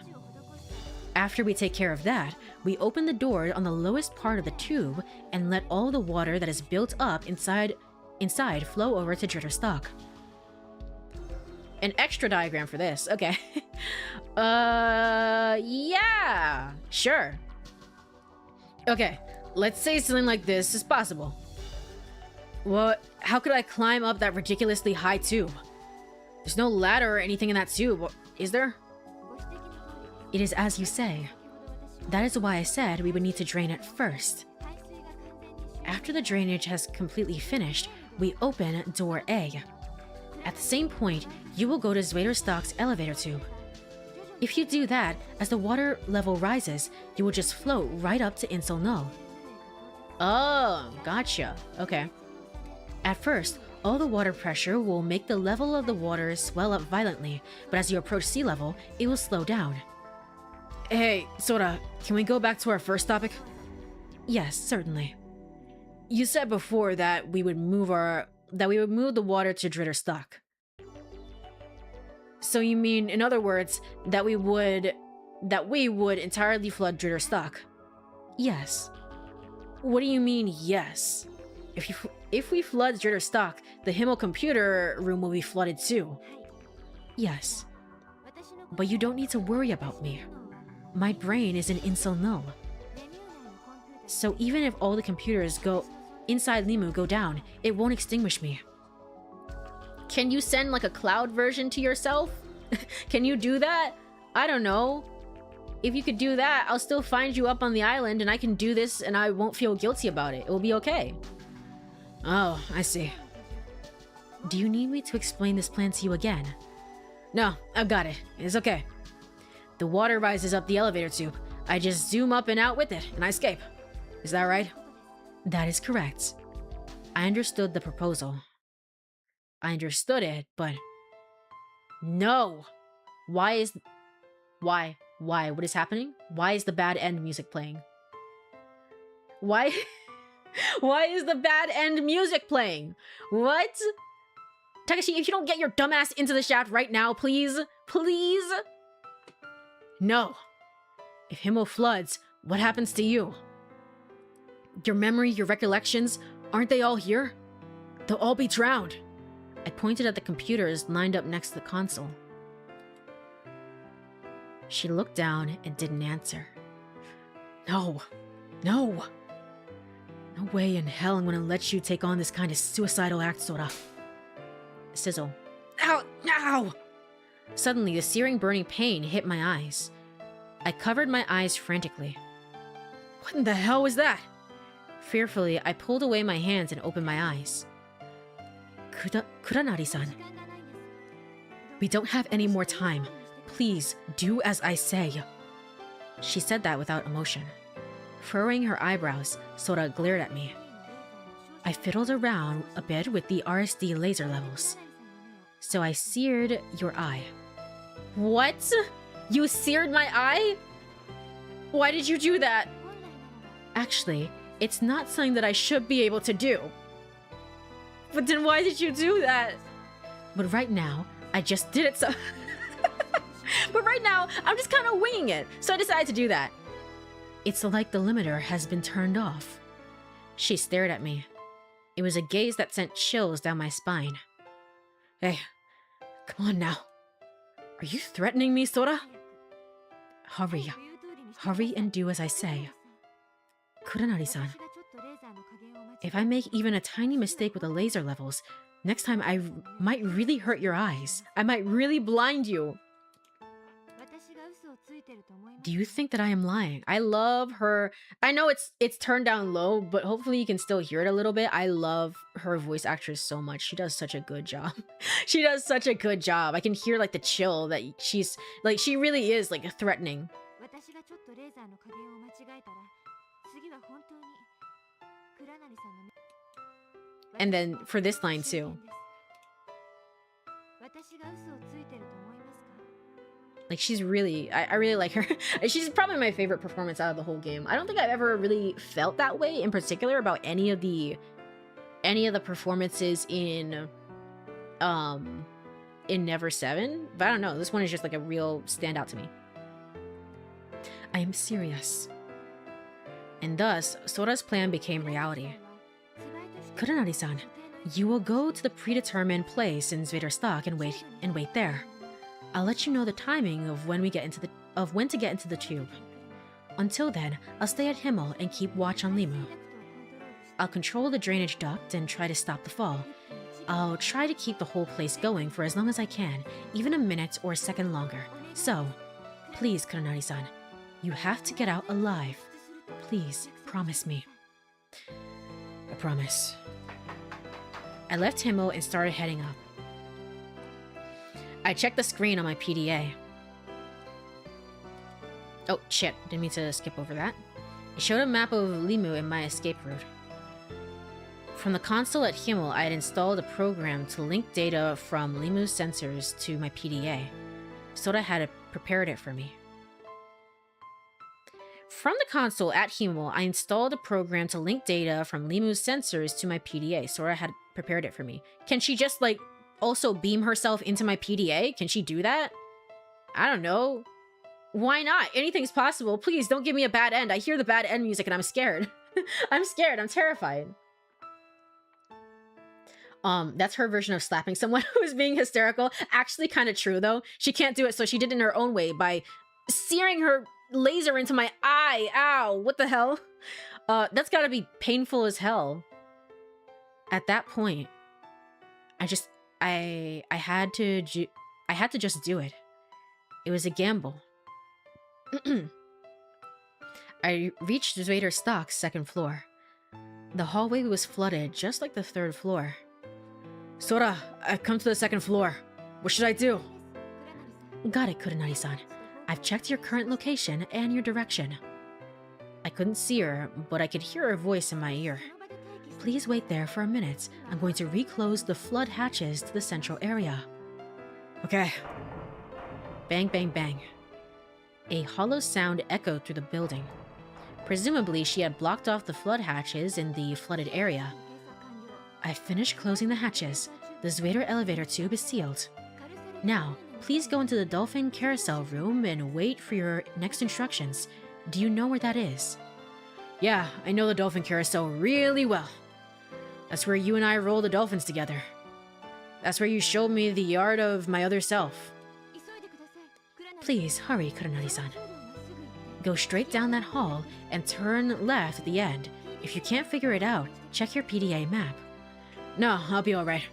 After we take care of that, we open the door on the lowest part of the tube and let all the water that is built up inside flow over to Jitterstock. An extra diagram for this, okay. Yeah, sure. Okay, let's say something like this is possible. Well, how could I climb up that ridiculously high tube? There's no ladder or anything in that tube, is there? It is as you say. That is why I said we would need to drain it first. After the drainage has completely finished, we open door A. At the same point, you will go to Zweiterstock's elevator tube. If you do that, as the water level rises, you will just float right up to Insel No. Oh, gotcha. Okay. At first, all the water pressure will make the level of the water swell up violently, but as you approach sea level, it will slow down. Hey, Sora, can we go back to our first topic? Yes, certainly. You said before that we would move the water to Dritterstock. So you mean, in other words, that we would entirely flood Dritterstock? Yes. What do you mean, yes? If we flood Dritterstock, the Himmel computer room will be flooded too. Yes. But you don't need to worry about me. My brain is in Insel No. So even if all the computers inside Limu go down, it won't extinguish me. Can you send like a cloud version to yourself? Can you do that? I don't know. If you could do that, I'll still find you up on the island and I can do this and I won't feel guilty about it. It will be okay. Oh, I see. Do you need me to explain this plan to you again? No, I've got it. It's okay. The water rises up the elevator tube. I just zoom up and out with it and I escape. Is that right? That is correct. I understood the proposal. I understood it, but... No! Why? What is happening? Why is the bad end music playing? Why? Why is the bad end music playing? What? Takashi, if you don't get your dumbass into the shaft right now, please? Please? No. If Himmel floods, what happens to you? Your memory, your recollections, aren't they all here? They'll all be drowned. I pointed at the computers lined up next to the console. She looked down and didn't answer. No. No way in hell I'm gonna let you take on this kind of suicidal act, Sora. Sizzle. Ow! Ow! Suddenly, the searing, burning pain hit my eyes. I covered my eyes frantically. What in the hell was that? Fearfully, I pulled away my hands and opened my eyes. Kuranari-san. We don't have any more time. Please, do as I say. She said that without emotion. Furrowing her eyebrows, Sora glared at me. I fiddled around a bit with the RSD laser levels. So I seared your eye. What? You seared my eye? Why did you do that? Actually, it's not something that I should be able to do. But then why did you do that? But right now, I just did it so... But right now, I'm just kind of winging it, so I decided to do that. It's like the limiter has been turned off. She stared at me. It was a gaze that sent chills down my spine. Hey, come on now. Are you threatening me, Sora? Hurry. Hurry and do as I say. Kuranari-san. If I make even a tiny mistake with the laser levels, next time I might really hurt your eyes. I might really blind you. Do you think that I am lying? I love her. I know it's turned down low, but hopefully you can still hear it a little bit. I love her voice actress so much. She does such a good job. She does such a good job. I can hear like the chill that she's like, she really is like threatening. And then for this line too. Like she's really, I really like her. She's probably my favorite performance out of the whole game. I don't think I've ever really felt that way in particular about any of the performances in Never 7. But I don't know, this one is just like a real standout to me. I am serious. And thus, Sora's plan became reality. Kuranari-san, you will go to the predetermined place in Zweiterstock and wait there. I'll let you know the timing of when to get into the tube. Until then, I'll stay at Himmel and keep watch on Limu. I'll control the drainage duct and try to stop the fall. I'll try to keep the whole place going for as long as I can, even a minute or a second longer. So, please, Kuranari-san, You have to get out alive. Please, promise me. I promise. I left Himmel and started heading up. I checked the screen on my PDA. Oh, shit. Didn't mean to skip over that. It showed a map of Limu in my escape route. From the console at Himmel, I had installed a program to link data from Limu's sensors to my PDA. Sora had prepared it for me. From the console at Himmel, I installed a program to link data from Limu's sensors to my PDA. Sora had prepared it for me. Can she just, like, also beam herself into my PDA? Can she do that? I don't know. Why not? Anything's possible. Please, don't give me a bad end. I hear the bad end music and I'm scared. I'm scared. I'm terrified. That's her version of slapping someone who's being hysterical. Actually kind of true, though. She can't do it, so she did it in her own way by searing her laser into my eye. Ow, what the hell? That's gotta be painful as hell. At that point, I had to just do it. It was a gamble. I reached Vader Stock's second floor. The hallway was flooded, just like the third floor. Sora, I've come to the second floor. What should I do? Got it, Kurenari-san. I've checked your current location and your direction. I couldn't see her, but I could hear her voice in my ear. Please wait there for a minute. I'm going to reclose the flood hatches to the central area. Okay. Bang, bang, bang. A hollow sound echoed through the building. Presumably, she had blocked off the flood hatches in the flooded area. I finished closing the hatches. The Zwader elevator tube is sealed. Now, please go into the dolphin carousel room and wait for your next instructions. Do you know where that is? Yeah, I know the dolphin carousel really well. That's where you and I roll the dolphins together. That's where you showed me the art of my other self. Please, hurry, Kurenari-san. Go straight down that hall and turn left at the end. If you can't figure it out, check your PDA map. No, I'll be alright.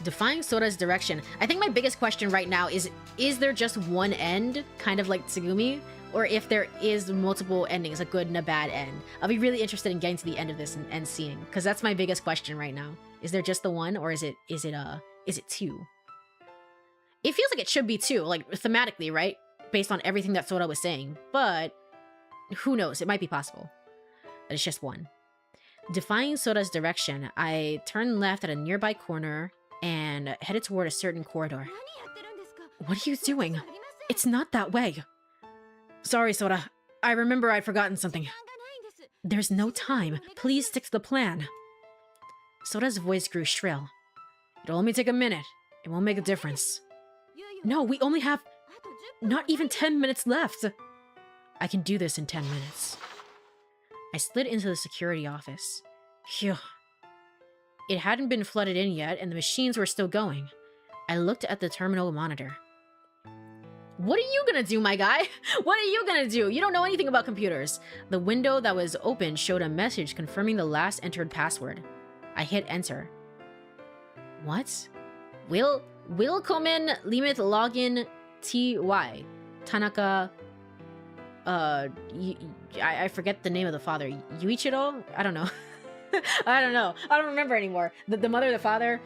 Defying Sora's direction. I think my biggest question right now is there just one end, kind of like Tsugumi? Or if there is multiple endings, a good and a bad end. I'll be really interested in getting to the end of this and seeing, because that's my biggest question right now. Is there just the one, or is it two? It feels like it should be two, like thematically, right? Based on everything that Sora was saying, but who knows? It might be possible that it's just one. Defying Sora's direction, I turned left at a nearby corner and headed toward a certain corridor. What are you doing? It's not that way. Sorry, Sora. I remember I'd forgotten something. There's no time. Please stick to the plan. Sora's voice grew shrill. It'll only take a minute. It won't make a difference. No, we only have not even 10 minutes left. I can do this in 10 minutes. I slid into the security office. Phew. It hadn't been flooded in yet, and the machines were still going. I looked at the terminal monitor. What are you gonna do, my guy? What are you gonna do? You don't know anything about computers. The window that was open showed a message confirming the last entered password. I hit enter. What? Willkommen limit login ty. Tanaka. I forget the name of the father. Yuichiro? I don't know. I don't know. I don't remember anymore. The mother, the father?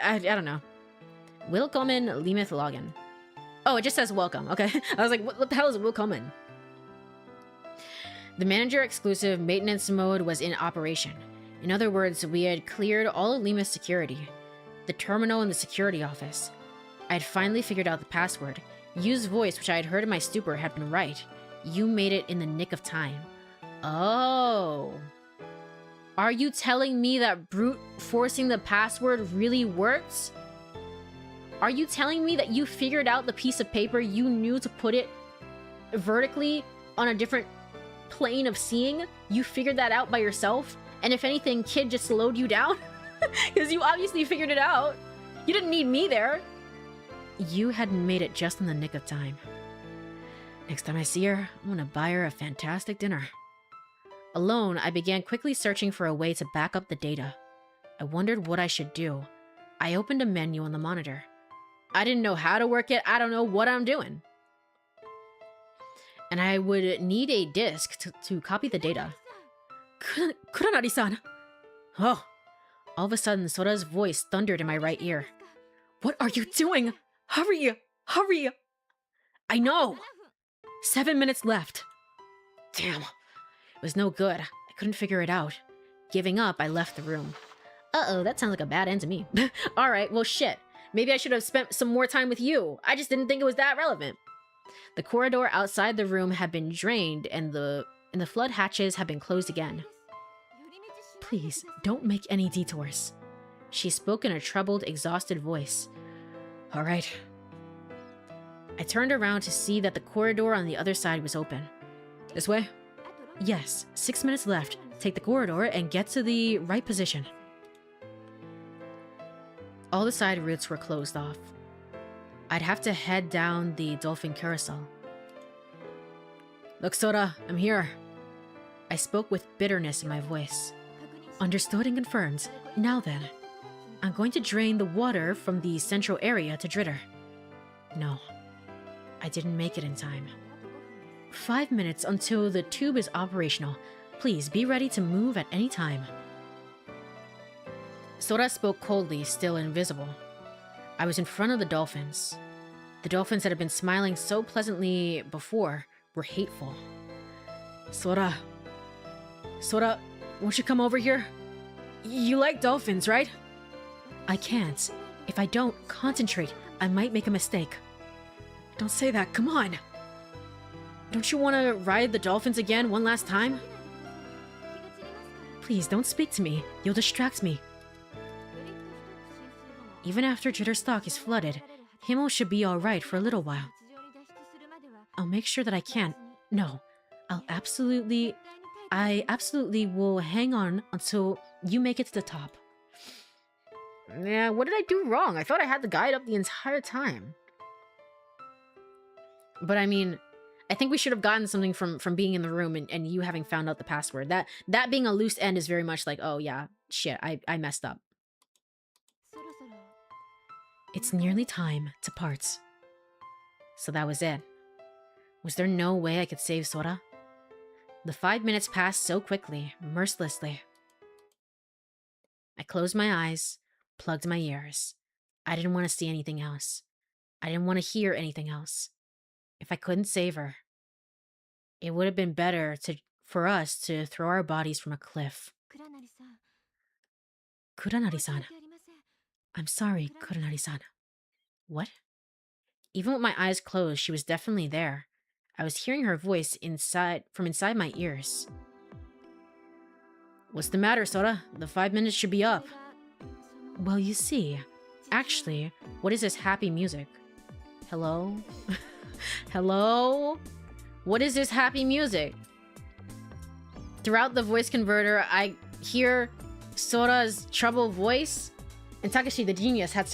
I don't know. Willkommen limit login. Oh, it just says welcome. Okay. I was like, what the hell is willkommen? The manager exclusive maintenance mode was in operation. In other words, we had cleared all of Lima's security. The terminal and the security office. I had finally figured out the password. Yu's voice, which I had heard in my stupor, had been right. You made it in the nick of time. Oh. Are you telling me that brute forcing the password really works? Are you telling me that you figured out the piece of paper you knew to put it vertically on a different plane of seeing? You figured that out by yourself? And if anything, kid just slowed you down? Because you obviously figured it out. You didn't need me there. You had made it just in the nick of time. Next time I see her, I'm gonna buy her a fantastic dinner. Alone, I began quickly searching for a way to back up the data. I wondered what I should do. I opened a menu on the monitor. I didn't know how to work it. I don't know what I'm doing. and I would need a disk to copy the data. Kuranari-san! Oh! All of a sudden, Sora's voice thundered in my right ear. What are you doing? Hurry! Hurry! I know! 7 minutes left. Damn. It was no good. I couldn't figure it out. Giving up, I left the room. Uh-oh, that sounds like a bad end to me. Alright, well shit. Maybe I should have spent some more time with you. I just didn't think it was that relevant. The corridor outside the room had been drained and the flood hatches had been closed again. Please, don't make any detours. She spoke in a troubled, exhausted voice. Alright. I turned around to see that the corridor on the other side was open. This way? Yes, 6 minutes left. Take the corridor and get to the right position. All the side routes were closed off. I'd have to head down the dolphin carousel. Look, Sora, I'm here. I spoke with bitterness in my voice. Understood and confirmed. Now then, I'm going to drain the water from the central area to Dritter. No, I didn't make it in time. 5 minutes until the tube is operational. Please be ready to move at any time. Sora spoke coldly, still invisible. I was in front of the dolphins. The dolphins that had been smiling so pleasantly before were hateful. Sora, won't you come over here? You like dolphins, right? I can't. If I don't concentrate, I might make a mistake. Don't say that, come on. Don't you want to ride the dolphins again one last time? Please don't speak to me. You'll distract me. Even after Jitterstock is flooded, Himmel should be alright for a little while. I'll make sure that I can. No, I absolutely will hang on until you make it to the top. Yeah, what did I do wrong? I thought I had the guide up the entire time. But I mean, I think we should have gotten something from being in the room and you having found out the password. That being a loose end is very much like, oh yeah, shit, I messed up. It's nearly time to part. So that was it. Was there no way I could save Sora? The 5 minutes passed so quickly, mercilessly. I closed my eyes, plugged my ears. I didn't want to see anything else. I didn't want to hear anything else. If I couldn't save her, it would have been better for us to throw our bodies from a cliff. Kuranari-san. I'm sorry, Kuranari-san. What? Even with my eyes closed, she was definitely there. I was hearing her voice from inside my ears. What's the matter, Sora? The 5 minutes should be up. Well, you see, actually, what is this happy music? Hello? Hello? What is this happy music? Throughout the voice converter, I hear Sora's troubled voice, and Takashi, the genius, had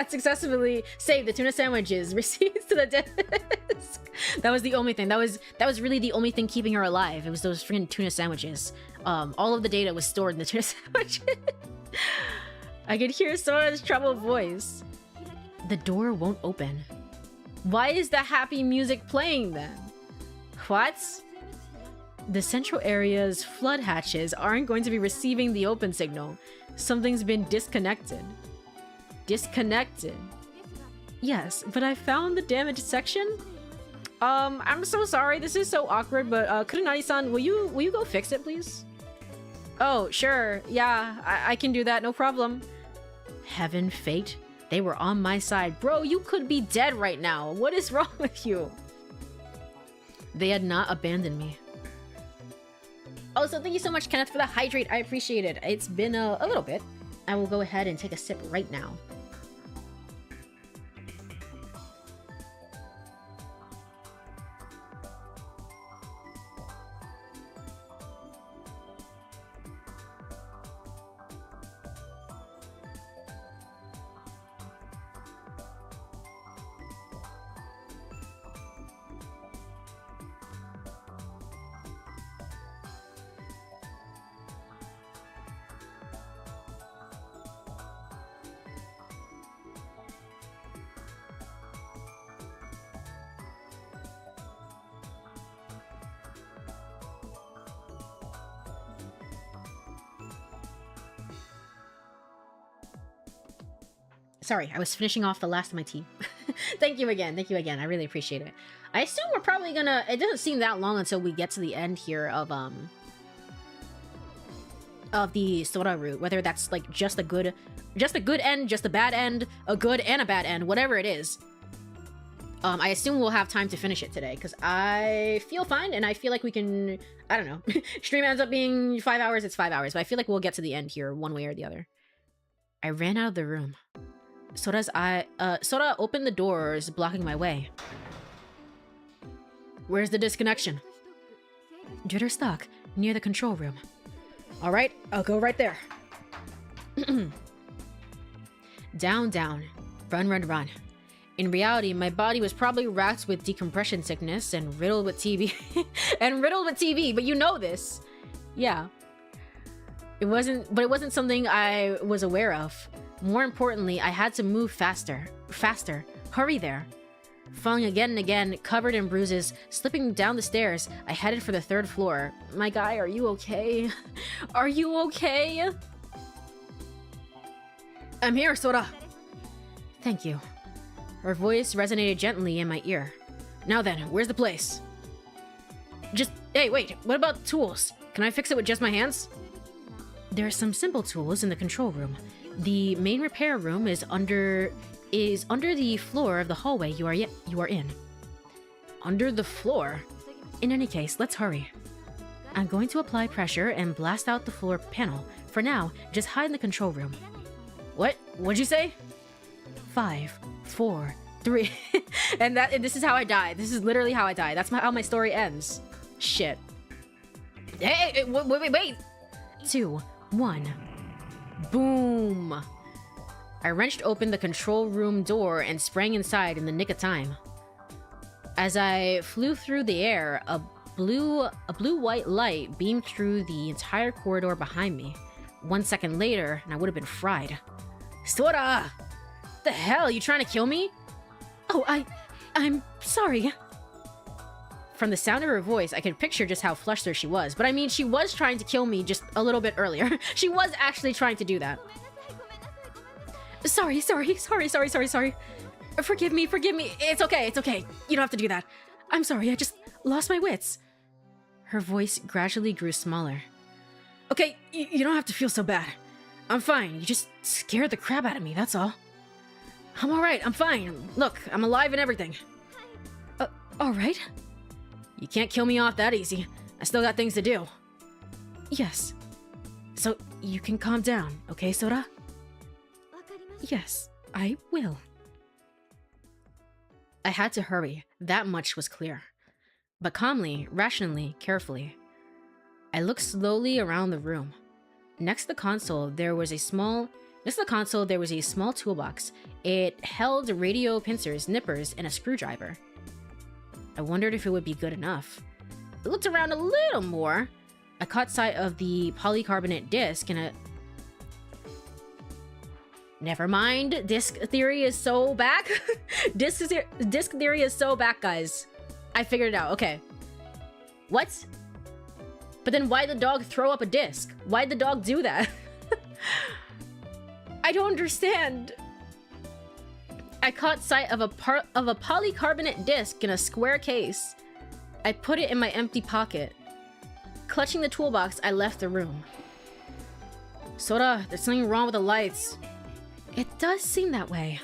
successfully saved the tuna sandwiches receipts to the desk. That was the only thing. That was really the only thing keeping her alive. It was those freaking tuna sandwiches. All of the data was stored in the tuna sandwiches. I could hear Sora's troubled voice. The door won't open. Why is the happy music playing then? What? The central area's flood hatches aren't going to be receiving the open signal. Something's been disconnected. Disconnected? Yes, but I found the damaged section. I'm so sorry. This is so awkward, but Kuranari-san, will you go fix it, please? Oh, sure. Yeah, I can do that. No problem. Heaven, fate. They were on my side. Bro, you could be dead right now. What is wrong with you? They had not abandoned me. Also, thank you so much, Kenneth, for the hydrate. I appreciate it. It's been a little bit. I will go ahead and take a sip right now. Sorry, I was finishing off the last of my tea. Thank you again. Thank you again. I really appreciate it. I assume we're probably gonna... It doesn't seem that long until we get to the end here of the Sora route. Whether that's like just a good end, just a bad end, a good and a bad end, whatever it is. I assume we'll have time to finish it today because I feel fine and I feel like we can... I don't know. Stream ends up being 5 hours, it's 5 hours, but I feel like we'll get to the end here one way or the other. I ran out of the room. Sora opened the doors, blocking my way. Where's the disconnection? Jitter stuck near the control room. All right, I'll go right there. Down, down. Run, run, run. In reality, my body was probably racked with decompression sickness and riddled with TB. But you know this. Yeah. It wasn't something I was aware of. More importantly, I had to move faster. Faster. Hurry there. Falling again and again, covered in bruises, slipping down the stairs, I headed for the 3rd floor. My guy, are you okay? Are you okay? I'm here, Sora. Thank you. Her voice resonated gently in my ear. Now then, where's the place? Hey, wait, what about tools? Can I fix it with just my hands? There are some simple tools in the control room. The main repair room is under the floor of the hallway you are in. Under the floor? In any case, let's hurry. I'm going to apply pressure and blast out the floor panel. For now, just hide in the control room. What'd you say? 5, 4, 3. and this is how I die. This is literally how I die. That's how my story ends. Shit. Hey, wait. 2, 1. Boom. I wrenched open the control room door and sprang inside in the nick of time. As I flew through the air, a blue-white light beamed through the entire corridor behind me. 1 second later, and I would have been fried. Sora! The hell? You trying to kill me? Oh, I'm sorry. From the sound of her voice, I could picture just how flustered she was. But I mean, she was trying to kill me just a little bit earlier. She was actually trying to do that. Sorry. Forgive me. It's okay. You don't have to do that. I'm sorry, I just lost my wits. Her voice gradually grew smaller. Okay, you don't have to feel so bad. I'm fine. You just scared the crap out of me, that's all. I'm alright, I'm fine. Look, I'm alive and everything. Alright? You can't kill me off that easy. I still got things to do. Yes. So, you can calm down, okay, Sora? Yes, I will. I had to hurry. That much was clear. But calmly, rationally, carefully. I looked slowly around the room. Next to the console, there was a small toolbox. It held radio pincers, nippers, and a screwdriver. I wondered if it would be good enough. I looked around a little more. I caught sight of the polycarbonate disc and a... Never mind. Disc theory is so back. Disc theory is so back, guys. I figured it out. Okay. What? But then why'd the dog throw up a disc? Why'd the dog do that? I don't understand. I caught sight of a polycarbonate disc in a square case. I put it in my empty pocket. Clutching the toolbox, I left the room. Sora, there's something wrong with the lights. It does seem that way.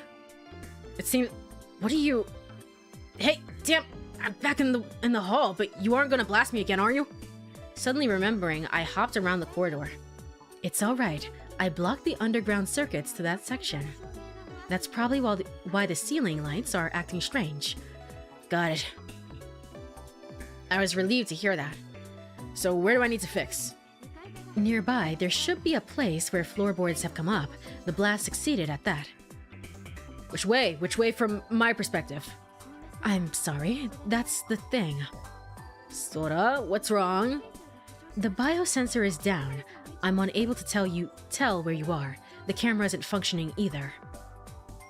It seems... What are you... Hey, damn! I'm back in the hall, but you aren't gonna blast me again, are you? Suddenly remembering, I hopped around the corridor. It's alright. I blocked the underground circuits to that section. That's probably why the ceiling lights are acting strange. Got it. I was relieved to hear that. So where do I need to fix? Nearby, there should be a place where floorboards have come up. The blast succeeded at that. Which way? Which way from my perspective? I'm sorry, that's the thing. Sora, what's wrong? The biosensor is down. I'm unable to tell where you are. The camera isn't functioning either.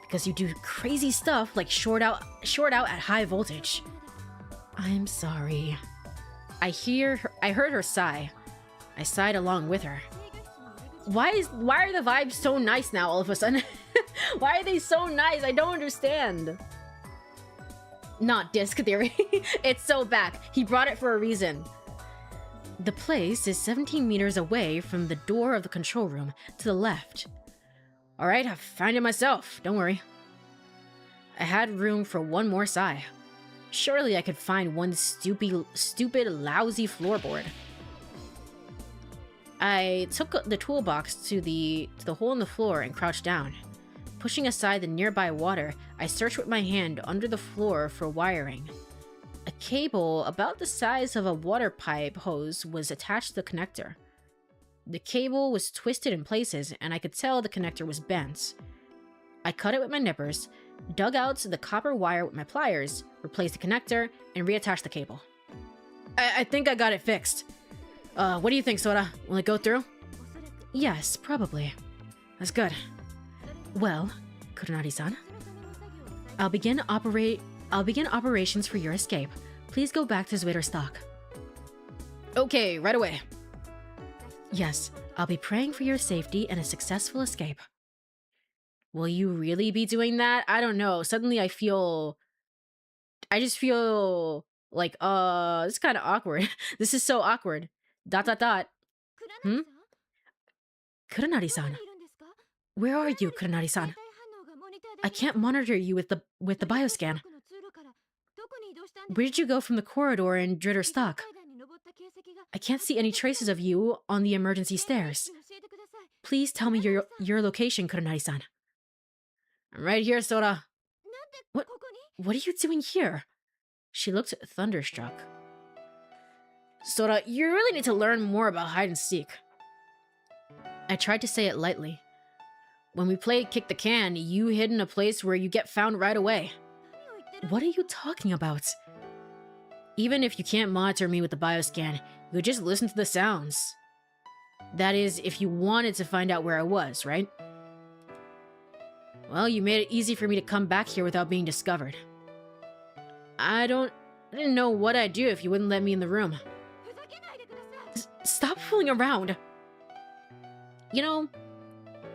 Because you do crazy stuff like short out at high voltage. I'm sorry. I heard her sigh. I sighed along with her. Why are the vibes so nice now all of a sudden? Why are they so nice? I don't understand. Not disc theory. It's so back. He brought it for a reason. The place is 17 meters away from the door of the control room to the left. Alright, I've found it myself. Don't worry. I had room for one more sigh. Surely I could find one stupid, lousy floorboard. I took the toolbox to the hole in the floor and crouched down. Pushing aside the nearby water, I searched with my hand under the floor for wiring. A cable about the size of a water pipe hose was attached to the connector. The cable was twisted in places, and I could tell the connector was bent. I cut it with my nippers, dug out the copper wire with my pliers, replaced the connector, and reattached the cable. I think I got it fixed. What do you think, Sora? Will it go through? Yes, probably. That's good. Well, Kuronari-san, I'll begin operations for your escape. Please go back to Zwitterstock. Okay, right away. Yes, I'll be praying for your safety and a successful escape. Will you really be doing that? I don't know. Suddenly I just feel like, this is kind of awkward. This is so awkward. ... Hmm? Kuronari-san. Where are you, Kuronari-san? I can't monitor you with the bioscan. Where did you go from the corridor in Dritterstock? I can't see any traces of you on the emergency stairs. Please tell me your location, Kuronari-san. I'm right here, Sora. What are you doing here? She looked thunderstruck. Sora, you really need to learn more about hide and seek. I tried to say it lightly. When we played Kick the Can, you hid in a place where you get found right away. What are you talking about? Even if you can't monitor me with the bioscan, you could just listen to the sounds. That is, if you wanted to find out where I was, right? Well, you made it easy for me to come back here without being discovered. I didn't know what I'd do if you wouldn't let me in the room. Stop fooling around! You know,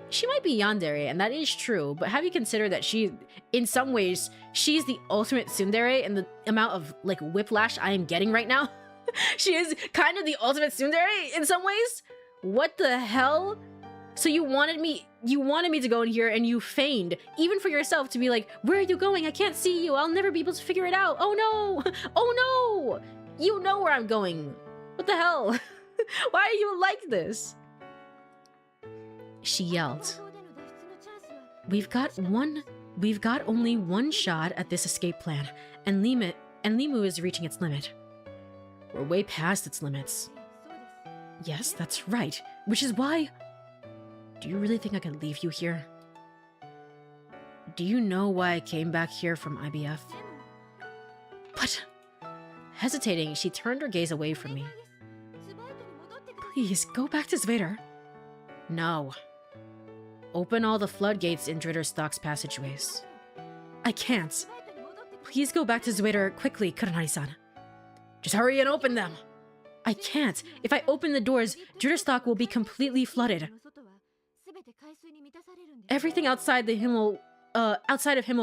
she might be yandere, and that is true, but have you considered that in some ways, she's the ultimate tsundere in the amount of, like, whiplash I am getting right now? She is kind of the ultimate tsundere in some ways? What the hell? So you wanted me to go in here and you feigned, even for yourself, to be like, where are you going? I can't see you. I'll never be able to figure it out. Oh no! Oh no! You know where I'm going. What the hell? Why are you like this? She yelled. We've got only one shot at this escape plan, and Limu is reaching its limit. We're way past its limits. Yes, that's right. Which is why... Do you really think I can leave you here? Do you know why I came back here from IBF? But... Hesitating, she turned her gaze away from me. Please, go back to Zvader. No. Open all the floodgates in Dritterstock's passageways. I can't. Please go back to Zvader quickly, Kuronari-san. Just hurry and open them. I can't. If I open the doors, Dritterstock will be completely flooded. Everything outside of Himmel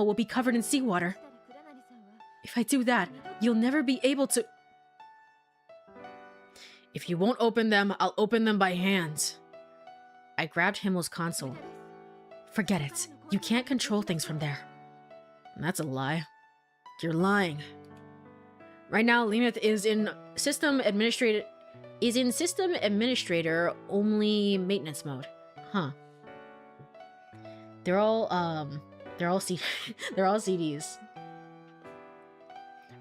will be covered in seawater. If I do that, you'll never be able to... If you won't open them, I'll open them by hand. I grabbed Himmel's console. Forget it. You can't control things from there. That's a lie. You're lying. Right now, Limith is in system administrator only maintenance mode. Huh. They're all CDs.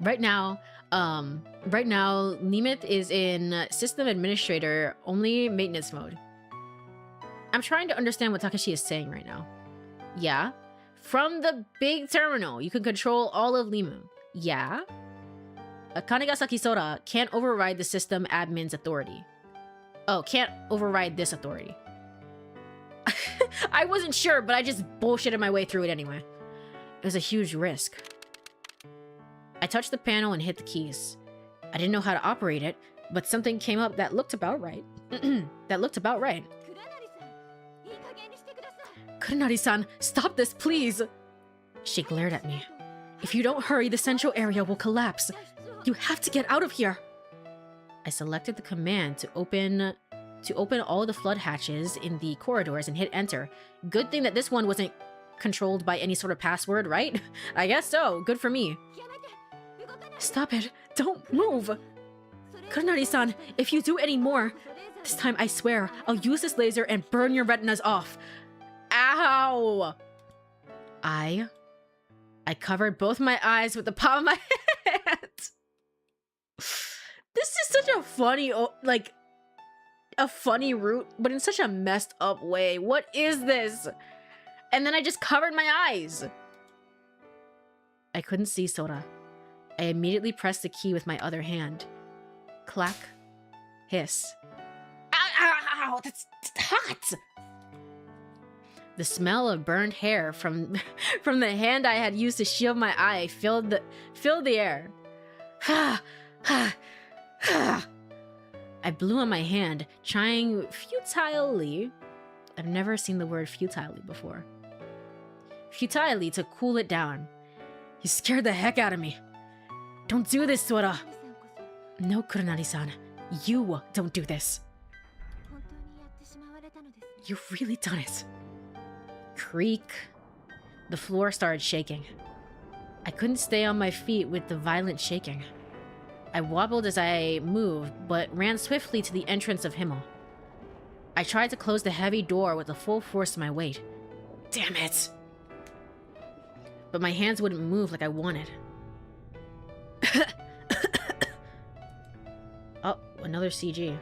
Right now, Limith is in system administrator only maintenance mode. I'm trying to understand what Takashi is saying right now. Yeah. From the big terminal, you can control all of Limu. Yeah. Kanegasaki Sora can't override the system admin's authority. Oh, can't override this authority. I wasn't sure, but I just bullshitted my way through it anyway. It was a huge risk. I touched the panel and hit the keys. I didn't know how to operate it, but something came up that looked about right. Kurenari-san, stop this, please! She glared at me. If you don't hurry, the central area will collapse. You have to get out of here! I selected the command to open all the flood hatches in the corridors and hit enter. Good thing that this one wasn't controlled by any sort of password, right? I guess so. Good for me. Stop it. Don't move. Kurenari-san, if you do any more, this time I swear I'll use this laser and burn your retinas off. Ow! I covered both my eyes with the palm of my hand. This is such a funny, a funny route, but in such a messed up way. What is this? And then I just covered my eyes. I couldn't see Sora. I immediately pressed the key with my other hand. Clack. Hiss. Ow, ow, ow, that's hot! The smell of burned hair from the hand I had used to shield my eye filled the air. I blew on my hand, trying futilely. I've never seen the word futilely before. Futilely to cool it down. You scared the heck out of me. Don't do this, Sora. No, Kurenari-san. You don't do this. You've really done it. Creak. The floor started shaking. I couldn't stay on my feet with the violent shaking. I wobbled as I moved, but ran swiftly to the entrance of Himmel. I tried to close the heavy door with the full force of my weight. Damn it! But my hands wouldn't move like I wanted. Oh, another CG.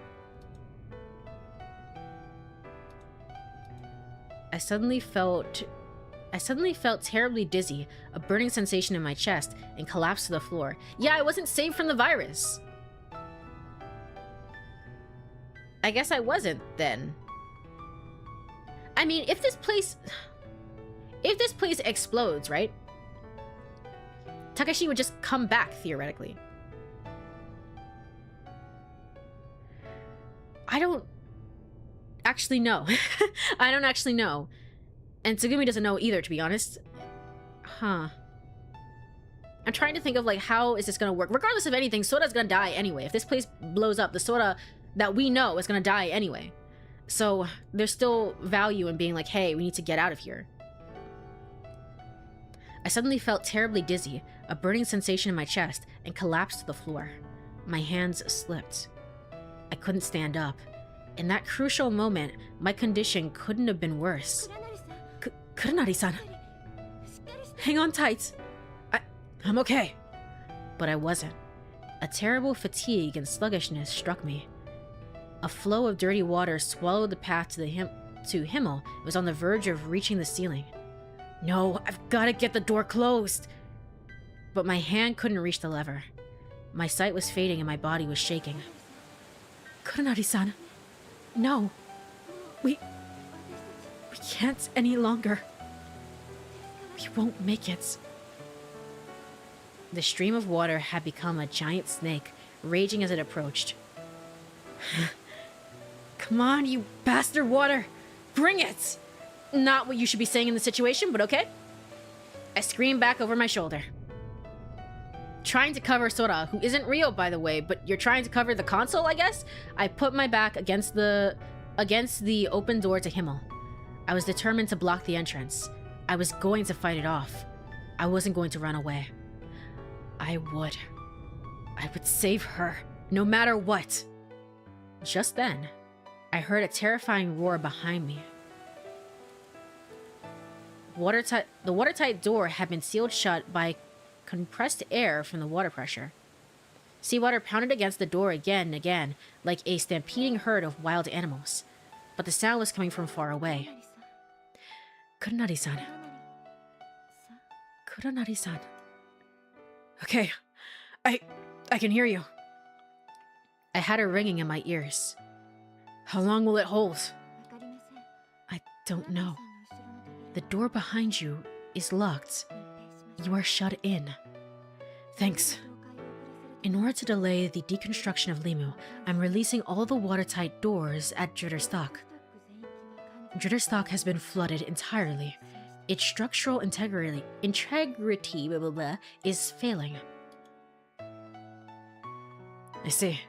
I suddenly felt terribly dizzy, a burning sensation in my chest, and collapsed to the floor. Yeah, I wasn't saved from the virus. I guess I wasn't, then. I mean, if this place explodes, right? Takashi would just come back, theoretically. I don't actually know. I don't actually know. And Tsugumi doesn't know either, to be honest. Huh. I'm trying to think of, like, how is this gonna work? Regardless of anything, Sora's gonna die anyway. If this place blows up, the Sora that we know is gonna die anyway. So there's still value in being like, hey, we need to get out of here. I suddenly felt terribly dizzy, a burning sensation in my chest, and collapsed to the floor. My hands slipped. I couldn't stand up. In that crucial moment, my condition couldn't have been worse. Kurenari-san, hang on tight. I'm okay. But I wasn't. A terrible fatigue and sluggishness struck me. A flow of dirty water swallowed the path to Himmel. It was on the verge of reaching the ceiling. No, I've got to get the door closed. But my hand couldn't reach the lever. My sight was fading and my body was shaking. Kurenari-san, no. We can't any longer. We won't make it. The stream of water had become a giant snake, raging as it approached. Come on, you bastard water! Bring it! Not what you should be saying in the situation, but okay. I screamed back over my shoulder. Trying to cover Sora, who isn't real, by the way, but you're trying to cover the console, I guess? I put my back against the open door to Himmel. I was determined to block the entrance. I was going to fight it off. I wasn't going to run away. I would save her, no matter what. Just then, I heard a terrifying roar behind me. The watertight door had been sealed shut by compressed air from the water pressure. Seawater pounded against the door again and again, like a stampeding herd of wild animals. But the sound was coming from far away. Kurenari-san. Kurenari-san. Okay, I can hear you. I had a ringing in my ears. How long will it hold? I don't know. The door behind you is locked. You are shut in. Thanks. In order to delay the deconstruction of Limu, I'm releasing all the watertight doors at Jitterstock. Dritterstock has been flooded entirely. Its structural integrity blah, blah, blah, is failing. I see.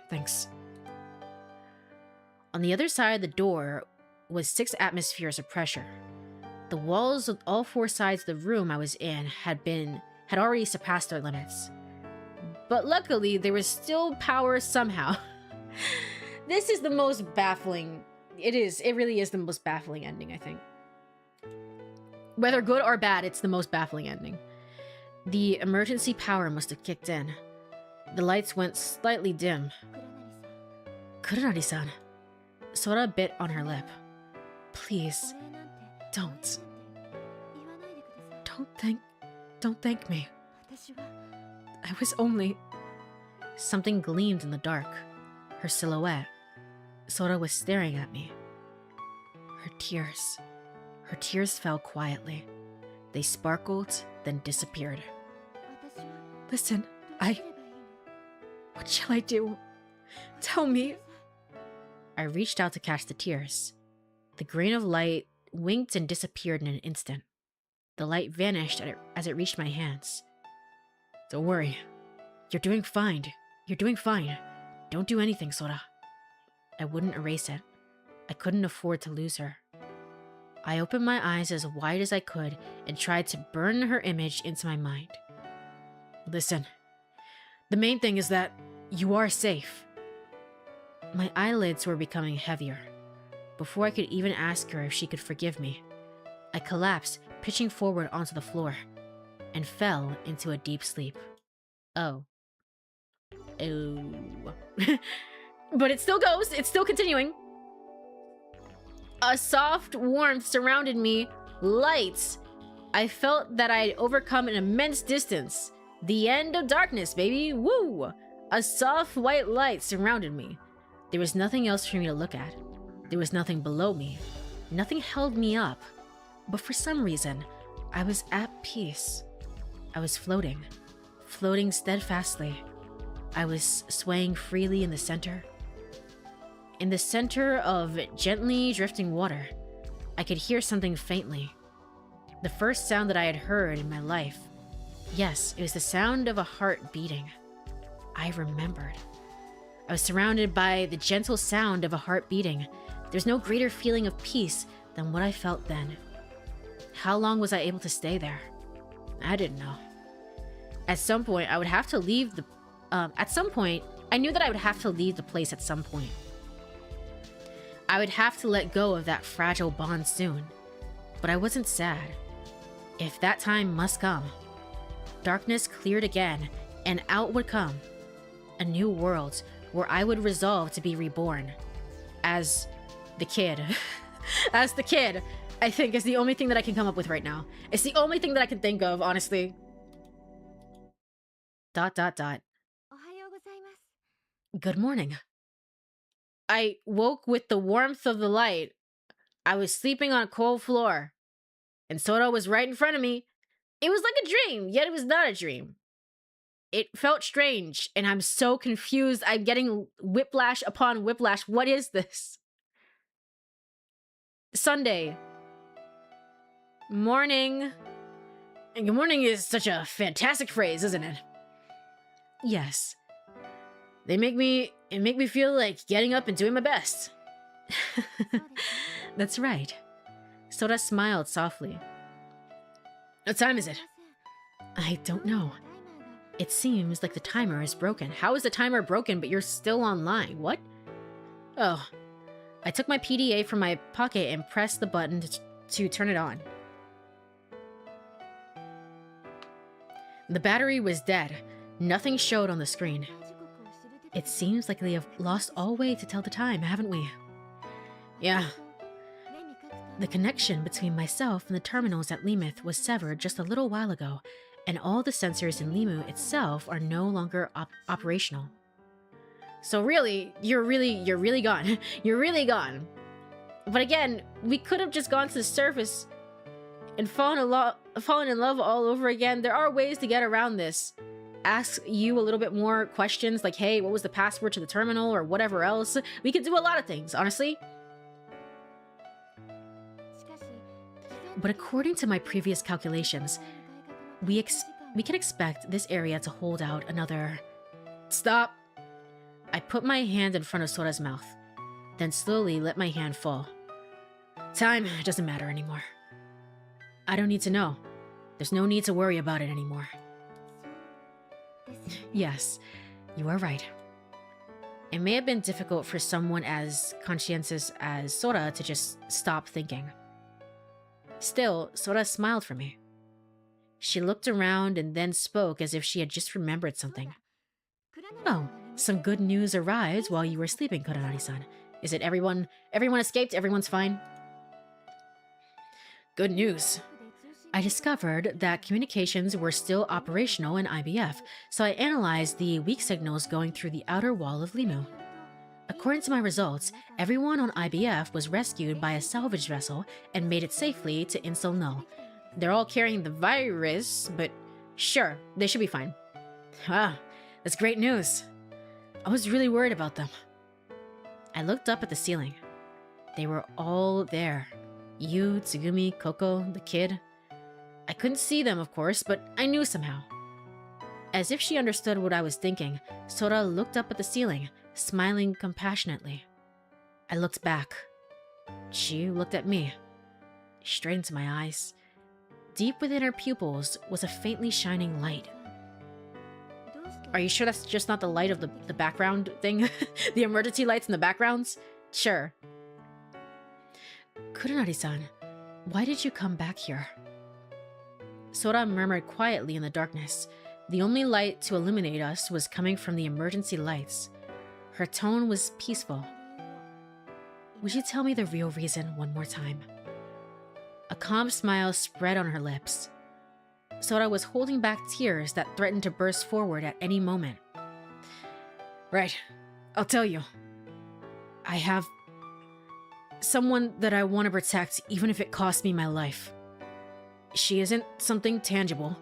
Thanks. On the other side of the door was 6 atmospheres of pressure. The walls of all 4 sides of the room I was in had already surpassed their limits. But luckily, there was still power somehow. This is the most baffling. It really is the most baffling ending, I think. Whether good or bad, it's the most baffling ending. The emergency power must have kicked in. The lights went slightly dim. Kurenari-san. Sora bit on her lip. Please, don't. Don't thank me. I was only... Something gleamed in the dark. Her silhouette. Sora was staring at me. Her tears fell quietly. They sparkled, then disappeared. Listen, what shall I do? Tell me. I reached out to catch the tears. The grain of light winked and disappeared in an instant. The light vanished as it reached my hands. Don't worry. You're doing fine. Don't do anything, Sora. I wouldn't erase it. I couldn't afford to lose her. I opened my eyes as wide as I could and tried to burn her image into my mind. Listen, the main thing is that you are safe. My eyelids were becoming heavier. Before I could even ask her if she could forgive me, I collapsed, pitching forward onto the floor, and fell into a deep sleep. Oh. But it still goes. It's still continuing. A soft warmth surrounded me. Lights. I felt that I'd overcome an immense distance. The end of darkness, baby. Woo! A soft white light surrounded me. There was nothing else for me to look at. There was nothing below me. Nothing held me up. But for some reason, I was at peace. I was floating steadfastly. I was swaying freely in the center. In the center of gently drifting water, I could hear something faintly. The first sound that I had heard in my life. Yes, it was the sound of a heart beating. I remembered. I was surrounded by the gentle sound of a heart beating. There's no greater feeling of peace than what I felt then. How long was I able to stay there? I didn't know. At some point, I would have to leave the... I knew that I would have to leave the place at some point. I would have to let go of that fragile bond soon. But I wasn't sad. If that time must come. Darkness cleared again, and out would come. A new world where I would resolve to be reborn. As the kid. As the kid, I think, is the only thing that I can come up with right now. It's the only thing that I can think of, honestly. ... Good morning. I woke with the warmth of the light. I was sleeping on a cold floor. And Sora was right in front of me. It was like a dream, yet it was not a dream. It felt strange, and I'm so confused. I'm getting whiplash upon whiplash. What is this? Sunday. Morning. And good morning is such a fantastic phrase, isn't it? Yes. It make me feel like getting up and doing my best. That's right. Sora smiled softly. What time is it? I don't know. It seems like the timer is broken. How is the timer broken but you're still online? What? Oh. I took my PDA from my pocket and pressed the button to turn it on. The battery was dead. Nothing showed on the screen. It seems like we have lost all way to tell the time, haven't we? Yeah. The connection between myself and the terminals at Limith was severed just a little while ago, and all the sensors in Limu itself are no longer operational. So really, you're really gone. You're really gone. But again, we could have just gone to the surface and fallen in love all over again. There are ways to get around this. Ask you a little bit more questions like, hey, what was the password to the terminal or whatever else? We could do a lot of things, honestly. But according to my previous calculations, we can expect this area to hold out another... Stop. I put my hand in front of Sora's mouth, then slowly let my hand fall. Time doesn't matter anymore. I don't need to know. There's no need to worry about it anymore. Yes, you are right. It may have been difficult for someone as conscientious as Sora to just stop thinking. Still, Sora smiled for me. She looked around and then spoke as if she had just remembered something. Oh, some good news arrived while you were sleeping, Kuranari-san. Is it everyone escaped? Everyone's fine? Good news. I discovered that communications were still operational in IBF, so I analyzed the weak signals going through the outer wall of Limu. According to my results, everyone on IBF was rescued by a salvage vessel and made it safely to Insel Null. They're all carrying the virus, but sure, they should be fine. Ah, that's great news. I was really worried about them. I looked up at the ceiling. They were all there. You, Tsugumi, Koko, the kid. I couldn't see them, of course, but I knew somehow. As if she understood what I was thinking, Sora looked up at the ceiling, smiling compassionately. I looked back. She looked at me, straight into my eyes. Deep within her pupils was a faintly shining light. Are you sure that's just not the light of the background thing? The emergency lights in the backgrounds? Sure. Kuranari-san, why did you come back here? Sora murmured quietly in the darkness. The only light to illuminate us was coming from the emergency lights. Her tone was peaceful. Would you tell me the real reason one more time? A calm smile spread on her lips. Sora was holding back tears that threatened to burst forward at any moment. Right, I'll tell you. I have someone that I want to protect even if it costs me my life. She isn't something tangible.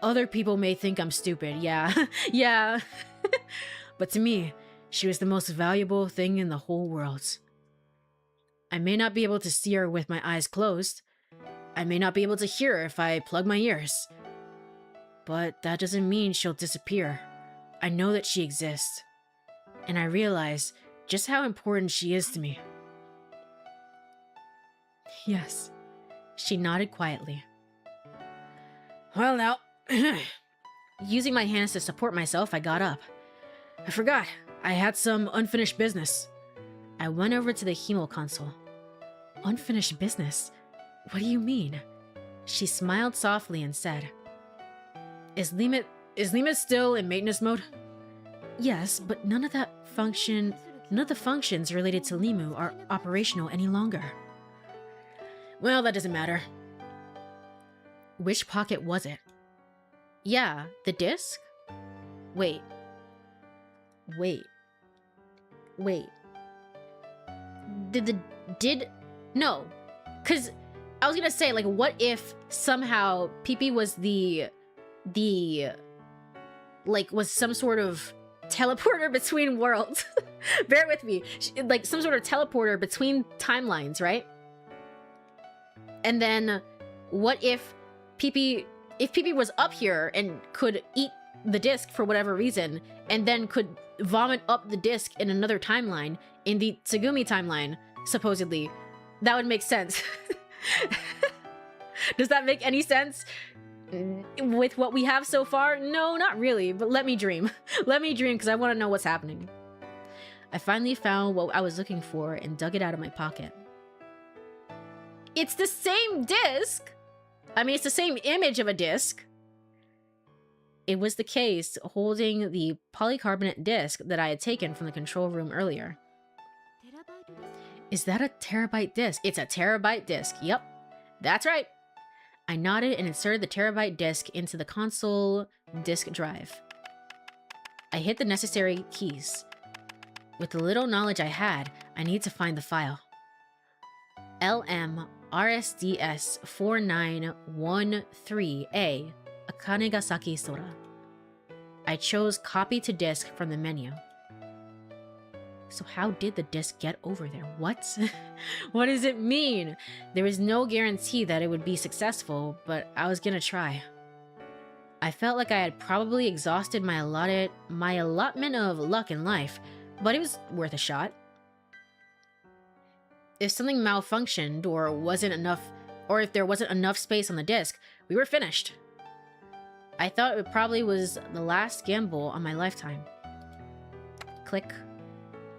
Other people may think I'm stupid, yeah, yeah. But to me, she was the most valuable thing in the whole world. I may not be able to see her with my eyes closed. I may not be able to hear her if I plug my ears. But that doesn't mean she'll disappear. I know that she exists. And I realize just how important she is to me. Yes. She nodded quietly. Well now, using my hands to support myself, I got up. I forgot, I had some unfinished business. I went over to the Hemo console. Unfinished business? What do you mean? She smiled softly and said, Is Limit still in maintenance mode? Yes, but none of the functions related to Limu are operational any longer. Well, that doesn't matter. Which pocket was it? Yeah, the disc? Wait. No. Cause I was gonna say, like, what if somehow Pee-Pee was was some sort of teleporter between worlds? Bear with me. Like, some sort of teleporter between timelines, right? And then, what if Pee-Pee was up here and could eat the disc for whatever reason, and then could vomit up the disc in another timeline, in the Tsugumi timeline, supposedly? That would make sense. Does that make any sense? With what we have so far? No, not really, but let me dream. Let me dream, because I want to know what's happening. I finally found what I was looking for and dug it out of my pocket. It's the same disc! I mean, it's the same image of a disc. It was the case holding the polycarbonate disc that I had taken from the control room earlier. Is that a terabyte disc? It's a terabyte disc, yep. That's right. I nodded and inserted the terabyte disc into the console disk drive. I hit the necessary keys. With the little knowledge I had, I need to find the file. LMRSDS 4913A, Akanegasaki Sora. I chose copy to disk from the menu. So how did the disc get over there? What? What does it mean? There was no guarantee that it would be successful, but I was gonna try. I felt like I had probably exhausted my allotment of luck in life, but it was worth a shot. If something malfunctioned or if there wasn't enough space on the disc, we were finished. I thought it probably was the last gamble on my lifetime. Click.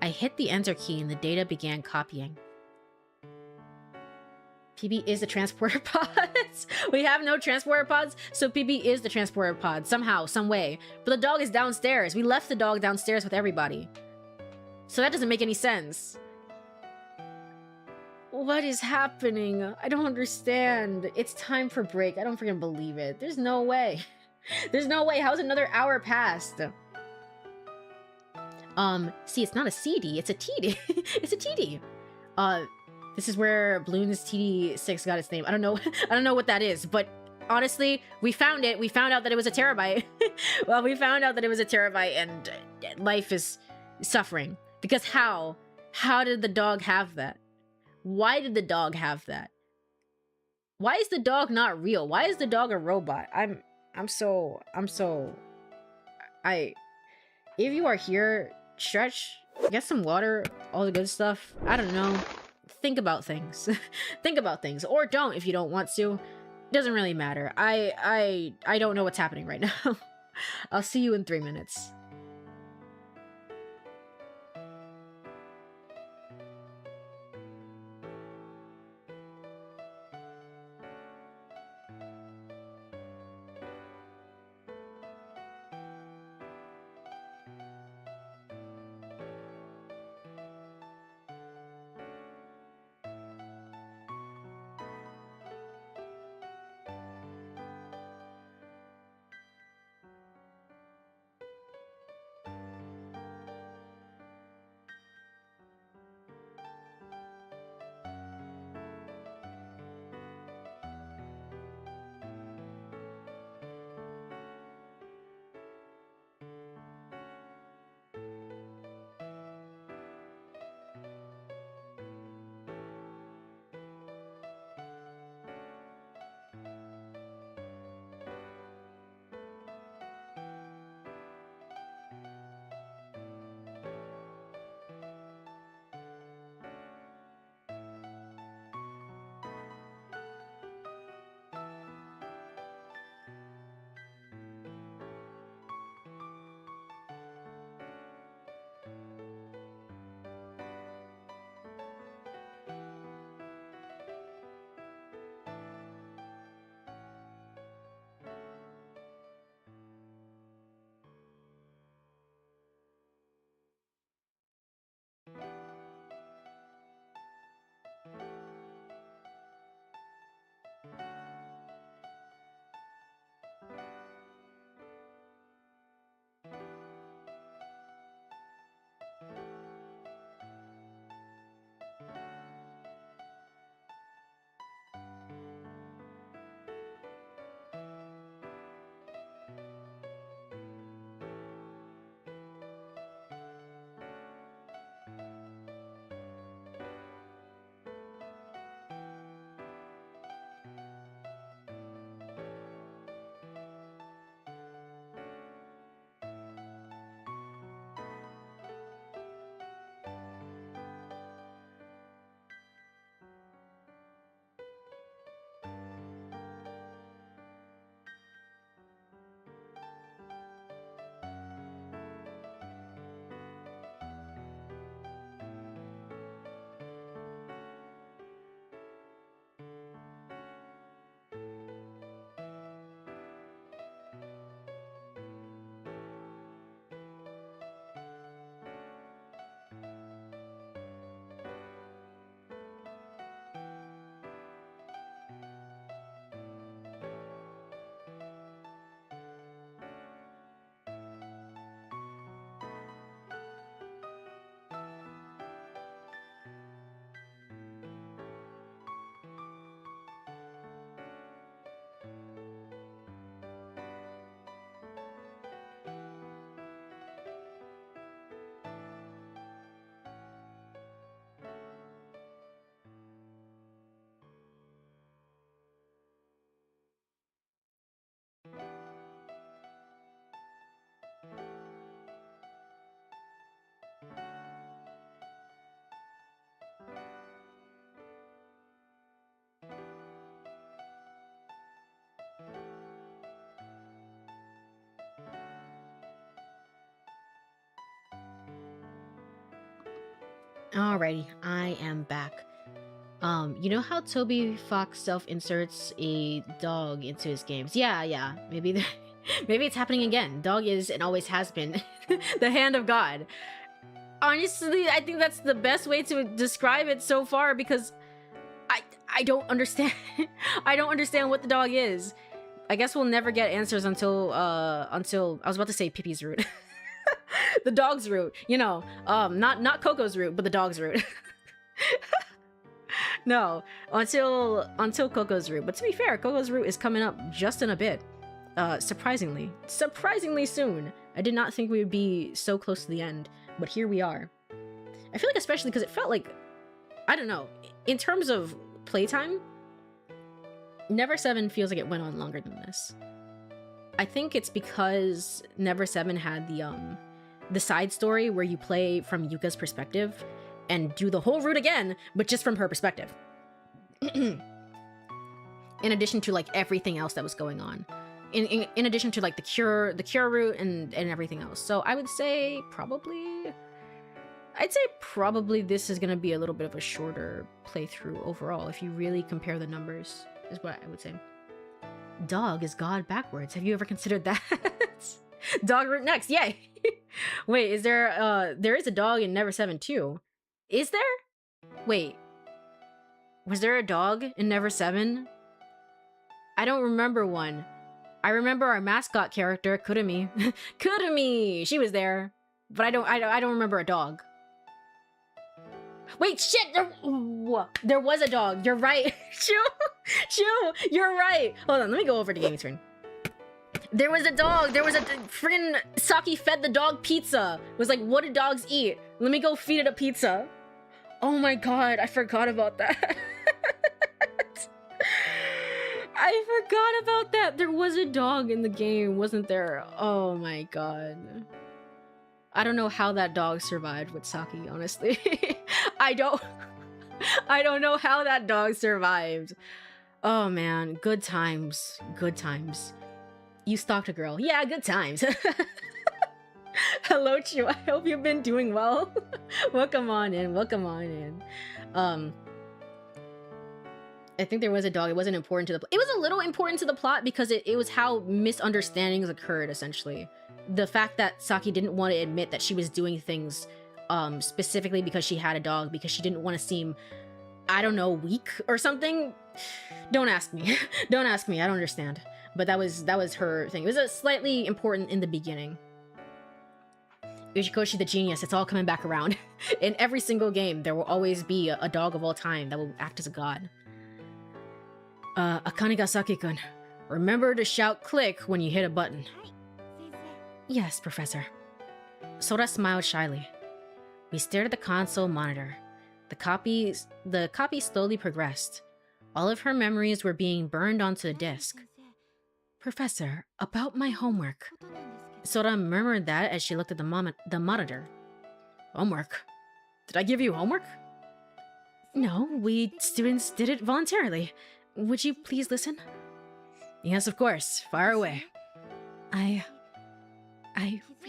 I hit the enter key and the data began copying. PB is the transporter pods. We have no transporter pods, so PB is the transporter pod somehow, some way. But the dog is downstairs. We left the dog downstairs with everybody. So that doesn't make any sense. What is happening? I don't understand. It's time for break. I don't freaking believe it. There's no way. There's no way. How's another hour passed? See, it's not a CD, it's a TD. It's a TD. This is where Bloons TD6 got its name. I don't know what that is, but honestly, we found it. We found out that it was a terabyte. Well, we found out that it was a terabyte and life is suffering. Because how? How did the dog have that? Why did the dog have that? Why is the dog not real? Why is the dog a robot? If you are here, stretch, get some water, all the good stuff. I don't know. Think about things. Think about things. Or don't if you don't want to. It doesn't really matter. I don't know what's happening right now. I'll see you in 3 minutes. Alrighty, I am back. You know how Toby Fox self-inserts a dog into his games? Yeah. Maybe maybe it's happening again. Dog is and always has been the hand of God. Honestly, I think that's the best way to describe it so far because I don't understand. I don't understand what the dog is. I guess we'll never get answers until I was about to say Pippi's root. The dog's root, you know. Not Coco's root, but the dog's root. No, until Coco's root. But to be fair, Coco's root is coming up just in a bit. Surprisingly soon. I did not think we would be so close to the end, but here we are. I feel like especially because it felt like, I don't know, in terms of playtime, Never 7 feels like it went on longer than this. I think it's because Never 7 had the side story where you play from Yuka's perspective and do the whole route again, but just from her perspective. In addition to like everything else that was going on. In addition to like the cure route and everything else. So I would say probably this is gonna be a little bit of a shorter playthrough overall if you really compare the numbers, is what I would say. Dog is God backwards. Have you ever considered that? Dog route next, yay! Wait, is there is a dog in Never 7 too? Is there? Wait. Was there a dog in Never 7? I don't remember one. I remember our mascot character, Kurumi. Kurumi! She was there. But I don't remember a dog. Wait, shit! There was a dog. You're right. Shoo! You're right. Hold on, let me go over to gaming screen. There was a dog. There was a friggin' Saki fed the dog pizza. It was like, what do dogs eat? Let me go feed it a pizza. Oh my god, I forgot about that. I forgot about that. There was a dog in the game, wasn't there? Oh my god. I don't know how that dog survived with Saki, honestly. I don't know how that dog survived. Oh man, good times. Good times. You stalked a girl. Yeah, good times. Hello, Chu. I hope you've been doing well. Welcome on in. Welcome on in. I think there was a dog. It wasn't important to the plot. It was a little important to the plot because it was how misunderstandings occurred, essentially. The fact that Saki didn't want to admit that she was doing things specifically because she had a dog, because she didn't want to seem, I don't know, weak or something. Don't ask me. Don't ask me. I don't understand. But that was her thing. It was a slightly important in the beginning. Uchikoshi the genius, it's all coming back around. In every single game, there will always be a dog of all time that will act as a god. Akanigasaki-kun, remember to shout click when you hit a button. Yes, Professor. Sora smiled shyly. We stared at the console monitor. The copy slowly progressed. All of her memories were being burned onto the disk. Professor, about my homework. Sora murmured that as she looked at the monitor. Homework? Did I give you homework? No, we students did it voluntarily. Would you please listen? Yes, of course. Fire away. I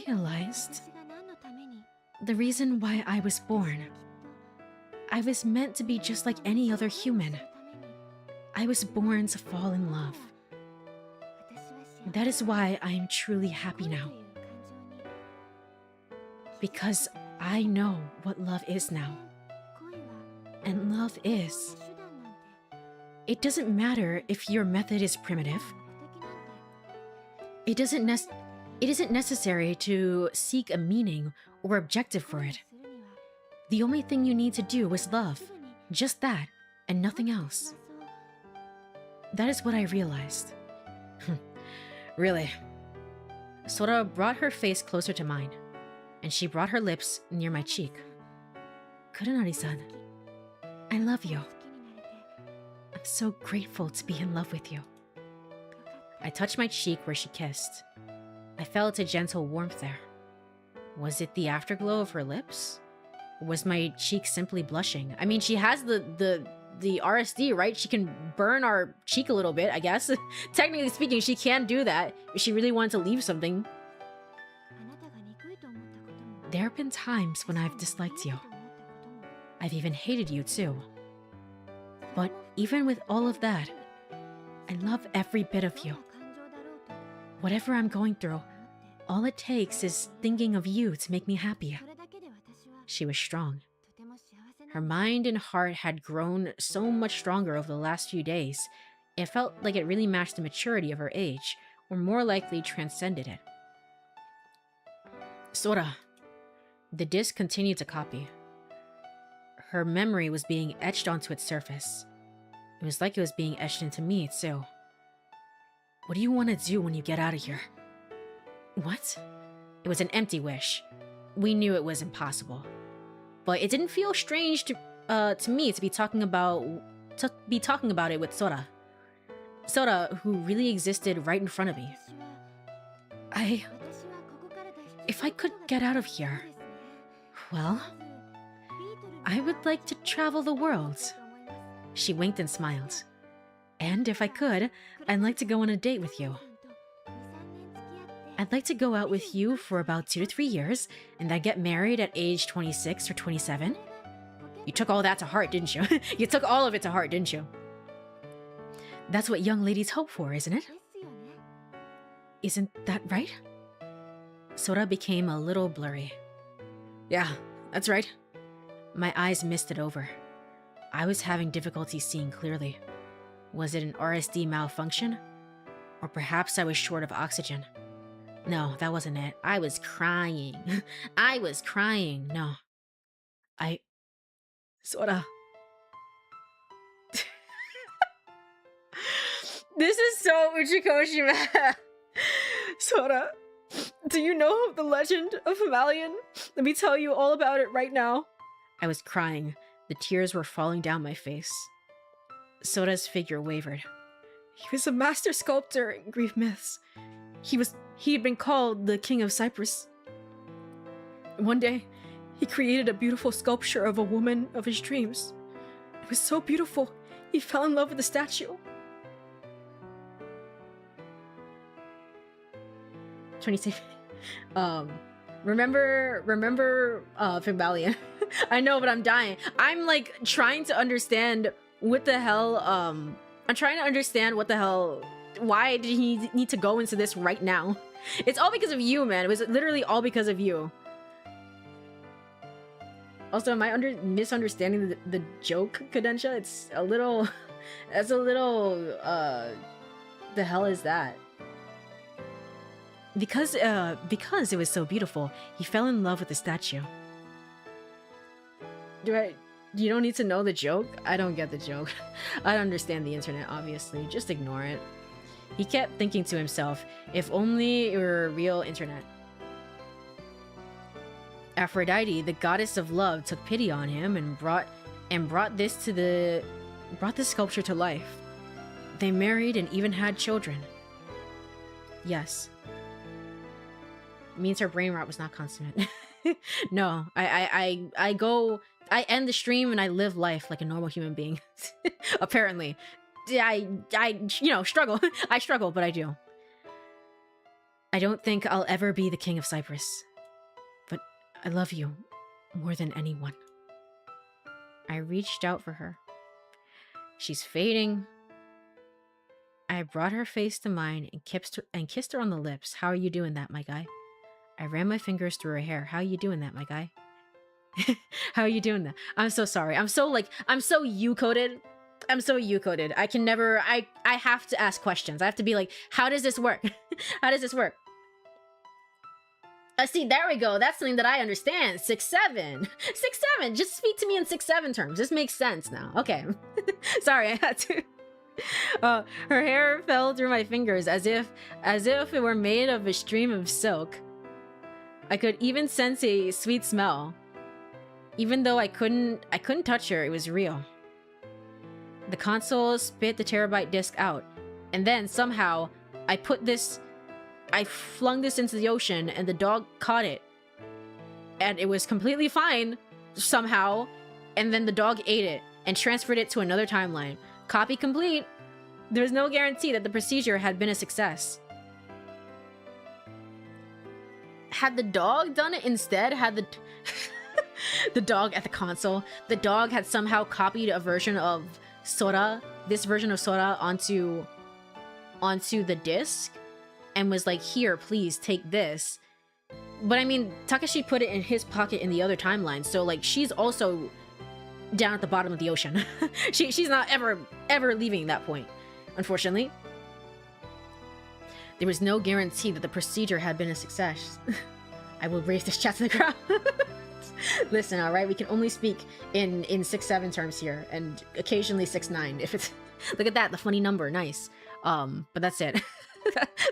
realized the reason why I was born. I was meant to be just like any other human. I was born to fall in love. That is why I am truly happy now. Because I know what love is now. And love is. It doesn't matter if your method is primitive. It isn't necessary to seek a meaning or objective for it. The only thing you need to do is love. Just that, and nothing else. That is what I realized. Really? Sora brought her face closer to mine, and she brought her lips near my cheek. Kurenari-san, I love you. I'm so grateful to be in love with you. I touched my cheek where she kissed. I felt a gentle warmth there. Was it the afterglow of her lips? Or was my cheek simply blushing? I mean, she has the RSD, right? She can burn our cheek a little bit, I guess. Technically speaking, she can do that if she really wanted to leave something. There have been times when I've disliked you. I've even hated you too. But even with all of that, I love every bit of you. Whatever I'm going through, all it takes is thinking of you to make me happy. She was strong. Her mind and heart had grown so much stronger over the last few days. It felt like it really matched the maturity of her age, or more likely transcended it. Sora. The disc continued to copy. Her memory was being etched onto its surface. It was like it was being etched into me, too. What do you want to do when you get out of here? What? It was an empty wish. We knew it was impossible. But it didn't feel strange to me to be talking about it with Sora. Sora, who really existed right in front of me. If I could get out of here, well, I would like to travel the world. She winked and smiled. And if I could, I'd like to go on a date with you. I'd like to go out with you for about 2 to 3 years, and then get married at age 26 or 27. You took all that to heart, didn't you? You took all of it to heart, didn't you? That's what young ladies hope for, isn't it? Isn't that right? Sora became a little blurry. Yeah, that's right. My eyes misted over. I was having difficulty seeing clearly. Was it an RSD malfunction? Or perhaps I was short of oxygen? No, that wasn't it. I was crying. I was crying. No. Sora. This is so Uchikoshi, man. Sora, do you know the legend of Himalayan? Let me tell you all about it right now. I was crying. The tears were falling down my face. Sora's figure wavered. He was a master sculptor in Greek myths. He had been called the King of Cyprus. One day, he created a beautiful sculpture of a woman of his dreams. It was so beautiful, he fell in love with the statue. 26. Remember Fimbalian. I know, but I'm dying. I'm like trying to understand what the hell, I'm trying to understand what the hell, why did he need to go into this right now? It's all because of you, man. It was literally all because of you. Also, am I misunderstanding the joke, Kadensha? It's a little, that's a little, the hell is that? Because it was so beautiful, he fell in love with the statue. You don't need to know the joke? I don't get the joke. I don't understand the internet, obviously. Just ignore it. He kept thinking to himself, if only it were real internet. Aphrodite, the goddess of love, took pity on him and brought this sculpture to life. They married and even had children. Yes. Means her brain rot was not consummate. No, I end the stream and I live life like a normal human being. Apparently. I struggle. I struggle, but I do. I don't think I'll ever be the King of Cyprus. But I love you more than anyone. I reached out for her. She's fading. I brought her face to mine and kissed her on the lips. How are you doing that, my guy? I ran my fingers through her hair. How are you doing that, my guy? How are you doing that? I'm so sorry. I'm so you-coded. I'm so you-coded. I can never, I have to ask questions. I have to be like, how does this work? How does this work? See, there we go. That's something that I understand. 6'7". 6'7". Just speak to me in 6'7" terms. This makes sense now. Okay. Sorry, I had to. Her hair fell through my fingers as if it were made of a stream of silk. I could even sense a sweet smell. Even though I couldn't touch her, it was real. The console spit the terabyte disk out, and then somehow I flung this into the ocean and the dog caught it. And it was completely fine somehow, and then the dog ate it and transferred it to another timeline. Copy complete. There was no guarantee that the procedure had been a success. Had the dog done it instead? The dog at the console. The dog had somehow copied a version of Sora, this version of Sora, onto the disc, and was like, here, please take this. But I mean, Takashi put it in his pocket in the other timeline, so like she's also down at the bottom of the ocean. She's not ever leaving that point, unfortunately. There was no guarantee that the procedure had been a success. I will raise this chat to the ground. Listen, alright, we can only speak in 6-7 terms here, and occasionally 6-9 if it's... Look at that, the funny number, nice. But that's it.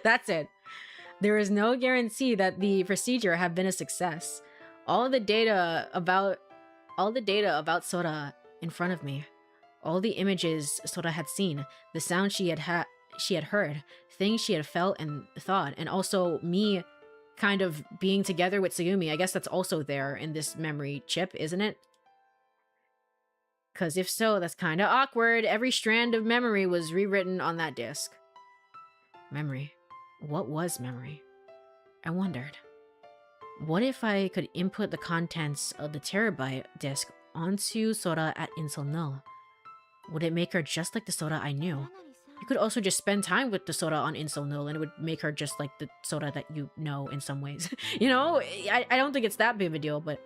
That's it. There is no guarantee that the procedure had been a success. All the data about Sora in front of me, all the images Sora had seen, the sound she had heard, things she had felt and thought, and also me kind of being together with Tsugumi. I guess that's also there in this memory chip, isn't it? Because if so, that's kind of awkward. Every strand of memory was rewritten on that disc. Memory. What was memory? I wondered. What if I could input the contents of the terabyte disc onto Sora at Insel Null? Would it make her just like the Sora I knew? You could also just spend time with the Sora on Insel Null and it would make her just like the Sora that you know in some ways. You know, I don't think it's that big of a deal, but...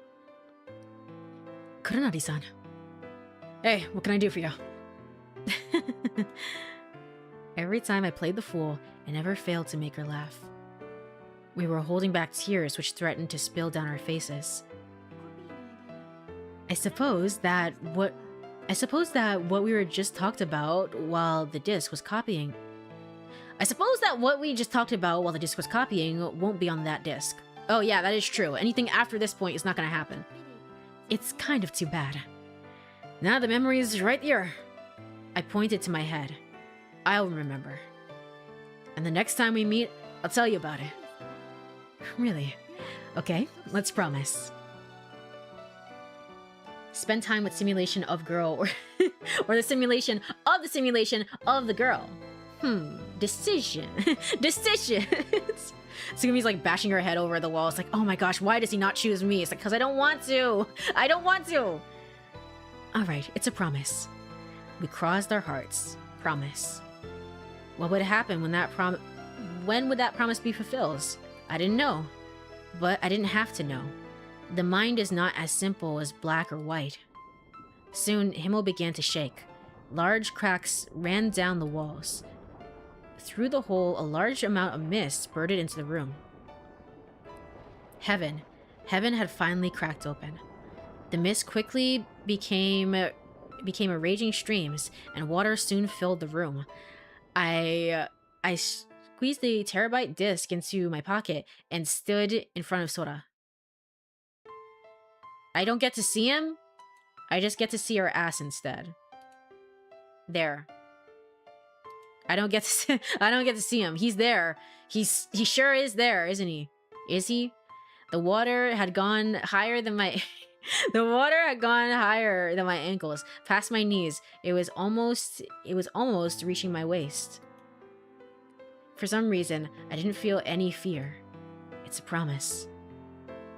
Kuranari-san. Hey, what can I do for you? Every time I played the fool, I never failed to make her laugh. We were holding back tears which threatened to spill down our faces. I suppose that what we were just talked about while the disc was copying... I suppose that what we just talked about while the disc was copying won't be on that disc. Oh yeah, that is true. Anything after this point is not gonna happen. It's kind of too bad. Now the memory is right here. I pointed to my head. I'll remember. And the next time we meet, I'll tell you about it. Really? Okay, let's promise. Spend time with simulation of girl or the simulation of the girl. Decision. Decisions. Tsugumi's like bashing her head over the wall. It's like, oh my gosh, why does he not choose me? It's like, because I don't want to. I don't want to. Alright, it's a promise. We crossed our hearts. Promise. What would happen when would that promise be fulfilled? I didn't know. But I didn't have to know. The mind is not as simple as black or white. Soon, Himmel began to shake. Large cracks ran down the walls. Through the hole, a large amount of mist spurted into the room. Heaven had finally cracked open. The mist quickly became a raging streams, and water soon filled the room. I squeezed the terabyte disc into my pocket and stood in front of Sora. I don't get to see him. I just get to see her ass instead. There. I don't get to see him. He's there. He sure is there, isn't he? Is he? The water had gone higher than my the water had gone higher than my ankles, past my knees. It was almost reaching my waist. For some reason, I didn't feel any fear. It's a promise.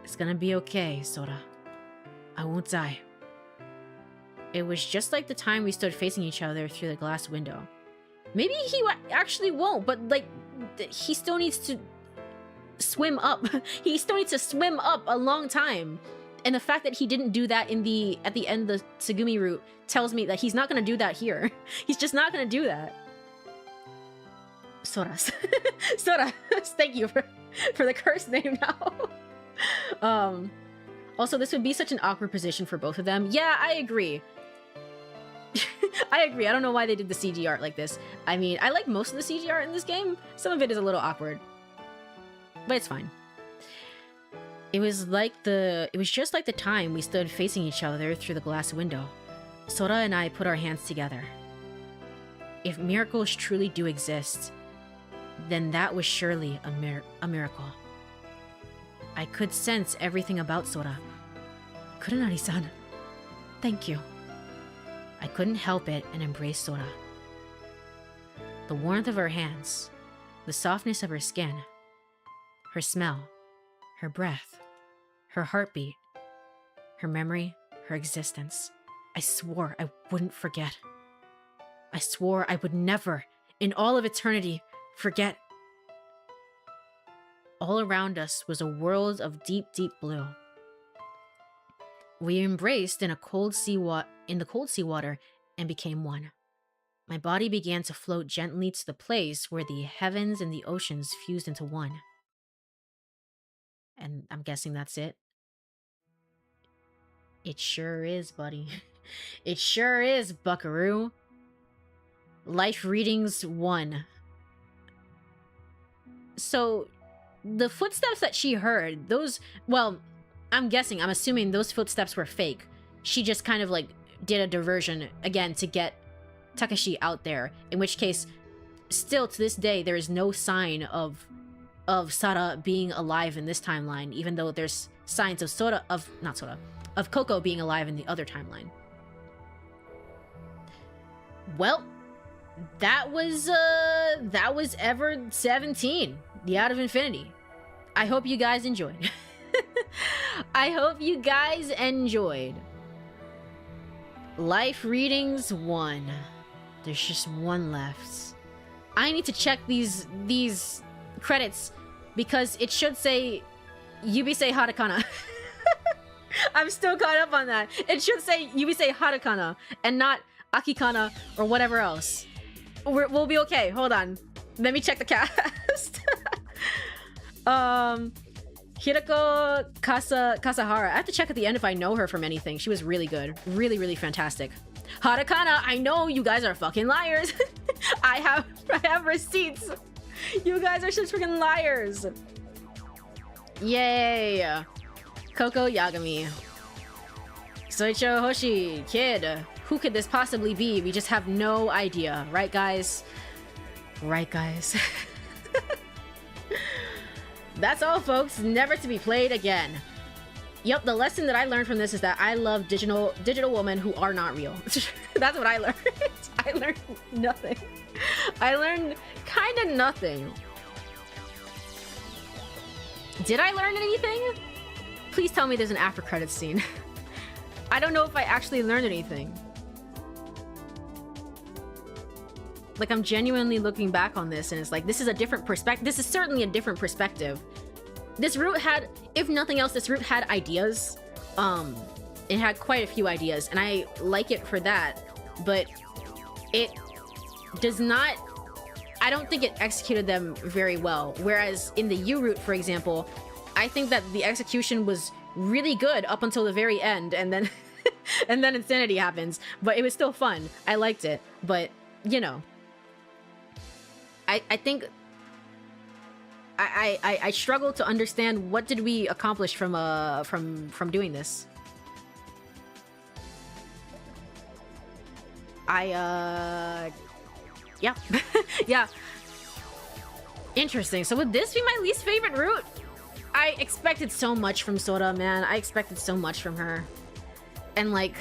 It's gonna be okay, Sora. I won't die. It was just like the time we stood facing each other through the glass window. Maybe he actually won't, but like, he still needs to swim up. He still needs to swim up a long time. And the fact that he didn't do that at the end of the Tsugumi route tells me that he's not gonna do that here. He's just not gonna do that. Sora. Sora, thank you for the cursed name now. Also, this would be such an awkward position for both of them. Yeah, I agree. I agree. I don't know why they did the CG art like this. I mean, I like most of the CG art in this game. Some of it is a little awkward, but it's fine. It was just like the time we stood facing each other through the glass window. Sora and I put our hands together. If miracles truly do exist, then that was surely a miracle. I could sense everything about Sora. Kuranari-san, thank you. I couldn't help it and embrace Sora. The warmth of her hands, the softness of her skin, her smell, her breath, her heartbeat, her memory, her existence. I swore I wouldn't forget. I swore I would never, in all of eternity, forget. All around us was a world of deep, deep blue. We embraced in the cold seawater and became one. My body began to float gently to the place where the heavens and the oceans fused into one. And I'm guessing that's it. It sure is, buddy. It sure is, buckaroo. Life Readings 1. So, the footsteps that she heard, those, well, I'm assuming those footsteps were fake. She just kind of like did a diversion again to get Takashi out there, in which case, still to this day, there is no sign of Sara being alive in this timeline, even though there's signs of Koko being alive in the other timeline. Well, that was Ever 17, the Out of Infinity. I hope you guys enjoyed. I hope you guys enjoyed. Life Readings 1. There's just one left. I need to check these credits because it should say Yubisei Harakana. I'm still caught up on that. It should say Yubisei Harakana and not Akikana or whatever else. We'll be okay. Hold on. Let me check the cast. Hiroko Kasahara. I have to check at the end if I know her from anything. She was really good. Really, really fantastic. Harakana, I know you guys are fucking liars. I have receipts. You guys are such freaking liars. Yay. Koko Yagami. Soicho Hoshi, kid. Who could this possibly be? We just have no idea. Right, guys? Right, guys? That's all, folks. Never to be played again. Yep, the lesson that I learned from this is that I love digital women who are not real. That's what I learned. I learned nothing. I learned kind of nothing. Did I learn anything? Please tell me there's an after credits scene. I don't know if I actually learned anything. Like, I'm genuinely looking back on this and it's like, this is a different perspective. This is certainly a different perspective. This route had, if nothing else, this route had ideas. It had quite a few ideas and I like it for that, but it does not, I don't think it executed them very well. Whereas in the U route, for example, I think that the execution was really good up until the very end and then and then insanity happens, but it was still fun. I liked it, but you know, I think I struggle to understand what did we accomplish from doing this. Yeah. Yeah. Interesting. So would this be my least favorite route? I expected so much from Sora, man. I expected so much from her. And like,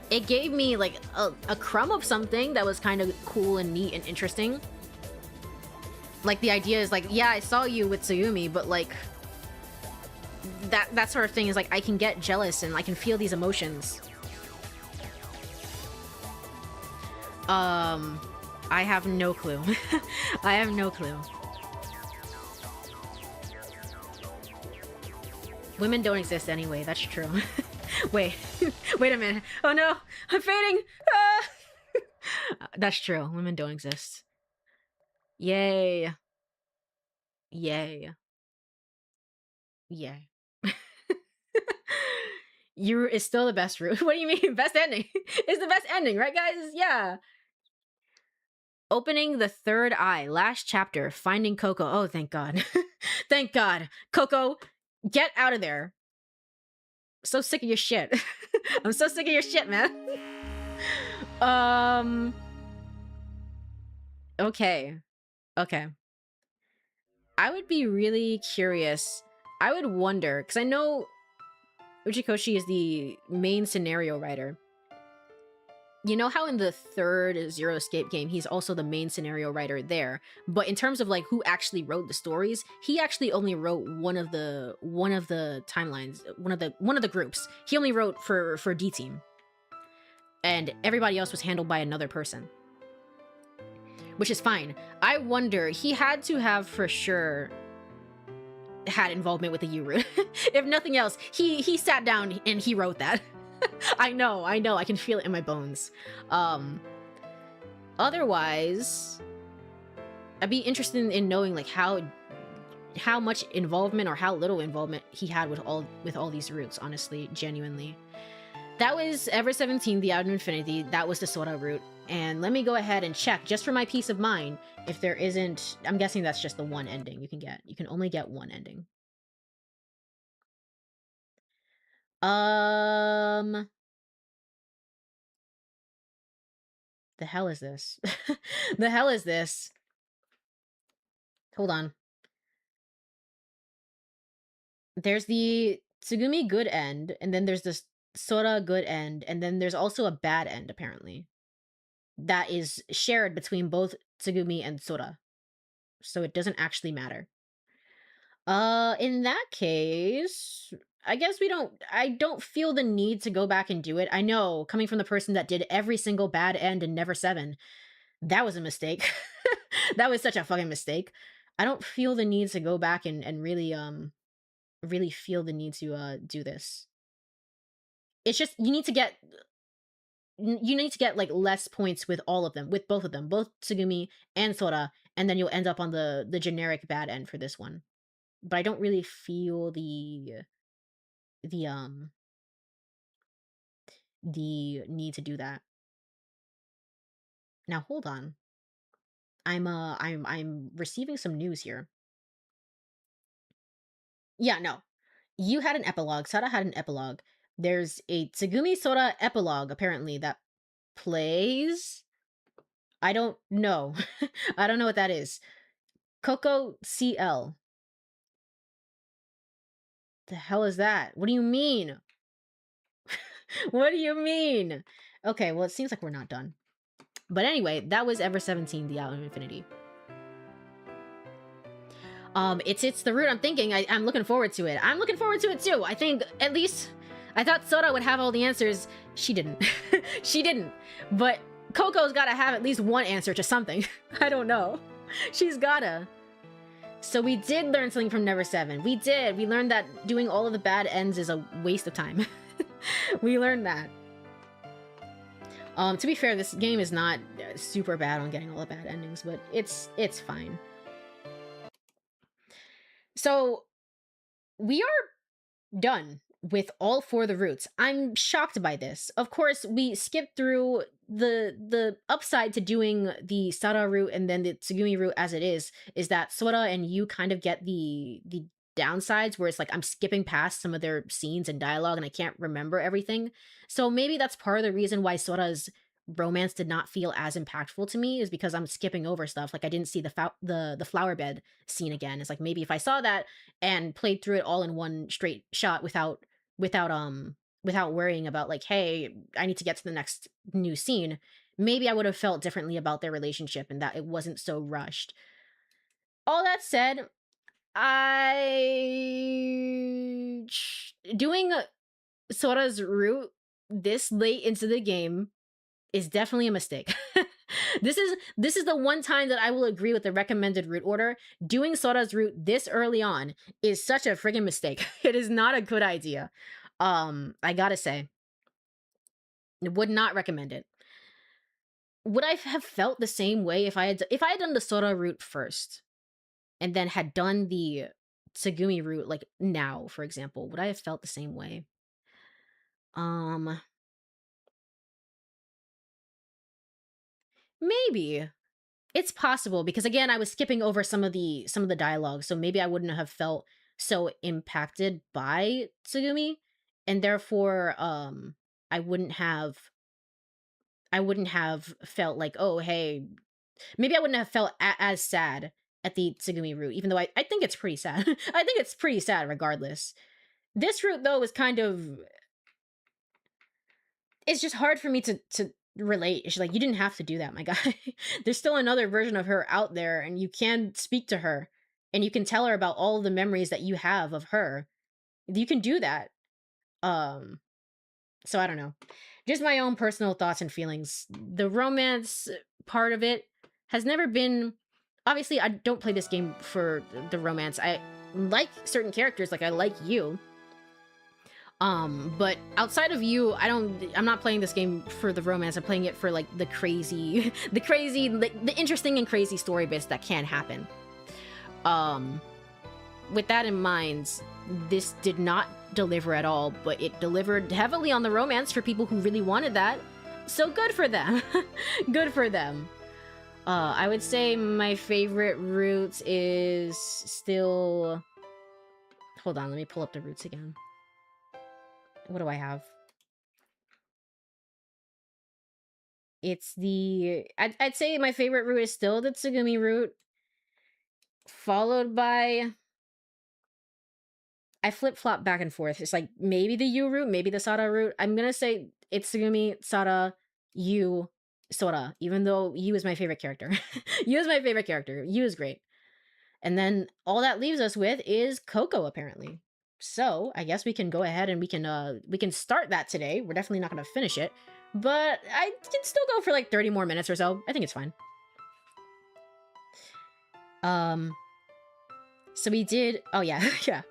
it gave me like a crumb of something that was kind of cool and neat and interesting. Like the idea is like, yeah, I saw you with Tsuyumi, but like that sort of thing is like, I can get jealous and I can feel these emotions. I have no clue. I have no clue. Women don't exist anyway, that's true. Wait a minute. Oh no, I'm fading. Ah! That's true, women don't exist. Yay. Yay. Yay. You is still the best route. What do you mean? Best ending? It's the best ending, right guys? Yeah. Opening the third eye, last chapter, finding Koko. Oh, thank God. Thank God. Koko, get out of there. So sick of your shit. I'm so sick of your shit, man. Okay. Okay. I would be really curious. I would wonder, because I know Uchikoshi is the main scenario writer. you know how in the third Zero Escape game, he's also the main scenario writer there, but in terms of like who actually wrote the stories, he actually only wrote one of the timelines, one of the groups. He only wrote for D Team, and everybody else was handled by another person, which is fine. I wonder, he had to have for sure had involvement with the U route. If nothing else, he sat down and he wrote that. I know, I can feel it in my bones. Otherwise, I'd be interested in knowing like how much involvement or how little involvement he had with all these routes, honestly, genuinely. That was Ever 17, the Out of Infinity. That was the Sora route. And let me go ahead and check, just for my peace of mind, if there isn't... I'm guessing that's just the one ending you can get. You can only get one ending. The hell is this? The hell is this? Hold on. There's the Tsugumi good end, and then there's this Sora good end, and then there's also a bad end, apparently. That is shared between both Tsugumi and Sora. So it doesn't actually matter. In that case, I guess I don't feel the need to go back and do it. I know, coming from the person that did every single bad end in Never 7, that was a mistake. That was such a fucking mistake. I don't feel the need to go back and really feel the need to do this. It's just you need to get like less points with all of them, with both of them, both Tsugumi and Sora, and then you'll end up on the generic bad end for this one. But I don't really feel the need to do that. Now hold on. I'm receiving some news here. Yeah, no. You had an epilogue, Sora had an epilogue. There's a Tsugumi Sora epilogue, apparently, that plays. I don't know. I don't know what that is. Koko CL. The hell is that? What do you mean? What do you mean? Okay, well, it seems like we're not done. But anyway, that was Ever 17, the Out of Infinity. It's the route I'm thinking. I'm looking forward to it. I'm looking forward to it too. I think at least I thought Sora would have all the answers. She didn't. She didn't. But Koko's gotta have at least one answer to something. I don't know. She's gotta. So we did learn something from Never 7. We did. We learned that doing all of the bad ends is a waste of time. We learned that. To be fair, this game is not super bad on getting all the bad endings, but it's fine. So we are done with all 4 of the routes. I'm shocked by this. Of course, we skipped through the upside to doing the Sora route and then the Tsugumi route as it is that Sora and you kind of get the downsides where it's like I'm skipping past some of their scenes and dialogue and I can't remember everything. So maybe that's part of the reason why Sora's romance did not feel as impactful to me, is because I'm skipping over stuff. Like I didn't see the flower bed scene again. It's like maybe if I saw that and played through it all in one straight shot without worrying about like, hey, I need to get to the next new scene, maybe I would have felt differently about their relationship and that it wasn't so rushed. All that said, doing Sora's route this late into the game is definitely a mistake. This is the one time that I will agree with the recommended route order. Doing Sora's route this early on is such a friggin' mistake. It is not a good idea. I gotta say, would not recommend it. Would I have felt the same way if I had done the Sora route first and then had done the Tsugumi route like now, for example? Would I have felt the same way? Maybe. It's possible because again, I was skipping over some of the dialogue, so maybe I wouldn't have felt so impacted by Tsugumi, and therefore I wouldn't have felt like, oh, hey, maybe I wouldn't have felt as sad at the Tsugumi route, even though I think it's pretty sad. I think it's pretty sad regardless. This route though is kind of, it's just hard for me to relate. She's like, you didn't have to do that, my guy. There's still another version of her out there, and you can speak to her, and you can tell her about all the memories that you have of her. You can do that. So I don't know. Just my own personal thoughts and feelings. The romance part of it has never been. Obviously, I don't play this game for the romance. I like certain characters, like I like you. But outside of you, I'm not playing this game for the romance. I'm playing it for like the crazy, the interesting and crazy story bits that can happen. With that in mind, this did not deliver at all, but it delivered heavily on the romance for people who really wanted that. So good for them. Good for them. I would say my favorite route is still... Hold on, let me pull up the routes again. What do I have? It's the... I'd say my favorite route is still the Tsugumi route, followed by... I flip-flop back and forth. It's like maybe the Yu route, maybe the Sora route. I'm gonna say it's Tsugumi, Sora, Yu, Sora, even though Yu is my favorite character. Yu is my favorite character. Yu is great. And then all that leaves us with is Koko, apparently. So I guess we can go ahead and we can start that today. We're definitely not gonna finish it, but I can still go for like 30 more minutes or so. I think it's fine. So we did... Oh yeah, yeah.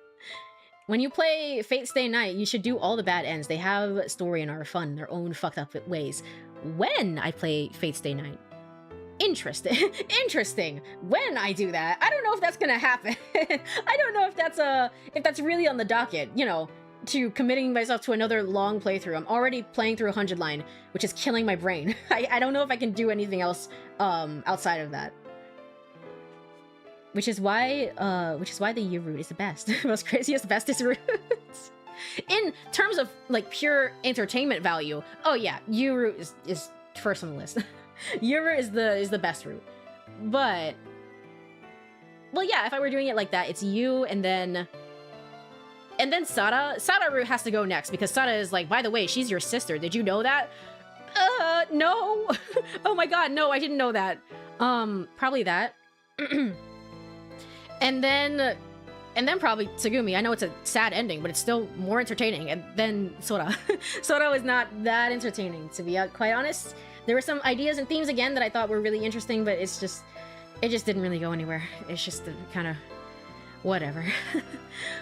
When you play Fate Stay Night, you should do all the bad ends. They have story and are fun, their own fucked up ways. When I play Fate Stay Night, interesting. Interesting. When I do that, I don't know if that's gonna happen. I don't know if that's really on the docket, you know, to committing myself to another long playthrough. I'm already playing through 100 line, which is killing my brain. I don't know if I can do anything else outside of that. Which is why the Yu route is the best. Most craziest, bestest route. In terms of like pure entertainment value, oh yeah, Yu route is first on the list. Yu route is the best route. But well, yeah, if I were doing it like that, it's Yu and then Sora. Sora route has to go next because Sora is like, by the way, she's your sister. Did you know that? No. Oh my god, no, I didn't know that. Probably that. And then probably Tsugumi. I know it's a sad ending, but it's still more entertaining. And then Sora. Sora was not that entertaining, to be quite honest. There were some ideas and themes again that I thought were really interesting, but it just didn't really go anywhere. It's just kind of whatever.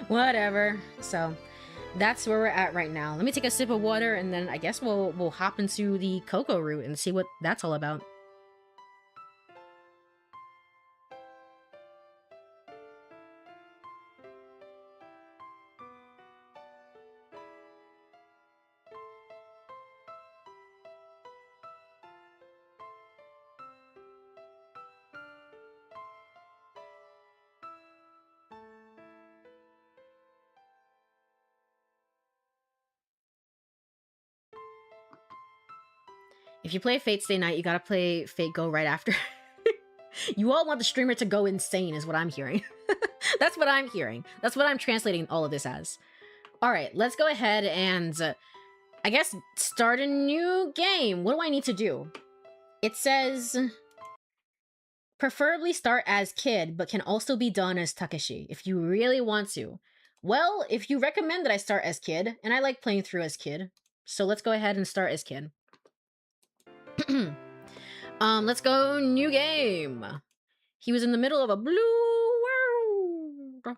Whatever. So that's where we're at right now. Let me take a sip of water, and then I guess we'll hop into the Koko route and see what that's all about. If you play Fate Stay Night, you gotta play Fate Go right after. You all want the streamer to go insane is what I'm hearing. That's what I'm hearing. That's what I'm translating all of this as. Alright, let's go ahead and, I guess, start a new game. What do I need to do? It says, preferably start as Kid, but can also be done as Takeshi, if you really want to. Well, if you recommend that I start as Kid, and I like playing through as Kid, so let's go ahead and start as Kid. Let's go new game. He was in the middle of a blue world.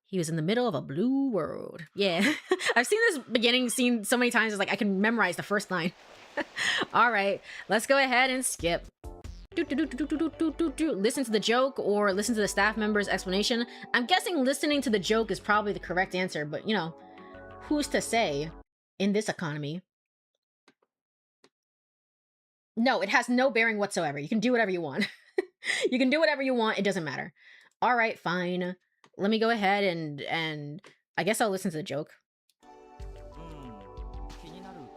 He was in the middle of a blue world. Yeah. I've seen this beginning scene so many times, it's like I can memorize the first line. All right, let's go ahead and skip. Listen to the joke or listen to the staff member's explanation. I'm guessing listening to the joke is probably the correct answer, but you know, who's to say in this economy? No, it has no bearing whatsoever. You can do whatever you want. You can do whatever you want. It doesn't matter. All right, fine. Let me go ahead and I guess I'll listen to the joke.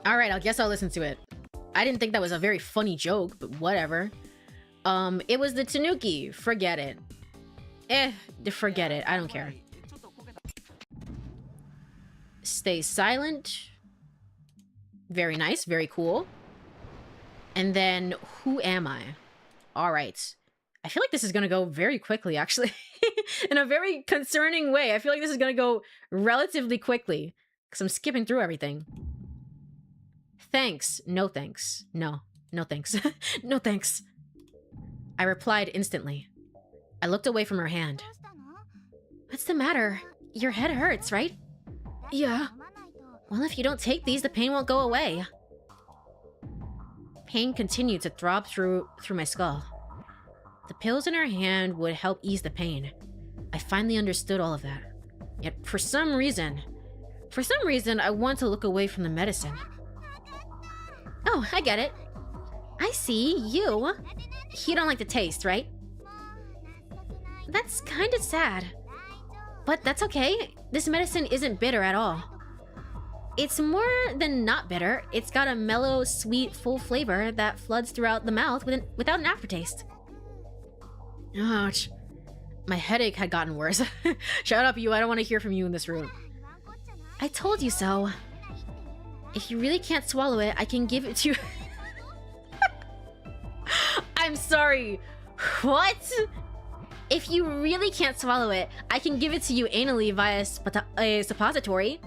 All right, I guess I'll listen to it. I didn't think that was a very funny joke, but whatever. It was the Tanuki. Forget it. Forget it. I don't care. Stay silent. Very nice. Very cool. And then, who am I? All right. I feel like this is going to go very quickly, actually. In a very concerning way. I feel like this is going to go relatively quickly. Because I'm skipping through everything. Thanks. No thanks. No. No thanks. No thanks. I replied instantly. I looked away from her hand. What's the matter? Your head hurts, right? Yeah. Well, if you don't take these, the pain won't go away. Pain continued to throb through my skull. The pills in her hand would help ease the pain. I finally understood all of that. Yet, for some reason, I want to look away from the medicine. Oh, I get it. I see, you don't like the taste, right? That's kind of sad. But that's okay. This medicine isn't bitter at all. It's more than not bitter. It's got a mellow, sweet, full flavor that floods throughout the mouth without an aftertaste. Ouch. My headache had gotten worse. Shut up, you. I don't want to hear from you in this room. I told you so. If you really can't swallow it, I can give it to you. I'm sorry. What? If you really can't swallow it, I can give it to you anally via a suppository.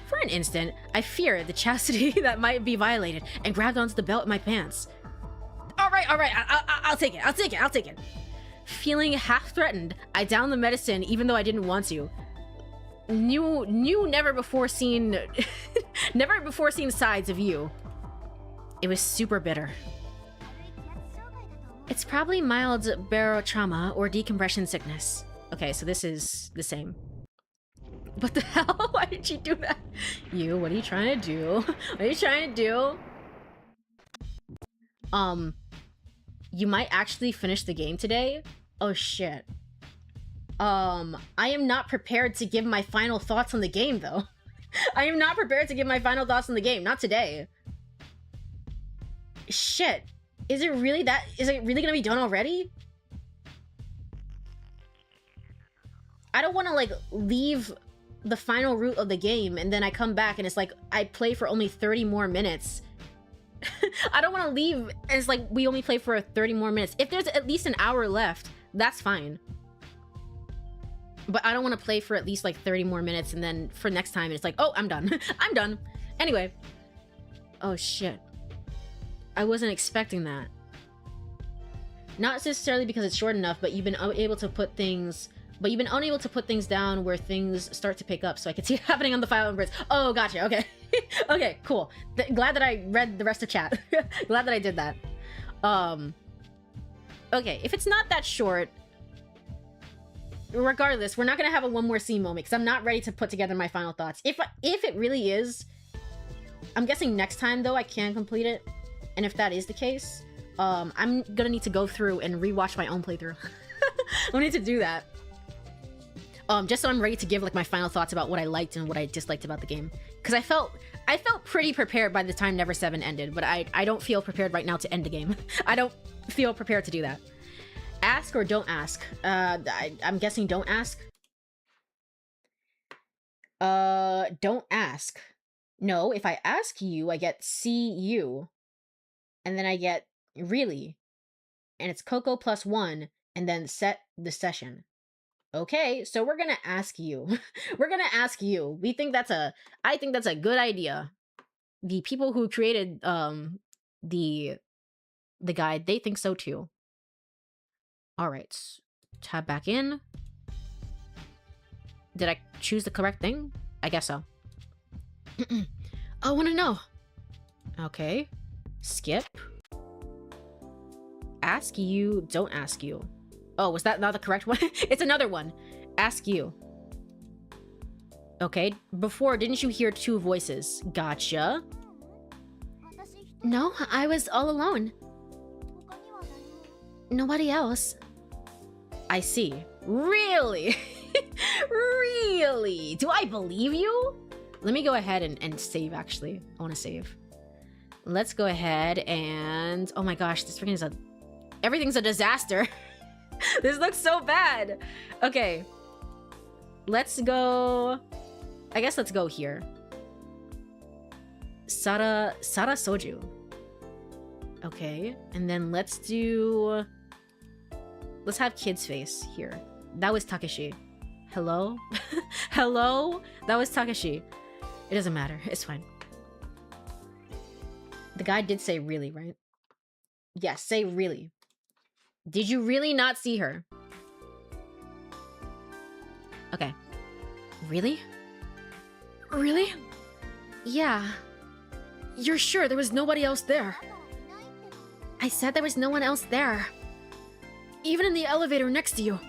For an instant, I feared the chastity that might be violated and grabbed onto the belt in my pants. All right, I'll take it. Feeling half threatened, I downed the medicine even though I didn't want to. Never before seen sides of you. It was super bitter. It's probably mild barotrauma or decompression sickness. Okay, so this is the same. What the hell? Why did you do that? You, what are you trying to do? What are you trying to do? You might actually finish the game today? Oh shit. I am not prepared to give my final thoughts on the game though. I am not prepared to give my final thoughts on the game, not today. Shit. Is it really gonna be done already? I don't want to like leave the final route of the game and then I come back and it's like I play for only 30 more minutes. I don't want to leave and it's like we only play for 30 more minutes. If there's at least an hour left, that's fine. But I don't want to play for at least like 30 more minutes and then for next time it's like, oh, I'm done. I'm done. Anyway. Oh shit. I wasn't expecting that. Not necessarily because it's short enough, but you've been unable to put things down where things start to pick up, so I can see it happening on the file numbers. Oh, gotcha. Okay. Okay, cool. Glad that I read the rest of chat. Glad that I did that. Okay, if it's not that short, regardless, we're not gonna have a one more scene moment because I'm not ready to put together my final thoughts. If it really is, I'm guessing next time though I can complete it, and if that is the case, I'm gonna need to go through and rewatch my own playthrough. I need to do that. Just so I'm ready to give like my final thoughts about what I liked and what I disliked about the game. Because I felt pretty prepared by the time Never 7 ended, but I don't feel prepared right now to end the game. I don't feel prepared to do that. Ask or don't ask? I'm guessing don't ask. Don't ask. No, if I ask you, I get see you. And then I get really. And it's Koko +1, and then set the session. Okay, so we're gonna ask you. We're gonna ask you. I think that's a good idea. The people who created the guide, they think so too. All right, tab back in. Did I choose the correct thing? I guess so. I want to know. Okay, skip. Ask you, don't ask you. Oh, was that not the correct one? It's another one. Ask you. Okay, before, didn't you hear two voices? Gotcha. No, I was all alone. Nobody else. I see. Really? Really? Do I believe you? Let me go ahead and save, actually. I want to save. Let's go ahead and... Oh my gosh, this freaking is a... Everything's a disaster. This looks so bad. Okay. Let's go... I guess let's go here. Sara Soju. Okay, and then let's have kid's face here. That was Takeshi. Hello? Hello? That was Takeshi. It doesn't matter. It's fine. The guy did say really, right? Yes, say really. Did you really not see her? Okay. Really? Really? Yeah. You're sure there was nobody else there? I said there was no one else there. Even in the elevator next to you?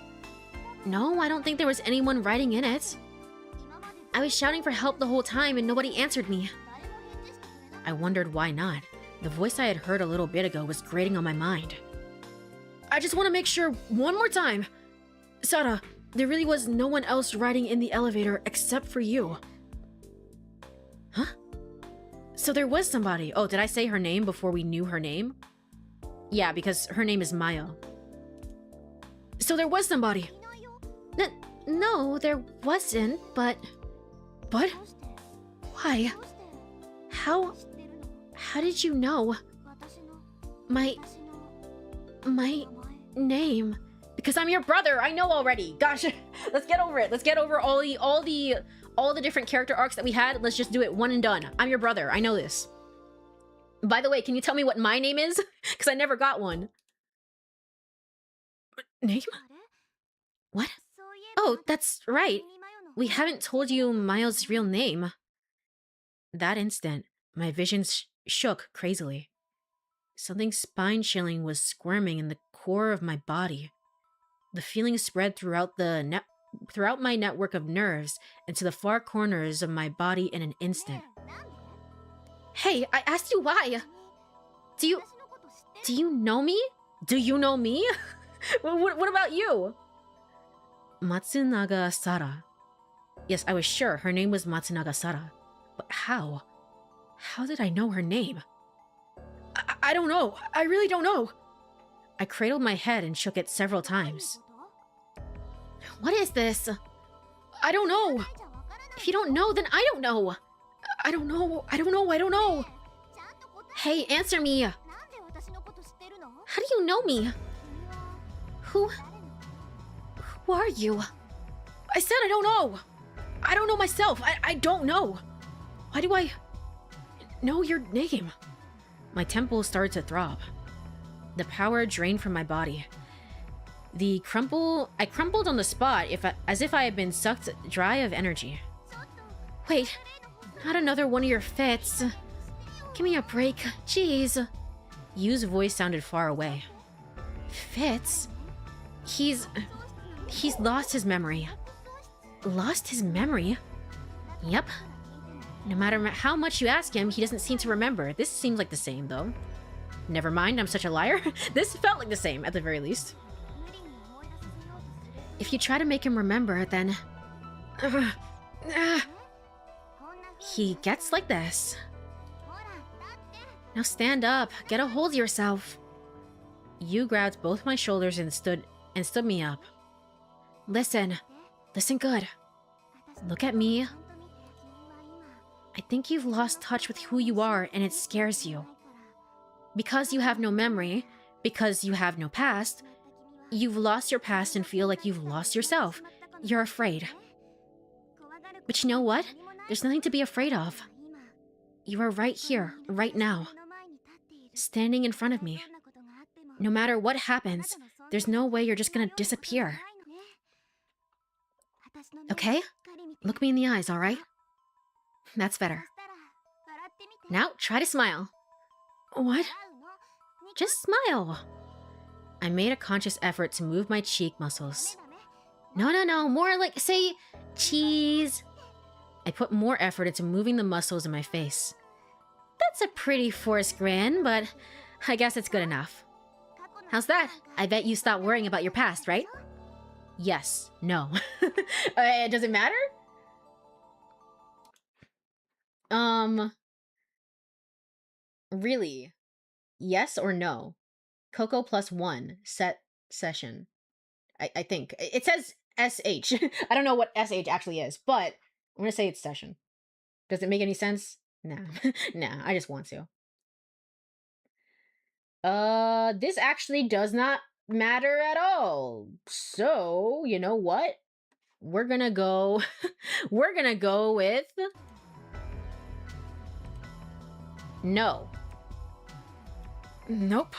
No, I don't think there was anyone riding in it. I was shouting for help the whole time and nobody answered me. I wondered why not. The voice I had heard a little bit ago was grating on my mind. I just want to make sure one more time. Sara, there really was no one else riding in the elevator except for you. Huh? So there was somebody. Oh, did I say her name before we knew her name? Yeah, because her name is Maya. So there was somebody. No, there wasn't, but... But? Why? How did you know? My name? Because I'm your brother, I know already. Gosh, let's get over it. Let's get over all the different character arcs that we had. Let's just do it one and done. I'm your brother, I know this. By the way, can you tell me what my name is? Because I never got one. Name? What? Oh, that's right. We haven't told you Mayo's real name. That instant, my vision shook crazily. Something spine-chilling was squirming in the core of my body. The feeling spread throughout my network of nerves and to the far corners of my body in an instant. Hey, I asked you why. Do you know me? Do you know me? What about you? Matsunaga Sara. Yes, I was sure her name was Matsunaga Sara. But how? How did I know her name? I don't know. I really don't know. I cradled my head and shook it several times. What is this? I don't know. If you don't know, then I don't know. I don't know. I don't know. I don't know. Hey, answer me. How do you know me? Who are you? I said I don't know. I don't know myself. I don't know. Why do I know your name? My temples started to throb. The power drained from my body. I crumpled on the spot as if I had been sucked dry of energy. Wait, not another one of your fits. Give me a break, jeez. Yu's voice sounded far away. Fits? He's lost his memory. Lost his memory? Yep. No matter how much you ask him, he doesn't seem to remember. This seems like the same, though. Never mind, I'm such a liar. This felt like the same, at the very least. If you try to make him remember, then... he gets like this. Now stand up. Get a hold of yourself. You grabbed both my shoulders and stood me up. Listen. Listen good. Look at me. I think you've lost touch with who you are and it scares you. Because you have no memory, because you have no past, you've lost your past and feel like you've lost yourself. You're afraid. But you know what? There's nothing to be afraid of. You are right here, right now. Standing in front of me. No matter what happens, there's no way you're just gonna disappear. Okay? Look me in the eyes, alright? That's better. Now, try to smile. What? Just smile. I made a conscious effort to move my cheek muscles. No, more like, say, cheese. I put more effort into moving the muscles in my face. That's a pretty forced grin, but I guess it's good enough. How's that? I bet you stopped worrying about your past, right? Yes. No. Does it matter? Really? Yes or no? Koko +1 session. I think. It says SH. I don't know what SH actually is, but I'm gonna say it's session. Does it make any sense? Nah. Nah, I just want to. This actually does not matter at all. So, you know what? We're gonna go, we're gonna go with no. Nope.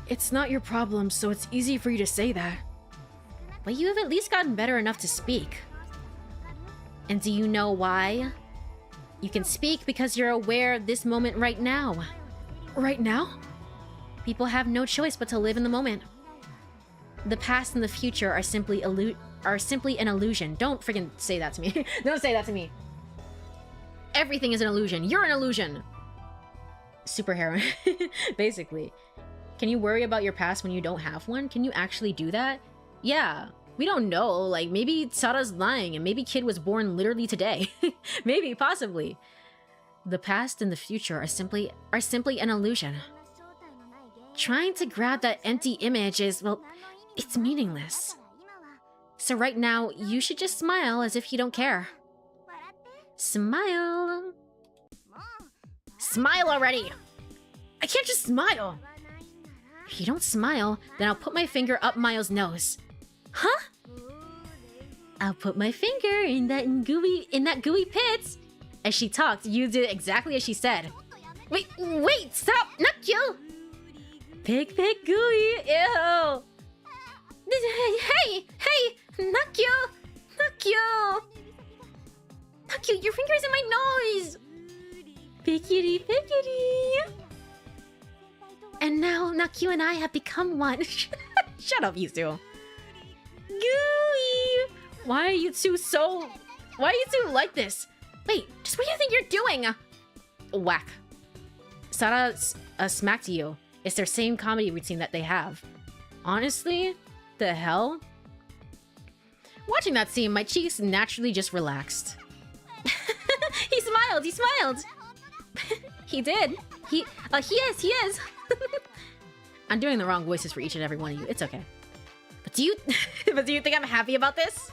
It's not your problem, so it's easy for you to say that. But you have at least gotten better enough to speak. And do you know why? You can speak because you're aware of this moment right now. Right now? People have no choice but to live in the moment. The past and the future are simply an illusion. Don't freaking say that to me. Don't say that to me. Everything is an illusion. You're an illusion. Superheroine, basically. Can you worry about your past when you don't have one? Can you actually do that? Yeah. We don't know. Like, maybe Sara's lying and maybe Kid was born literally today. Maybe, possibly. The past and the future are simply an illusion. Trying to grab that empty image is, well, it's meaningless. So right now, you should just smile as if you don't care. Smile. Smile already! I can't just smile! If you don't smile, then I'll put my finger up Miles' nose. Huh? I'll put my finger in that gooey pit. As she talked, you did exactly as she said. Wait, stop! Not you! Pig, gooey, ew! Hey! Not you! Not you, your finger's in my nose! Pickety. And now, Nakyu and I have become one. Shut up, you two. Gooey! Why are you two like this? Wait, just what do you think you're doing? Whack. Sara smacked you. It's their same comedy routine that they have. Honestly, the hell? Watching that scene, my cheeks naturally just relaxed. He smiled! He did. He is. I'm doing the wrong voices for each and every one of you. It's okay. But do you think I'm happy about this?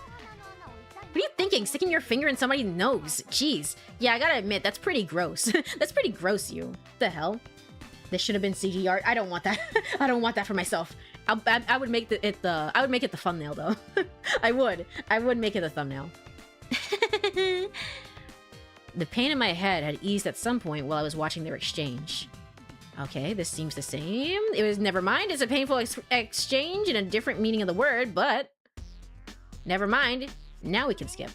What are you thinking? Sticking your finger in somebody's nose? Jeez. Yeah, I gotta admit, that's pretty gross. That's pretty gross, you. The hell? This should have been CG art. I don't want that. I don't want that for myself. I would make it the thumbnail though. I would make it a thumbnail. The pain in my head had eased at some point while I was watching their exchange. Okay, this seems the same. It was, never mind, it's a painful exchange in a different meaning of the word, but... Never mind, now we can skip.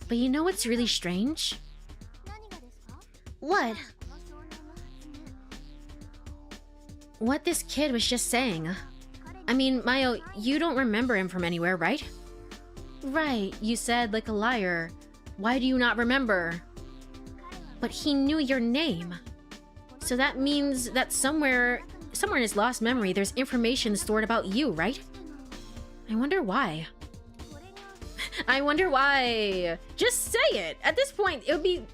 But you know what's really strange? What? What this kid was just saying. I mean, Mayo, you don't remember him from anywhere, right? Right, you said like a liar. Why do you not remember? But he knew your name. So that means that somewhere in his lost memory, there's information stored about you, right? I wonder why. I wonder why. Just say it. At this point, it would be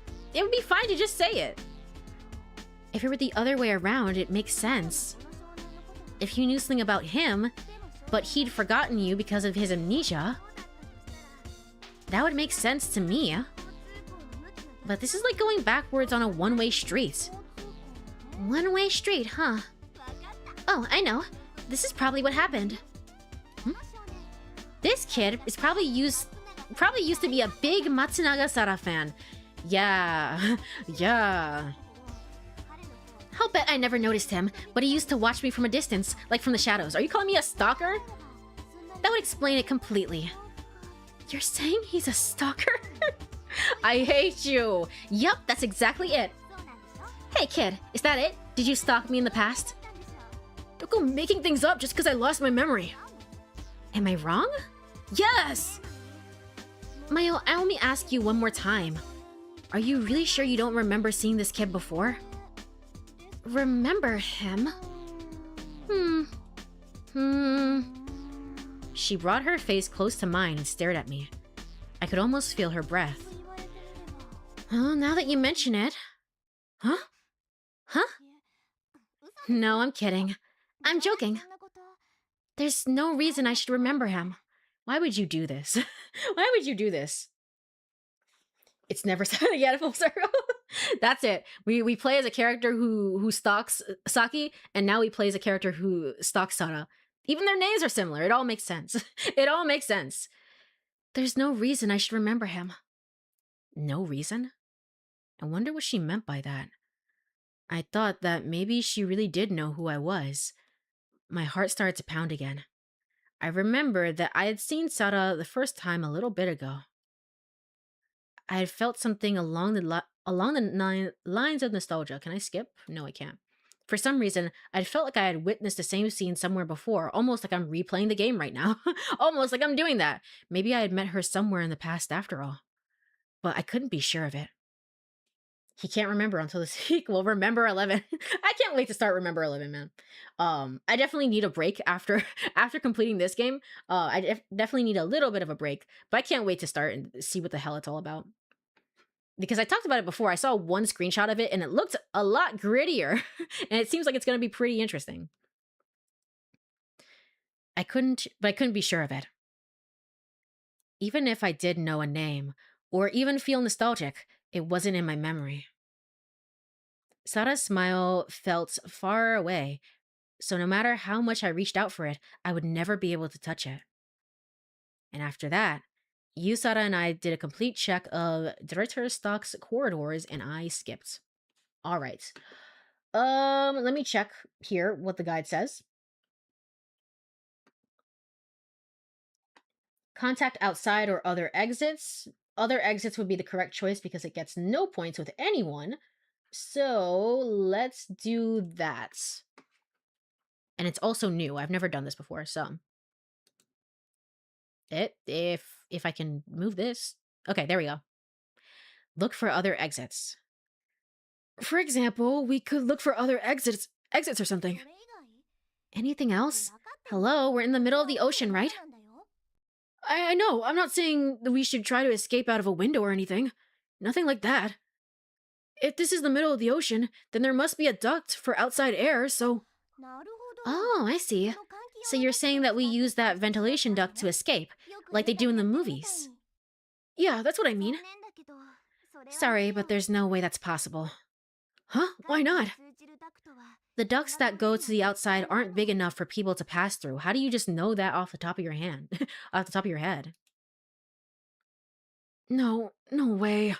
fine to just say it. If it were the other way around, it makes sense. If you knew something about him, but he'd forgotten you because of his amnesia, that would make sense to me. But this is like going backwards on a one-way street. One-way street, huh? Oh, I know. This is probably what happened. This kid is probably used to be a big Matsunaga Sara fan. Yeah. I'll bet I never noticed him, but he used to watch me from a distance, like from the shadows. Are you calling me a stalker? That would explain it completely. You're saying he's a stalker? I hate you. Yup, that's exactly it. Hey kid, is that it? Did you stalk me in the past? Don't go making things up just because I lost my memory. Am I wrong? Yes! Mayo, I only ask you one more time. Are you really sure you don't remember seeing this kid before? Remember him? She brought her face close to mine and stared at me. I could almost feel her breath. Oh, now that you mention it... Huh? No, I'm kidding. I'm joking. There's no reason I should remember him. Why would you do this? Why would you do this? It's never said yet, full circle. That's it. We play as a character who stalks Saki, and now we play as a character who stalks Sara. Even their names are similar. It all makes sense. It all makes sense. There's no reason I should remember him. No reason? I wonder what she meant by that. I thought that maybe she really did know who I was. My heart started to pound again. I remember that I had seen Sara the first time a little bit ago. I had felt something along the lines of nostalgia. Can I skip? No, I can't. For some reason, I'd felt like I had witnessed the same scene somewhere before, almost like I'm replaying the game right now. Almost like I'm doing that. Maybe I had met her somewhere in the past after all. But I couldn't be sure of it. He can't remember until the sequel, Remember 11. I can't wait to start Remember 11, man. I definitely need a break after completing this game. I definitely need a little bit of a break, but I can't wait to start and see what the hell it's all about. Because I talked about it before. I saw one screenshot of it and it looked a lot grittier. And it seems like it's going to be pretty interesting. I couldn't be sure of it. Even if I did know a name, or even feel nostalgic, it wasn't in my memory. Sara's smile felt far away, so no matter how much I reached out for it, I would never be able to touch it. And after that, Sara and I did a complete check of Director Stock's corridors, and I skipped. All right. Let me check here what the guide says. Contact outside or other exits. Other exits would be the correct choice because it gets no points with anyone. So let's do that. And it's also new. I've never done this before, so if I can move this. Okay, there we go. Look for other exits. For example, we could look for other exits or something. Anything else? Hello, we're in the middle of the ocean, right? I know. I'm not saying that we should try to escape out of a window or anything. Nothing like that. If this is the middle of the ocean, then there must be a duct for outside air, so... Oh, I see. So you're saying that we use that ventilation duct to escape, like they do in the movies? Yeah, that's what I mean. Sorry, but there's no way that's possible. Huh? Why not? The ducts that go to the outside aren't big enough for people to pass through. How do you just know that off the top of your hand? Off the top of your head? No way.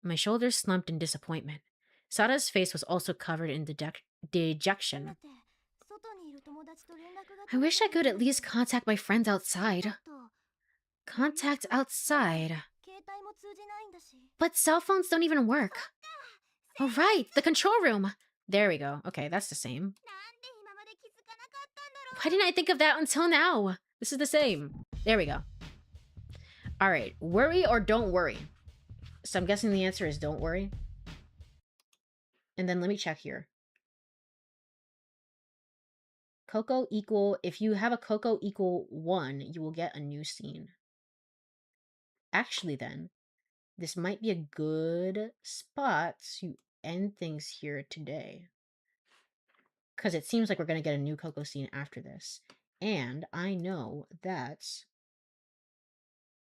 My shoulders slumped in disappointment. Sara's face was also covered in dejection. I wish I could at least contact my friends outside. Contact outside. But cell phones don't even work. Oh right, the control room. There we go. Okay, that's the same. Why didn't I think of that until now? This is the same. There we go. All right, worry or don't worry. So I'm guessing the answer is don't worry. And then let me check here. Koko equal, if you have a Koko equal 1, you will get a new scene. Actually then, this might be a good spot to end things here today. Because it seems like we're going to get a new Koko scene after this. And I know that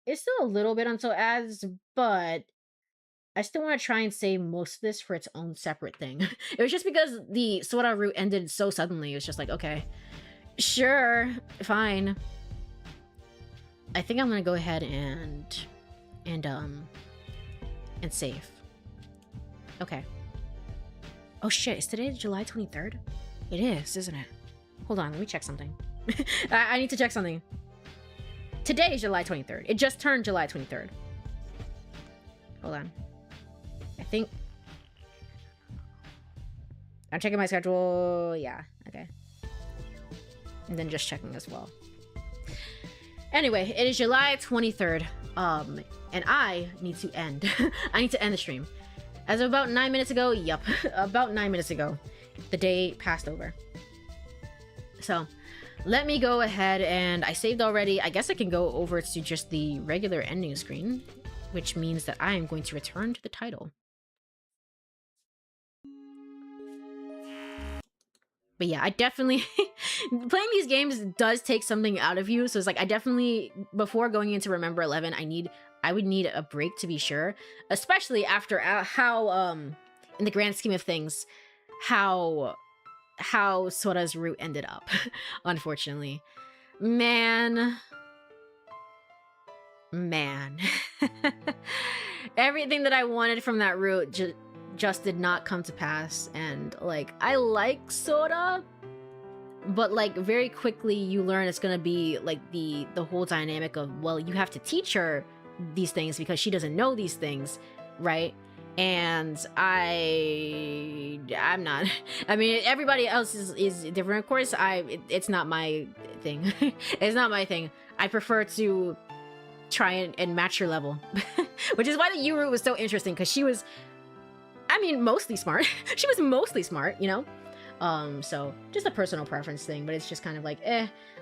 it's still a little bit until ads, but I still want to try and save most of this for its own separate thing. It was just because the SORA route ended so suddenly. It was just like, okay, sure, fine. I think I'm going to go ahead and save. Okay. Oh shit, is today July 23rd? It is, isn't it? Hold on, let me check something. I need to check something. Today is July 23rd. It just turned July 23rd. Hold on. I think... I'm checking my schedule. Yeah, okay. And then just checking as well. Anyway, it is July 23rd. And I need to end. I need to end the stream. As of about 9 minutes ago, yup. About 9 minutes ago, the day passed over. So, let me go ahead and I saved already. I guess I can go over to just the regular ending screen, which means that I am going to return to the title. But yeah, I definitely... playing these games does take something out of you. So it's like, I definitely, before going into Remember 11, I need I would need a break to be sure, especially after how in the grand scheme of things, how Sora's route ended up. Unfortunately, man. Everything that I wanted from that route just did not come to pass. And like, I like Sora, but like very quickly you learn it's gonna be like the whole dynamic of, well, you have to teach her these things because she doesn't know these things, right? And I'm not. I mean, everybody else is different. Of course, it's not my thing. It's not my thing. I prefer to try and match your level, which is why the U route was so interesting, because she was, I mean, mostly smart. She was mostly smart, you know. So just a personal preference thing, but it's just kind of like,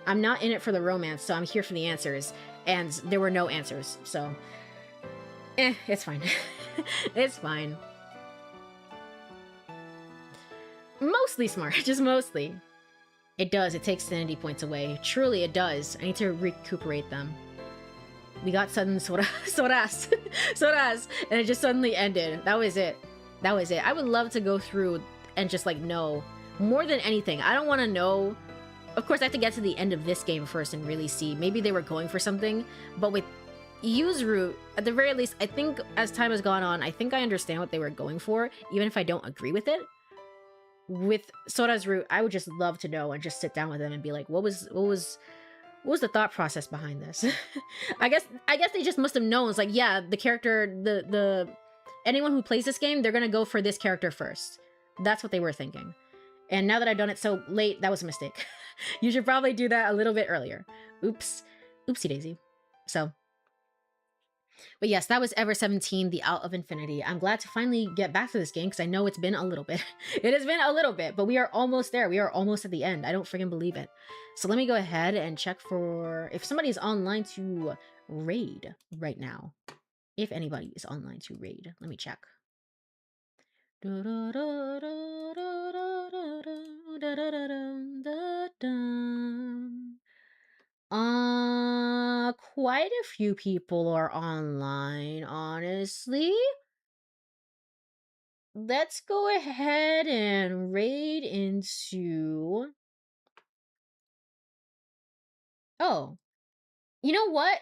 I'm not in it for the romance, so I'm here for the answers, and there were no answers, so it's fine. It's fine. Mostly smart, just mostly. It does, it takes sanity points away. Truly it does. I need to recuperate them. We got sudden Soras, and it just suddenly ended. That was it. That was it. I would love to go through and just like know more than anything. I don't want to know. Of course, I have to get to the end of this game first and really see. Maybe they were going for something, but with Yu's route, at the very least, I think as time has gone on, I think I understand what they were going for, even if I don't agree with it. With Sora's route, I would just love to know and just sit down with them and be like, what was the thought process behind this? I guess they just must have known. It's like, yeah, the character, the anyone who plays this game, they're gonna go for this character first. That's what they were thinking. And now that I've done it so late, that was a mistake. You should probably do that a little bit earlier. Oops. Oopsie daisy. So, but yes, that was Ever 17, The Out of Infinity. I'm glad to finally get back to this game because I know it's been a little bit. It has been a little bit, but we are almost there. We are almost at the end. I don't freaking believe it. So let me go ahead and check for if somebody's online to raid right now. If anybody is online to raid, let me check. Quite a few people are online, honestly. Let's go ahead and raid into... Oh, you know what?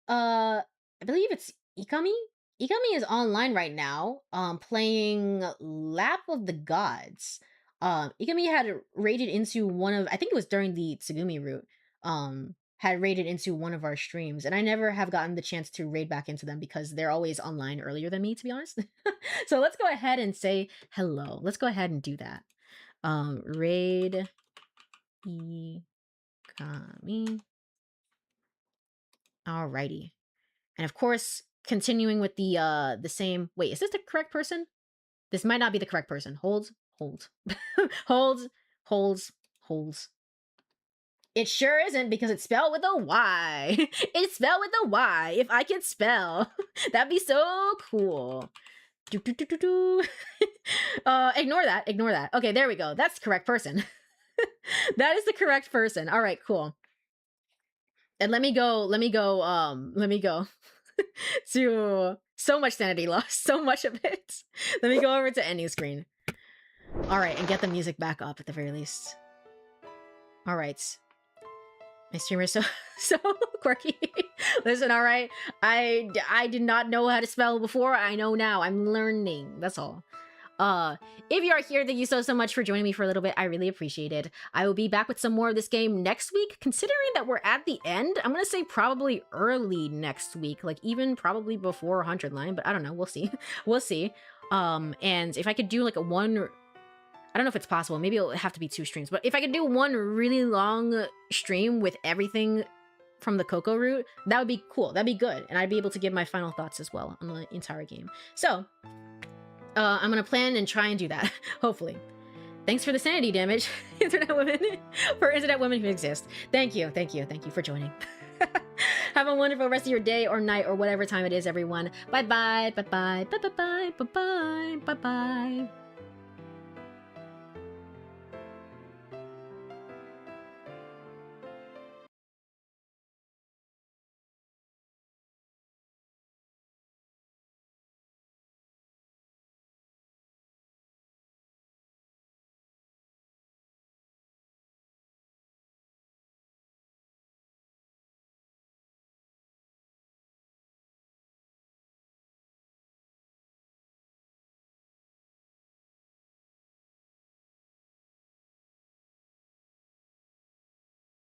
I believe it's Ikami. Ikami is online right now, playing Lap of the Gods. Ikami had raided into one of, I think it was during the Tsugumi route, had raided into one of our streams, and I never have gotten the chance to raid back into them because they're always online earlier than me, to be honest. So let's go ahead and say hello. Let's go ahead and do that. Raid Ikami. Alrighty. And of course, continuing with the same... Wait, is this the correct person? This might not be the correct person. Hold. Holds. It sure isn't, because it's spelled with a Y. It's spelled with a Y. If I could spell, that'd be so cool. Ignore that. Okay, there we go. That's the correct person. That is the correct person. All right, cool. And let me go to so much sanity loss, so much of it. Let me go over to ending screen. All right, and get the music back up at the very least. All right. My streamer's so quirky. Listen, all right. I did not know how to spell before. I know now. I'm learning. That's all. If you are here, thank you so much for joining me for a little bit. I really appreciate it. I will be back with some more of this game next week. Considering that we're at the end, I'm gonna say probably early next week, like even probably before 100 line, but I don't know. We'll see. We'll see. And if I could do like I don't know if it's possible. Maybe it'll have to be 2 streams, but if I could do one really long stream with everything from the Koko route, that would be cool. That'd be good. And I'd be able to give my final thoughts as well on the entire game. So, I'm gonna plan and try and do that, hopefully. Thanks for the sanity damage, internet women, for internet women who exist. Thank you for joining. Have a wonderful rest of your day or night or whatever time it is, everyone. Bye-bye, bye-bye, bye-bye, bye-bye, bye-bye.